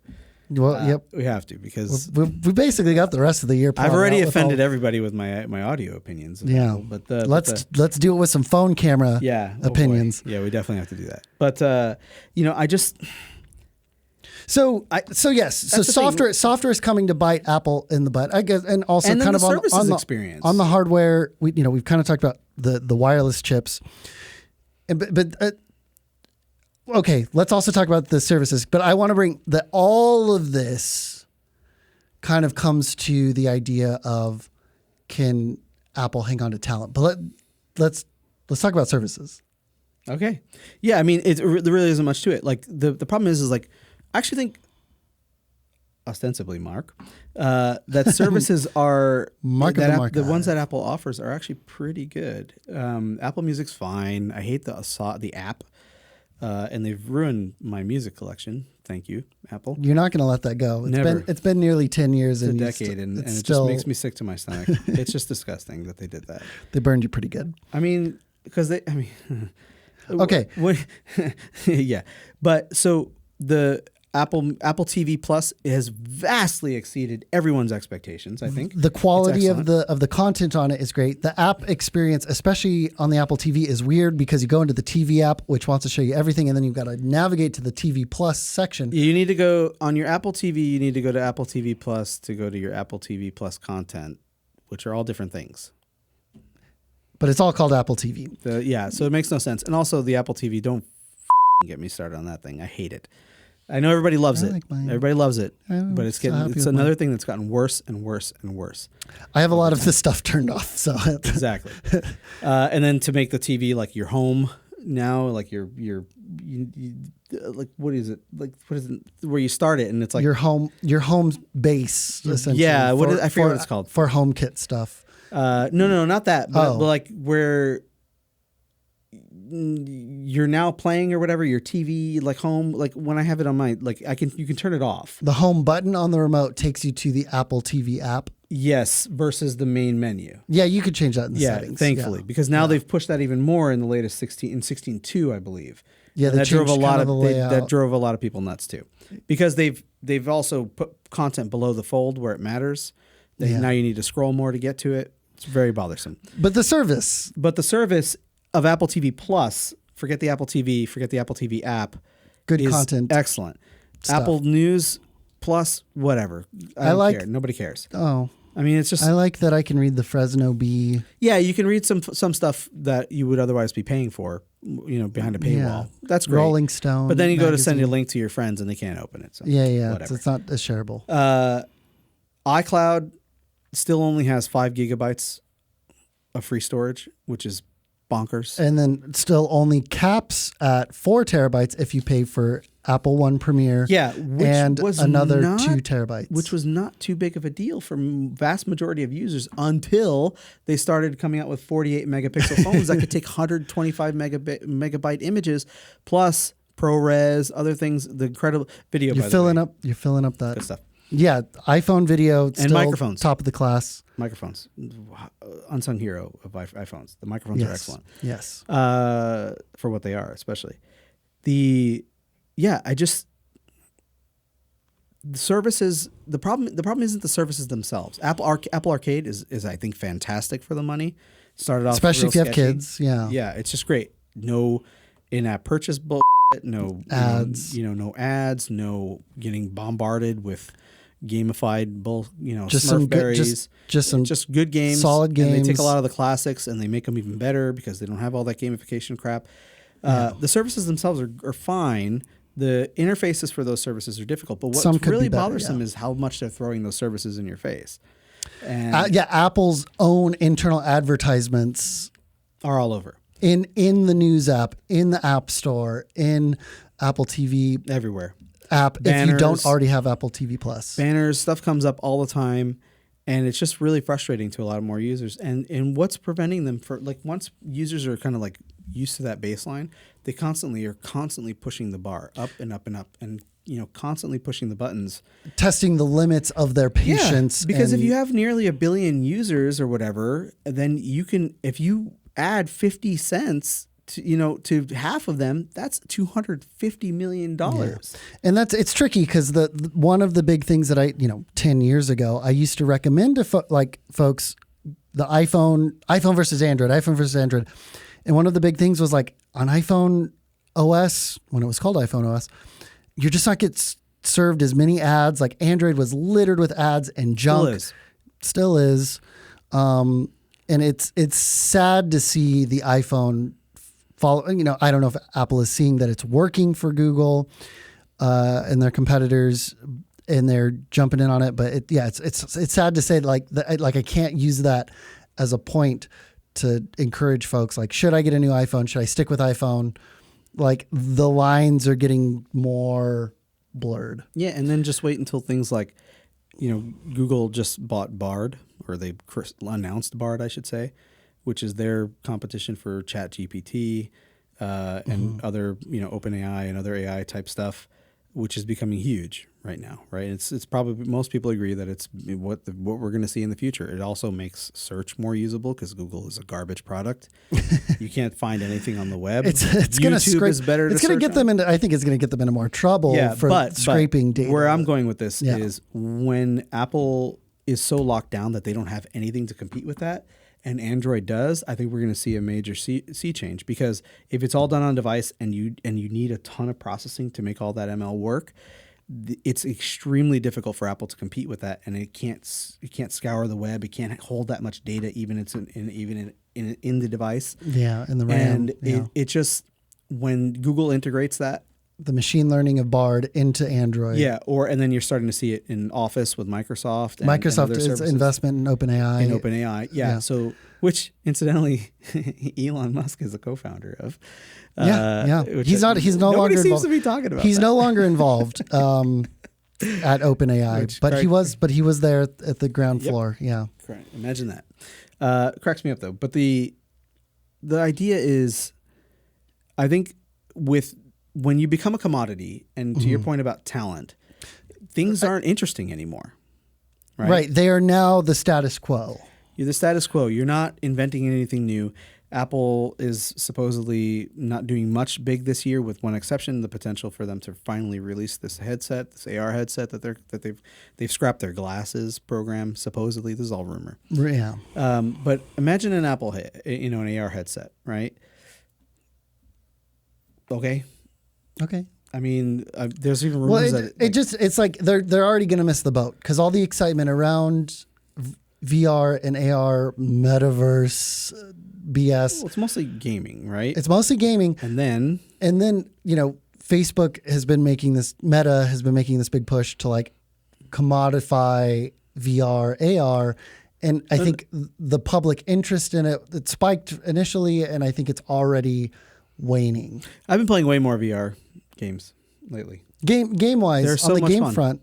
Well, yep. We have to because We basically got the rest of the year. I've plotted already out with offended all- everybody with my audio opinions. Yeah, But let's do it with some phone camera oh boy. opinions. Yeah, we definitely have to do that. But I just So yes, so That's the thing. software is coming to bite Apple in the butt, I guess, and also And then kind the of services on the experience. on the hardware. We've kind of talked about the wireless chips, but okay, let's also talk about the services. But I want to bring that all of this kind of comes to the idea of, can Apple hang on to talent? But let's talk about services. Okay. Yeah, I mean, there really isn't much to it. Like the problem is like, I actually think, ostensibly, Mark, that services are Mark of the Mark the guy. ones that Apple offers are actually pretty good. Apple Music's fine. I hate the app, and they've ruined my music collection. Thank you, Apple. You're not going to let that go. Never. It's been nearly 10 years It's a and decade, and it still, just makes me sick to my stomach. It's just disgusting that they did that. they burned you pretty good. I mean, because Okay. Yeah, but so the Apple TV Plus has vastly exceeded everyone's expectations. I think The quality It's of the content on it is great. The app experience, especially on the Apple TV, is weird because you go into the TV app, which wants to show you everything, and then you've got to navigate to the TV Plus section. You need to go on your Apple TV. You need to go to Apple TV Plus to go to your Apple TV Plus content, which are all different things. But it's all called Apple TV. So it makes no sense. And also the Apple TV, don't get me started on that thing. I hate it. I know everybody loves I it. like mine. Everybody loves it, I'm but it's so happy it's with another mine. thing that's gotten worse and worse and worse. I have a lot of this stuff turned off. So Exactly. And then to make the TV like your home now, like you like what is it? Like what is it? Where you start it and it's like your home base essentially. Yeah, for, I forget what it's called. for HomeKit stuff. No, not that. But, Oh. but like where you're now playing or whatever your TV like home, like when I have it on my you can turn it off. The home button on the remote takes you to the Apple TV app. Yes, versus the main menu. Yeah, you could change that in the Yeah, settings. thankfully, Yeah. because now they've pushed that even more in the latest 16.2, I believe. Yeah, And they that drove a changed lot kind of of the that layout. drove a lot of people nuts too, because they've also put content below the fold where it matters. Yeah. Now you need to scroll more to get to it. It's very bothersome. But the service, But the service of Apple TV Plus, forget the Apple TV, forget the Apple TV app. good is content. excellent. stuff. Apple News Plus, whatever. I don't care. Nobody cares. Oh, I mean, it's just I like that I can read the Fresno Bee. yeah. You can read some stuff that you would otherwise be paying for, behind a paywall. Yeah. That's great. Rolling Stone. But then you go to send a magazine. link to your friends and they can't open it. So Yeah. whatever. It's not as shareable. iCloud still only has 5 gigabytes of free storage, which is bonkers. And then still only caps at 4 terabytes if you pay for Apple One Premier. Yeah, which and was another not- 2 terabytes. Which was not too big of a deal for vast majority of users until they started coming out with 48 megapixel phones that could take 125 megabyte images plus ProRes, other things, the incredible video. You're by filling the way. up. You're filling up that. Good stuff. Yeah, iPhone video still microphones. top of the class. Microphones, unsung hero of iPhones. The microphones are Yes. excellent. Yes. For what they are, especially. The services. The problem isn't the services themselves. Apple Arcade is I think fantastic for the money. Started off Especially real if you have sketchy. kids. Yeah. Yeah, it's just great. No in-app purchase bullshit. No Ads. No ads. No getting bombarded with gamified Just some good, Smurfberries. just some Just good games. solid And they take games. a lot of the classics and they make them even better because they don't have all that gamification crap. The services themselves are fine. The interfaces for those services are difficult, but Some what's could be really better, bothersome yeah. is how much they're throwing those services in your face. And Apple's own internal advertisements are all over. in the news app, in the App Store, in Apple TV Everywhere. app. If you don't Banners. already have Apple TV Plus, Banners, stuff comes up all the time. And it's just really frustrating to a lot of more users. And what's preventing them for, like, once users are kind of like used to that baseline, they are constantly pushing the bar up and up and up and, constantly pushing the buttons. testing the limits of their patience. Because if and- you have nearly 1 billion users or whatever, then you can, if you add 50 cents to half of them, that's $250 million. And it's tricky because one of the big things that 10 years ago, I used to recommend to folks the iPhone versus Android. And one of the big things was like on iPhone OS, when it was called iPhone OS, you're just not get served as many ads. Like Android was littered with ads and junk. Still is. And it's sad to see the iPhone follow. I don't know if Apple is seeing that it's working for Google and their competitors, and they're jumping in on it. But it's sad to say like I can't use that as a point to encourage folks. Like, should I get a new iPhone? Should I stick with iPhone? Like the lines are getting more blurred. Yeah, and then just wait until things like, Google just bought Bard, or they announced Bard, I should say, which is their competition for ChatGPT and other, OpenAI and other AI type stuff, which is becoming huge right now, right? It's probably, most people agree that it's what we're going to see in the future. It also makes search more usable because Google is a garbage product. You can't find anything on the web. It's going to scrape. Is better it's going to get them into. I think it's going to get them into more trouble for scraping data. Where I'm going with this is when Apple is so locked down that they don't have anything to compete with that, and Android does, I think we're going to see a major sea change, because if it's all done on device and you need a ton of processing to make all that ML work, it's extremely difficult for Apple to compete with that, and it can't scour the web, it can't hold that much data even in the device. Yeah, in the RAM. And it just, when Google integrates that, the machine learning of Bard into Android. yeah, and then you're starting to see it in Office with Microsoft. Microsoft and is services. investment in OpenAI. In OpenAI, yeah. So, which incidentally, Elon Musk is a co-founder of. He's no longer nobody seems involved. to be talking about. He's that. no longer involved at OpenAI, but he was there at the ground floor. Yeah, Correct. Imagine that. Cracks me up though. But the idea is, I think when you become a commodity, and to your point about talent, things aren't interesting anymore. Right? They are now the status quo. You're the status quo. You're not inventing anything new. Apple is supposedly not doing much big this year, with one exception: the potential for them to finally release this headset, this AR headset that they've scrapped their glasses program. Supposedly, this is all rumor. Yeah. But imagine an Apple, an AR headset, right? Okay. I mean, there's even rumors that it's like they're already going to miss the boat, because all the excitement around VR and AR metaverse BS. Well, it's mostly gaming, right? It's mostly gaming, and then Facebook has been making this. Meta has been making this big push to like commodify VR, AR. And I think the public interest in it spiked initially, and I think it's already waning. I've been playing way more VR games lately. Game wise, on the game front,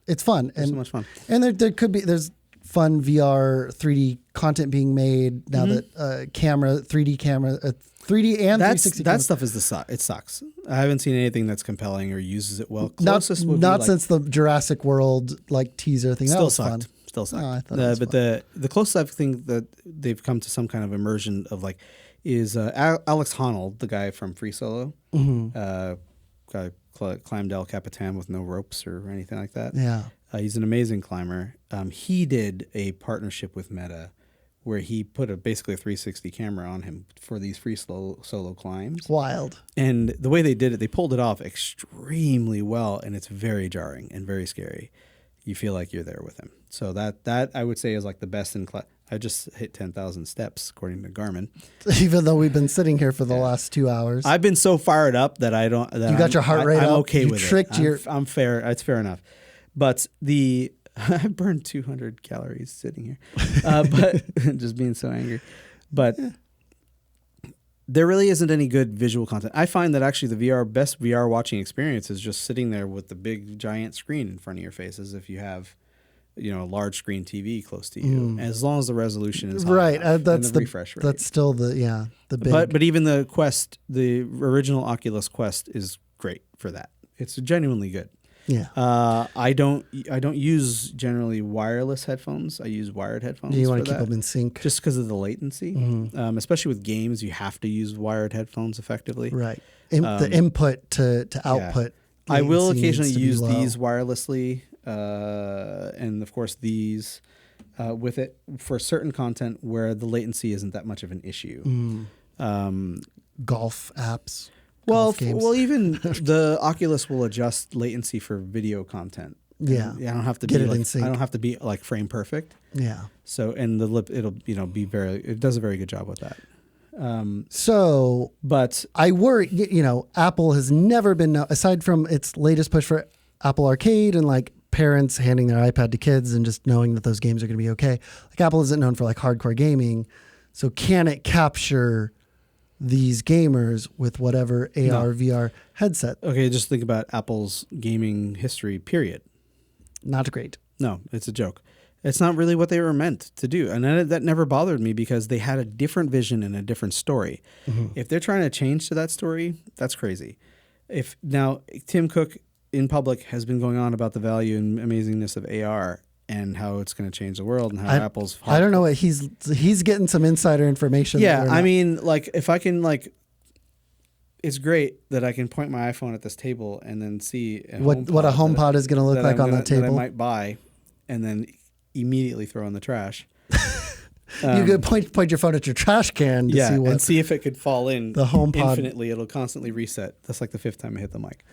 it's fun. There's so much fun. And there's fun VR 3D content being made now that 3D camera, 3D and 360. That stuff is it sucks. I haven't seen anything that's compelling or uses it well. Not since the Jurassic World teaser thing. That was fun. Still sucked. Oh, I thought it was but fun. the closest I think that they've come to some kind of immersion of is Alex Honnold, the guy from Free Solo, guy climbed El Capitan with no ropes or anything like that. Yeah. He's an amazing climber. He did a partnership with Meta where he put basically a 360 camera on him for these free solo climbs. Wild. And the way they did it, they pulled it off extremely well, and it's very jarring and very scary. You feel like you're there with him. So that I would say is like the best in class. I just hit 10,000 steps according to Garmin. Even though we've been sitting here for the last 2 hours. I've been so fired up that I don't. That You got your heart rate I'm up. okay You with tricked it. I'm fair. It's fair enough. But I burned 200 calories sitting here, but just being so angry. But there really isn't any good visual content. I find that actually the best VR watching experience is just sitting there with the big giant screen in front of your faces. If you have, a large screen TV close to you, as long as the resolution is high right. enough, That's and the refresh rate. That's still the big. But even the Quest, the original Oculus Quest, is great for that. It's genuinely good. Yeah. I don't use generally wireless headphones. I use wired headphones. You want for to keep that, them in sync. just because of the latency. Especially with games, you have to use wired headphones effectively. Right. The input to output. I will latency occasionally needs to be use low. these wirelessly, and of course these with it for certain content where the latency isn't that much of an issue. Golf apps. Well, golf games. even the Oculus will adjust latency for video content. Yeah. I don't have to Get be it like, in sync. I don't have to be like frame perfect. Yeah. So and it'll be it does a very good job with that. So But I worry, Apple has never been, aside from its latest push for Apple Arcade and like parents handing their iPad to kids and just knowing that those games are going to be okay. Like Apple isn't known for like hardcore gaming. So can it capture these gamers with whatever AR, VR headset? okay, just think about Apple's gaming history, period. Not great. No, it's a joke. It's not really what they were meant to do. And that never bothered me because they had a different vision and a different story. If they're trying to change to that story, that's crazy. If now Tim Cook in public has been going on about the value and amazingness of AR and how it's going to change the world and how Apple's I don't know what he's getting some insider information. Yeah, I mean, like if I can it's great that I can point my iPhone at this table and then see what a HomePod is going to look like on that that I table. might buy, and then immediately throw in the trash. You could point your phone at your trash can to see what and see if it could fall in the HomePod infinitely. It'll constantly reset. That's like the 5th time I hit the mic.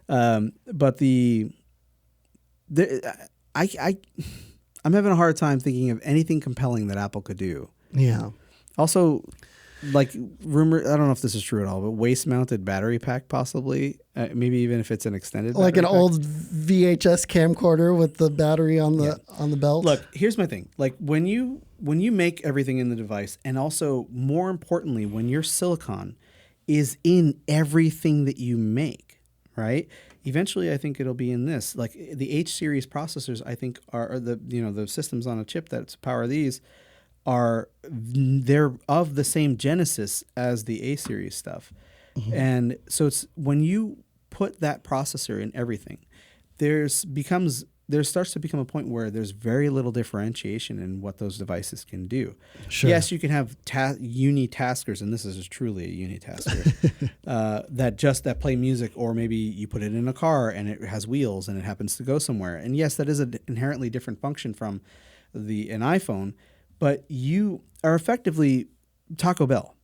But I'm having a hard time thinking of anything compelling that Apple could do. Yeah. Also, like rumor, I don't know if this is true at all, but waist-mounted battery pack possibly. Maybe even if it's an extended, Like an battery pack. old VHS camcorder with the battery on the belt. Look, here's my thing. Like when you make everything in the device, and also more importantly, when your silicon is in everything that you make, right? Eventually, I think it'll be in this. Like the H series processors, I think are the systems on a chip that power these they're of the same genesis as the A series stuff. And so it's when you put that processor in everything, there starts to become a point where there's very little differentiation in what those devices can do. Sure. Yes, you can have unitaskers, and this is truly a unitasker, that play music, or maybe you put it in a car and it has wheels and it happens to go somewhere. And yes, that is an inherently different function from an iPhone, but you are effectively Taco Bell.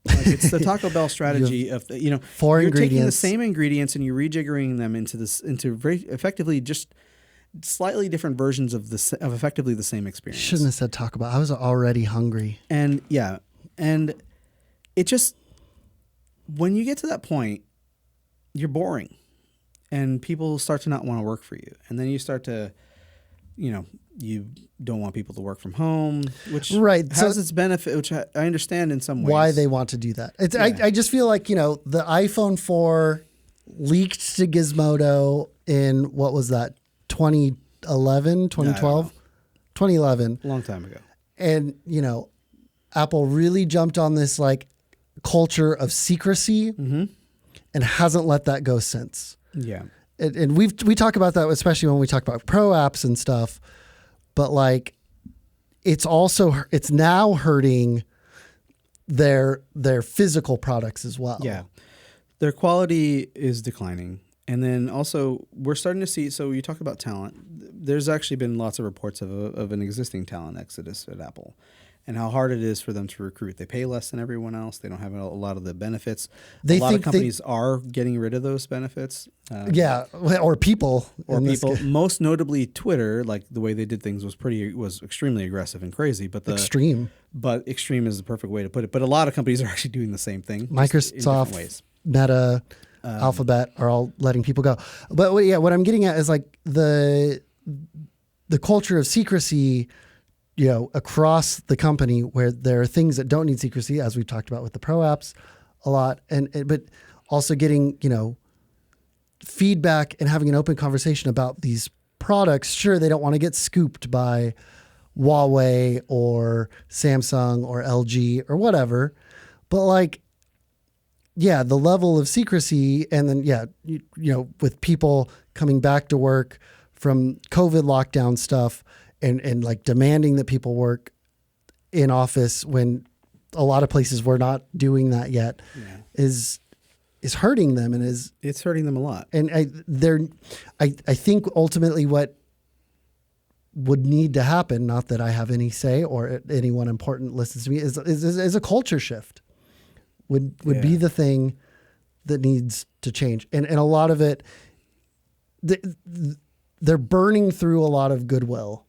Like it's the Taco Bell strategy of four you're taking the ingredients. same ingredients and you're rejiggering them into very effectively just slightly different versions of effectively the same experience. Shouldn't have said Taco Bell. I was already hungry. And it just, when you get to that point, you're boring, and people start to not want to work for you, and then you start to, you don't want people to work from home, which has its benefit, which I understand in some ways. Why they want to do that. I just feel like, the iPhone 4 leaked to Gizmodo in, what was that, 2011, 2012? 2011. A long time ago. And, Apple really jumped on this like culture of secrecy and hasn't let that go since. Yeah. And we talk about that, especially when we talk about pro apps and stuff. But like, it's now hurting their physical products as well. Yeah. Their quality is declining. And then also we're starting to see, so you talk about talent. There's actually been lots of reports of an existing talent exodus at Apple. and how hard it is for them to recruit. They pay less than everyone else. They don't have a lot of the benefits. They a lot of think companies are getting rid of those benefits. or people. Or in this people, case. most notably Twitter, like the way they did things was extremely aggressive and crazy. But Extreme. But extreme is the perfect way to put it. But a lot of companies are actually doing the same thing, just in different Microsoft, ways. Meta, Alphabet are all letting people go. But what I'm getting at is like the culture of secrecy, across the company, where there are things that don't need secrecy, as we've talked about with the pro apps a lot, but also getting, feedback and having an open conversation about these products. Sure, they don't want to get scooped by Huawei or Samsung or LG or whatever, but like, yeah, the level of secrecy, and then with people coming back to work from COVID lockdown stuff, and like demanding that people work in office when a lot of places were not doing that yet, is hurting them, and it's hurting them a lot. And I think ultimately what would need to happen, not that I have any say or anyone important listens to me, is a culture shift. Would be the thing that needs to change. And a lot of it, they're burning through a lot of goodwill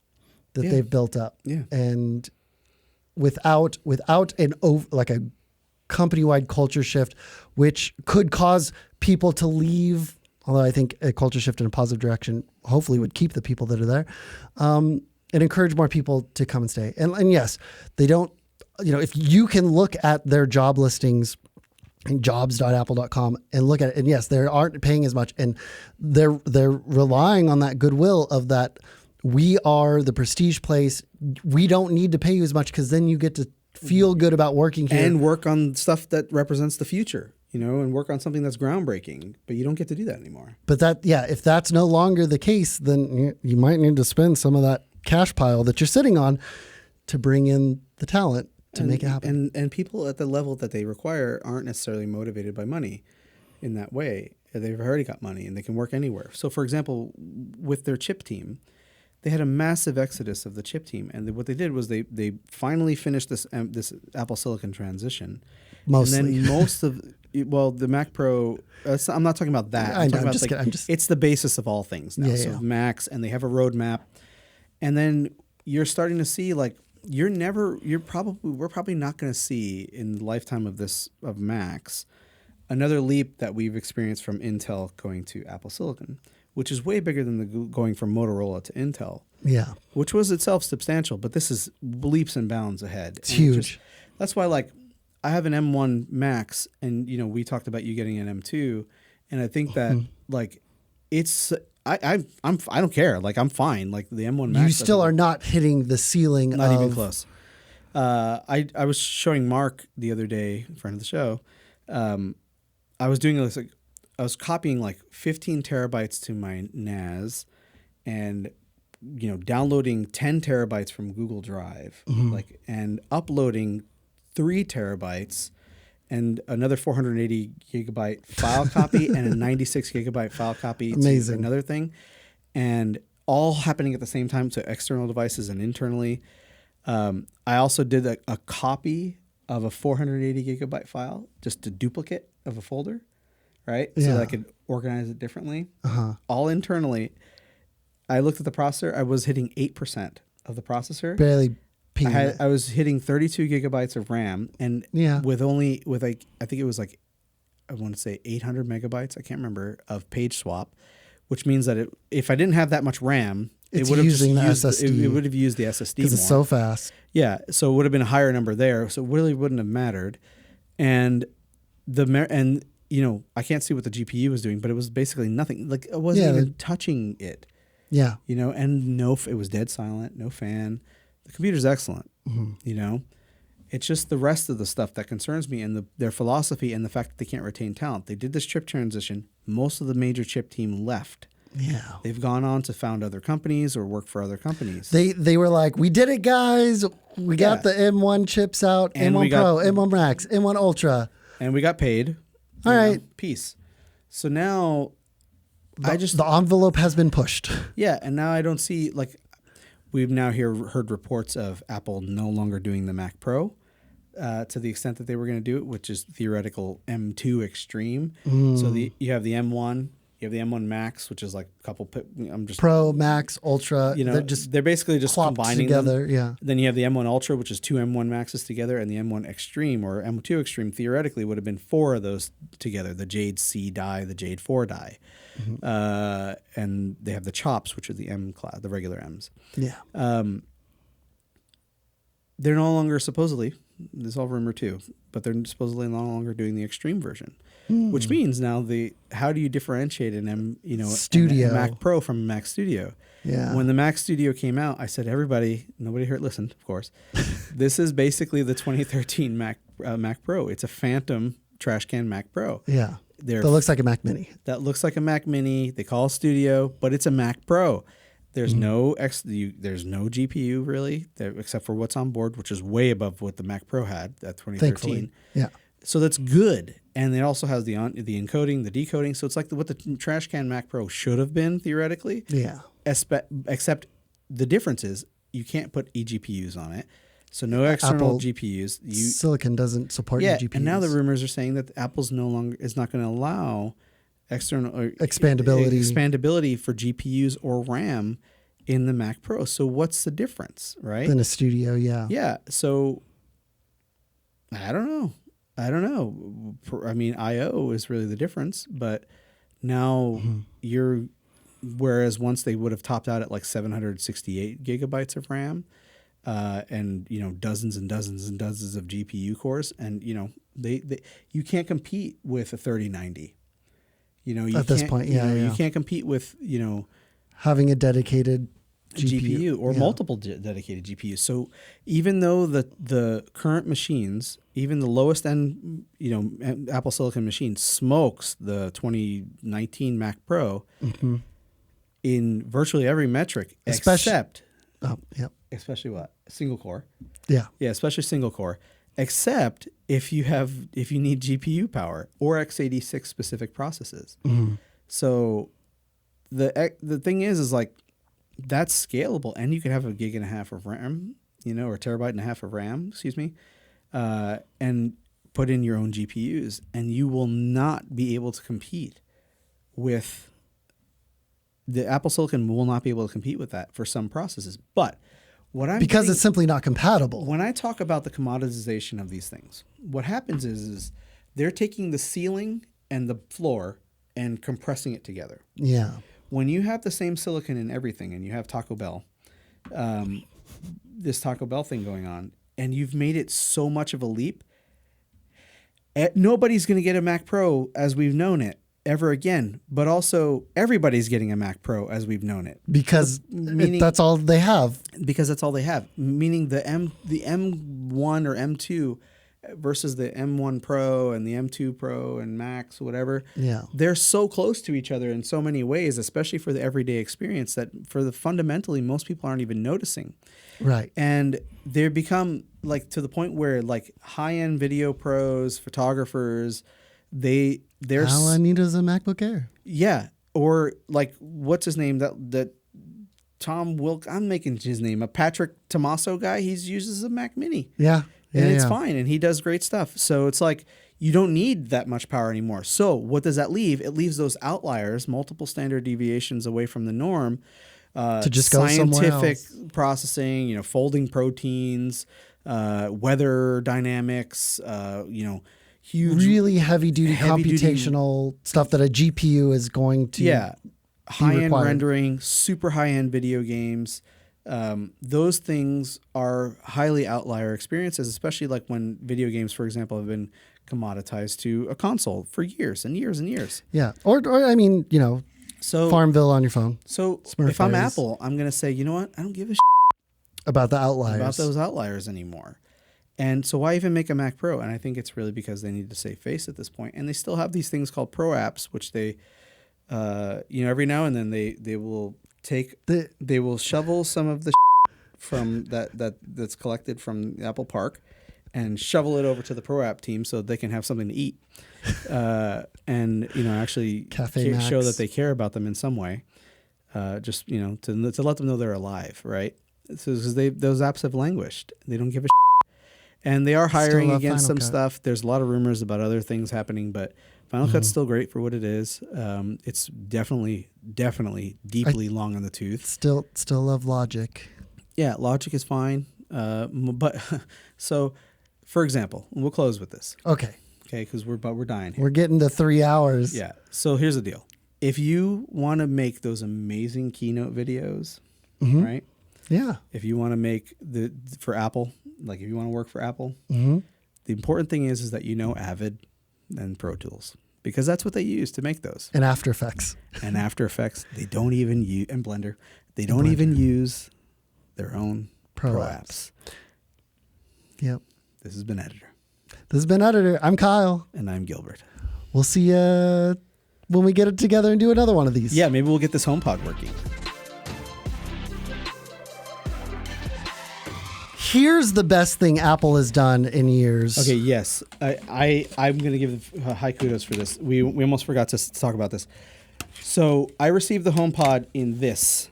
that they've built up. Yeah. And without a company-wide culture shift, which could cause people to leave, although I think a culture shift in a positive direction hopefully would keep the people that are there, and encourage more people to come and stay. And yes, they don't, if you can look at their job listings in jobs.apple.com and look at it, and yes, they aren't paying as much, and they're relying on that goodwill of that. We are the prestige place. We don't need to pay you as much, because then you get to feel good about working here and work on stuff that represents the future, and work on something that's groundbreaking, but you don't get to do that anymore. But if that's no longer the case, then you might need to spend some of that cash pile that you're sitting on to bring in the talent to make it happen. And people at the level that they require aren't necessarily motivated by money in that way. They've already got money and they can work anywhere. So for example, with their chip team, they had a massive exodus of the chip team. And what they did was they finally finished this Apple Silicon transition. Mostly. And then most of, the Mac Pro, I'm not talking about that. I'm talking about it's the basis of all things now. So Macs, and they have a roadmap. And then you're starting to see we're probably not going to see in the lifetime of Macs another leap that we've experienced from Intel going to Apple Silicon, which is way bigger than going from Motorola to Intel. Yeah. Which was itself substantial, but this is leaps and bounds ahead. It's huge. That's why I have an M1 Max, and we talked about you getting an M2, and I think that it's I don't care. I'm fine. The M1 Max. You still are not hitting the ceiling. Not even close. I was showing Mark the other day, friend of the show. I was doing this. I was copying 15 terabytes to my NAS, and downloading 10 terabytes from Google Drive, and uploading 3 terabytes. And another 480 gigabyte file copy and a 96 gigabyte file copy to another thing. And all happening at the same time to external devices and internally. I also did a copy of a 480 gigabyte file, just a duplicate of a folder, right? Yeah. So that I could organize it differently. All internally. I looked at the processor. I was hitting 8% of the processor. Barely. I was hitting 32 gigabytes of RAM, and I think it was I want to say 800 megabytes, I can't remember, of page swap, which means that if I didn't have that much RAM, it would have used the SSD. It would have used the SSD because it's so fast. Yeah, so it would have been a higher number there, so it really wouldn't have mattered. And I can't see what the GPU was doing, but it was basically nothing. I wasn't even touching it. Yeah. And it was dead silent, no fan. The computer's excellent, It's just the rest of the stuff that concerns me, and their philosophy, and the fact that they can't retain talent. They did this chip transition. Most of the major chip team left. Yeah. They've gone on to found other companies or work for other companies. They were like, we did it, guys. We got the M1 chips out, and M1 Pro, M1 Max, M1 Ultra. And we got paid. All right. Peace. So now the envelope has been pushed. Yeah, and now I don't see We've now heard reports of Apple no longer doing the Mac Pro to the extent that they were going to do it, which is theoretical M2 Extreme. So you have the M1, you have the M1 Max, which is like a couple. Pro, Max, Ultra. They're basically just combining together. them. Yeah. Then you have the M1 Ultra, which is 2 M1 Maxes together, and the M1 Extreme or M2 Extreme theoretically would have been 4 of those together: the Jade C die, the Jade 4 die, and they have the Chops, which are the M class, the regular M's. Yeah. They're no longer supposedly. This is all rumor too, but they're supposedly no longer doing the Extreme version, which means now how do you differentiate an Studio a Mac Pro from a Mac Studio? Yeah. When the Mac Studio came out, I said nobody heard, listened, of course. This is basically the 2013 Mac Pro. It's a Phantom trash can Mac Pro. Yeah. That looks like a Mac Mini. That looks like a Mac Mini. They call it Studio, but it's a Mac Pro. There's there's no GPU really, except for what's on board, which is way above what the Mac Pro had at 2013. Thankfully. Yeah. So that's good, and it also has the encoding, the decoding. So it's like what the trash can Mac Pro should have been theoretically. Yeah. Except the difference is you can't put eGPUs on it, so no external Apple GPUs. Silicon doesn't support eGPUs. And now the rumors are saying that Apple's is not going to allow external expandability for GPUs or RAM in the Mac Pro. So what's the difference, right? Than a Studio, yeah. Yeah. So I don't know. I mean, I/O is really the difference, but now whereas once they would have topped out at like 768 gigabytes of RAM, and dozens and dozens and dozens of GPU cores, and you can't compete with a 3090. At this point, you can't compete with having a dedicated GPU or multiple dedicated GPUs. So even though the current machines, even the lowest end Apple Silicon machine smokes the 2019 Mac Pro in virtually every metric, except especially what? Single core. Yeah, especially single core. Except if you need GPU power or x86 specific processes. So the thing is like that's scalable, and you could have 1.5 gigs of RAM, or 1.5 terabytes of RAM, excuse me, and put in your own GPUs, and you will not be able to compete with the Apple Silicon will not be able to compete with that for some processes. But because it's simply not compatible. When I talk about the commoditization of these things, what happens is they're taking the ceiling and the floor and compressing it together. Yeah. When you have the same silicon in everything, and you have Taco Bell, this Taco Bell thing going on, and you've made it so much of a leap, nobody's going to get a Mac Pro as we've known it ever again, but also everybody's getting a Mac Pro as we've known it because that's all they have. Because that's all they have. Meaning the M1 or M2 versus the M1 Pro and the M2 Pro and Max, whatever. Yeah, they're so close to each other in so many ways, especially for the everyday experience, that fundamentally most people aren't even noticing. Right. And they become like to the point where like high-end video pros, photographers, all I need is a MacBook Air. Yeah. Or like, what's his name? That Tom Wilk, I'm making his name, a Patrick Tomaso guy. He uses a Mac Mini. Yeah. And it's fine. And he does great stuff. So it's like, you don't need that much power anymore. So what does that leave? It leaves those outliers, multiple standard deviations away from the norm, to just go somewhere else. Scientific processing, folding proteins, weather dynamics, huge, really heavy-duty computational stuff that a GPU is going to high-end rendering, super high-end video games. Those things are highly outlier experiences, especially like when video games, for example, have been commoditized to a console for years and years and years. Yeah. Or I mean, so Farmville on your phone. So Smurf if I'm berries. Apple, I'm going to say, you know what? I don't give a about the outliers. about those outliers anymore. And so why even make a Mac Pro? And I think it's really because they need to save face at this point. And they still have these things called Pro apps, which they, every now and then they will they will shovel some of the from that's collected from Apple Park and shovel it over to the Pro app team so they can have something to eat. And actually show that they care about them in some way. Just to let them know they're alive, right? So because those apps have languished. They don't give a and they are Still hiring love against Final some Cut. stuff. There's a lot of rumors about other things happening, but Final Cut's still great for what it is. It's definitely deeply long in the tooth. Still love Logic. Yeah, Logic is fine. But so, for example, we'll close with this. Okay. Okay, because we're dying here. We're getting to 3 hours. Yeah. So here's the deal. If you want to make those amazing keynote videos, right? Yeah. If you want to make for Apple, like if you want to work for Apple, Mm-hmm. the important thing is that you know Avid and Pro Tools because that's what they use to make those. And After Effects. And After Effects, they don't even use, and Blender, they don't even use their own Pro apps. Yep. This has been Editor. This has been Editor. I'm Kyle. And I'm Gilbert. We'll see you when we get it together and do another one of these. Yeah, maybe we'll get this HomePod working. Here's the best thing Apple has done in years. Okay, yes. I'm going to give high kudos for this. We almost forgot to talk about this. So I received the HomePod in this,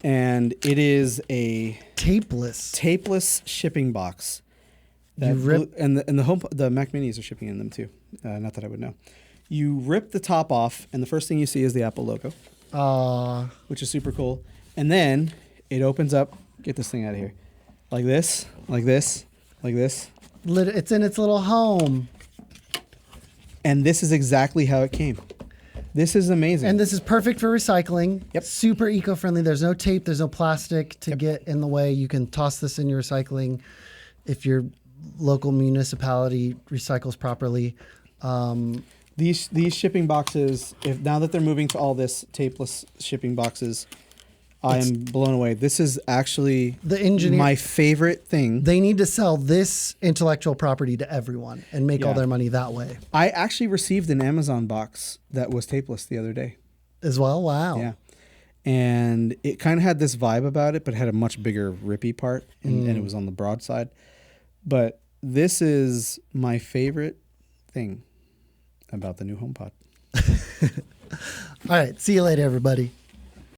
and it is a tapeless shipping box. And the Mac Minis are shipping in them too. Not that I would know. You rip the top off, and the first thing you see is the Apple logo, which is super cool. And then it opens up. Get this thing out of here. Like this, like this, like this. It's in its little home. And this is exactly how it came. This is amazing. And this is perfect for recycling. Yep. Super eco-friendly. There's no tape. There's no plastic to get in the way. You can toss this in your recycling if your local municipality recycles properly. These shipping boxes, now that they're moving to all this tapeless shipping boxes, I am blown away. This is actually my favorite thing. They need to sell this intellectual property to everyone and make all their money that way. I actually received an Amazon box that was tapeless the other day. As well? Wow. Yeah. And it kind of had this vibe about it, but it had a much bigger rippy part, and it was on the broad side. But this is my favorite thing about the new HomePod. All right. See you later, everybody.